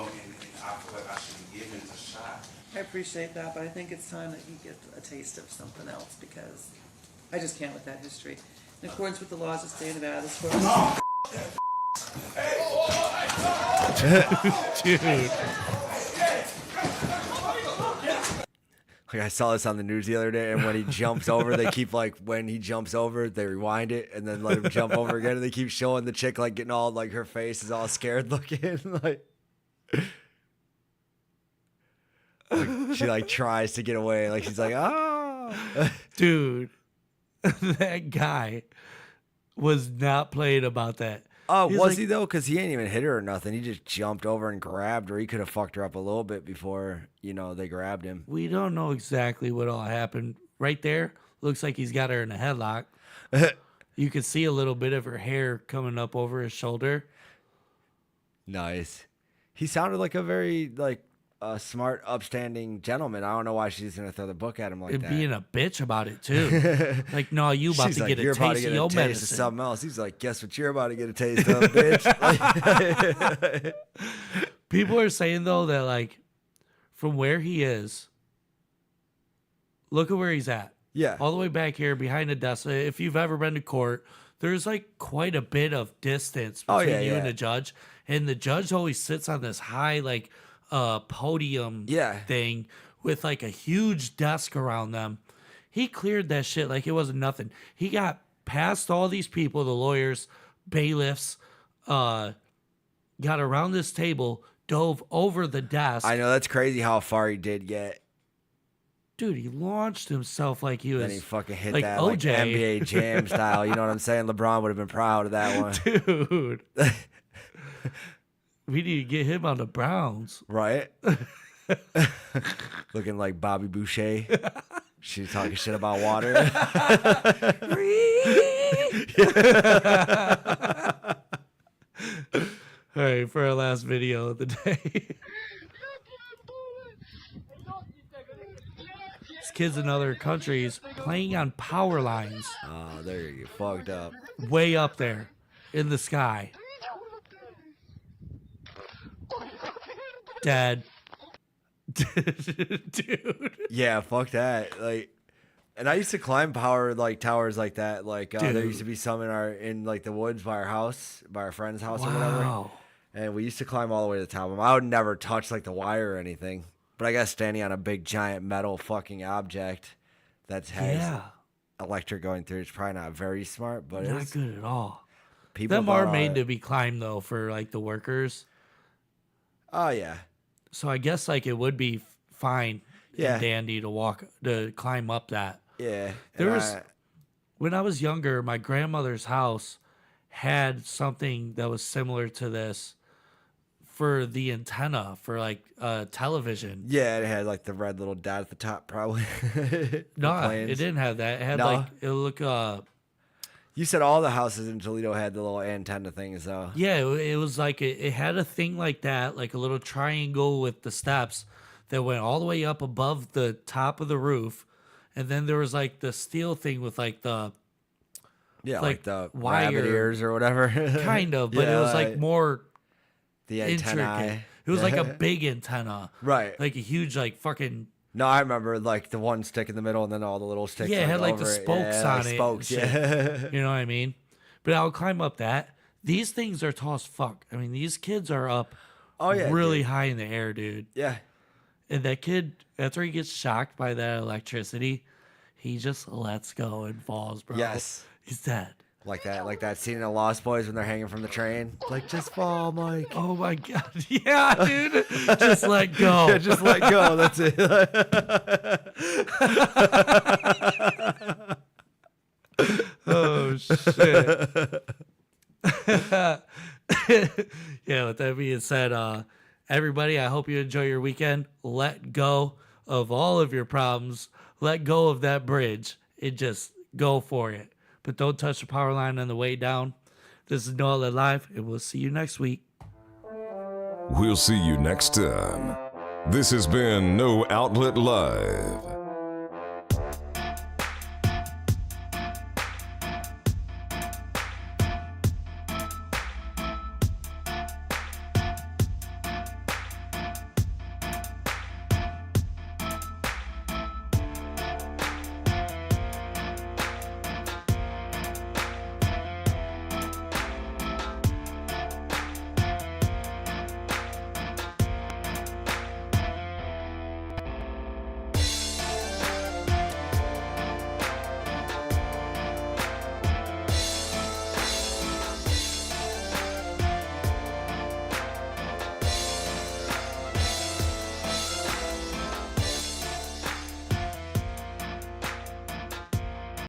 feel like I should be given a shot. I appreciate that, but I think it's time that you get a taste of something else because I just can't with that history. In accordance with the laws of the state of Nevada, this court... Dude. Like I saw this on the news the other day, and when he jumps over, they keep when he jumps over, they rewind it and then let him jump over again, and they keep showing the chick getting all her face is all scared looking, she tries to get away, she's like, ah, dude. That guy was not playing about that. Oh, was he though? Because he ain't even hit her or nothing. He just jumped over and grabbed her. He could have fucked her up a little bit before, they grabbed him. We don't know exactly what all happened. Right there, looks like he's got her in a headlock. You can see a little bit of her hair coming up over his shoulder. Nice. He sounded like a very, a smart, upstanding gentleman. I don't know why she's gonna throw the book at him like and that. Being a bitch about it too. No, you about She's to get a you're taste about to get of a your taste medicine. of something else. He's like, guess what you're about to get a taste of, bitch. People are saying though that from where he is, look at where he's at. Yeah. All the way back here behind the desk. If you've ever been to court, there's quite a bit of distance between you and the judge. And the judge always sits on this high podium thing with a huge desk around them. He cleared that shit like it wasn't nothing. He got past all these people, the lawyers, bailiffs, got around this table, dove over the desk. I know, that's crazy how far he did get. Dude, he launched himself like he was. Then he fucking hit that OJ. NBA Jam style. You know what I'm saying? LeBron would have been proud of that one. Dude. We need to get him on the Browns. Right? Looking like Bobby Boucher. She's talking shit about water. All right, for our last video of the day. These kids in other countries playing on power lines. Oh, there you get fucked up. Way up there in the sky. Dead. Dude. Yeah, fuck that. And I used to climb towers like that. There used to be some in the woods by our friend's house or whatever. And we used to climb all the way to the top of them. I would never touch the wire or anything. But I guess standing on a big giant metal fucking object that has electric going through, it's probably not very smart, but not it's good at all. People Them are made to be climbed though for the workers. Oh yeah. So I guess it would be fine and dandy to climb up that. Yeah. When I was younger, my grandmother's house had something that was similar to this. for the antenna for like television. Yeah, it had like the red little dot at the top, probably. No, it didn't have that. It had like it look. You said all the houses in Toledo had the little antenna things, though. Yeah, it was like it had a thing like that, like a little triangle with the steps that went all the way up above the top of the roof, and then there was like the steel thing with like the like the rabbit ears or whatever. Kind of, but it was like more the intricate. antennae. It was like a big antenna, right? Like a huge, like fucking. No, I remember like the one stick in the middle and then all the little sticks. Yeah, it had like the over it. spokes Yeah, on like it. Spokes, and shit. yeah. You know what I mean? But I'll climb up that. These things are tall as fuck. I mean, these kids are up really high in the air, dude. Yeah. And that kid, after he gets shocked by that electricity, he just lets go and falls, bro. Yes. He's dead. Like that scene in the Lost Boys when they're hanging from the train. Like, just fall, Mike. Oh my God. Yeah, dude. Just let go. Yeah, just let go. That's it. Oh, shit. Yeah, with that being said, everybody, I hope you enjoy your weekend. Let go of all of your problems. Let go of that bridge and just go for it. But don't touch the power line on the way down. This is No Outlet Live, and we'll see you next week. We'll see you next time. This has been No Outlet Live.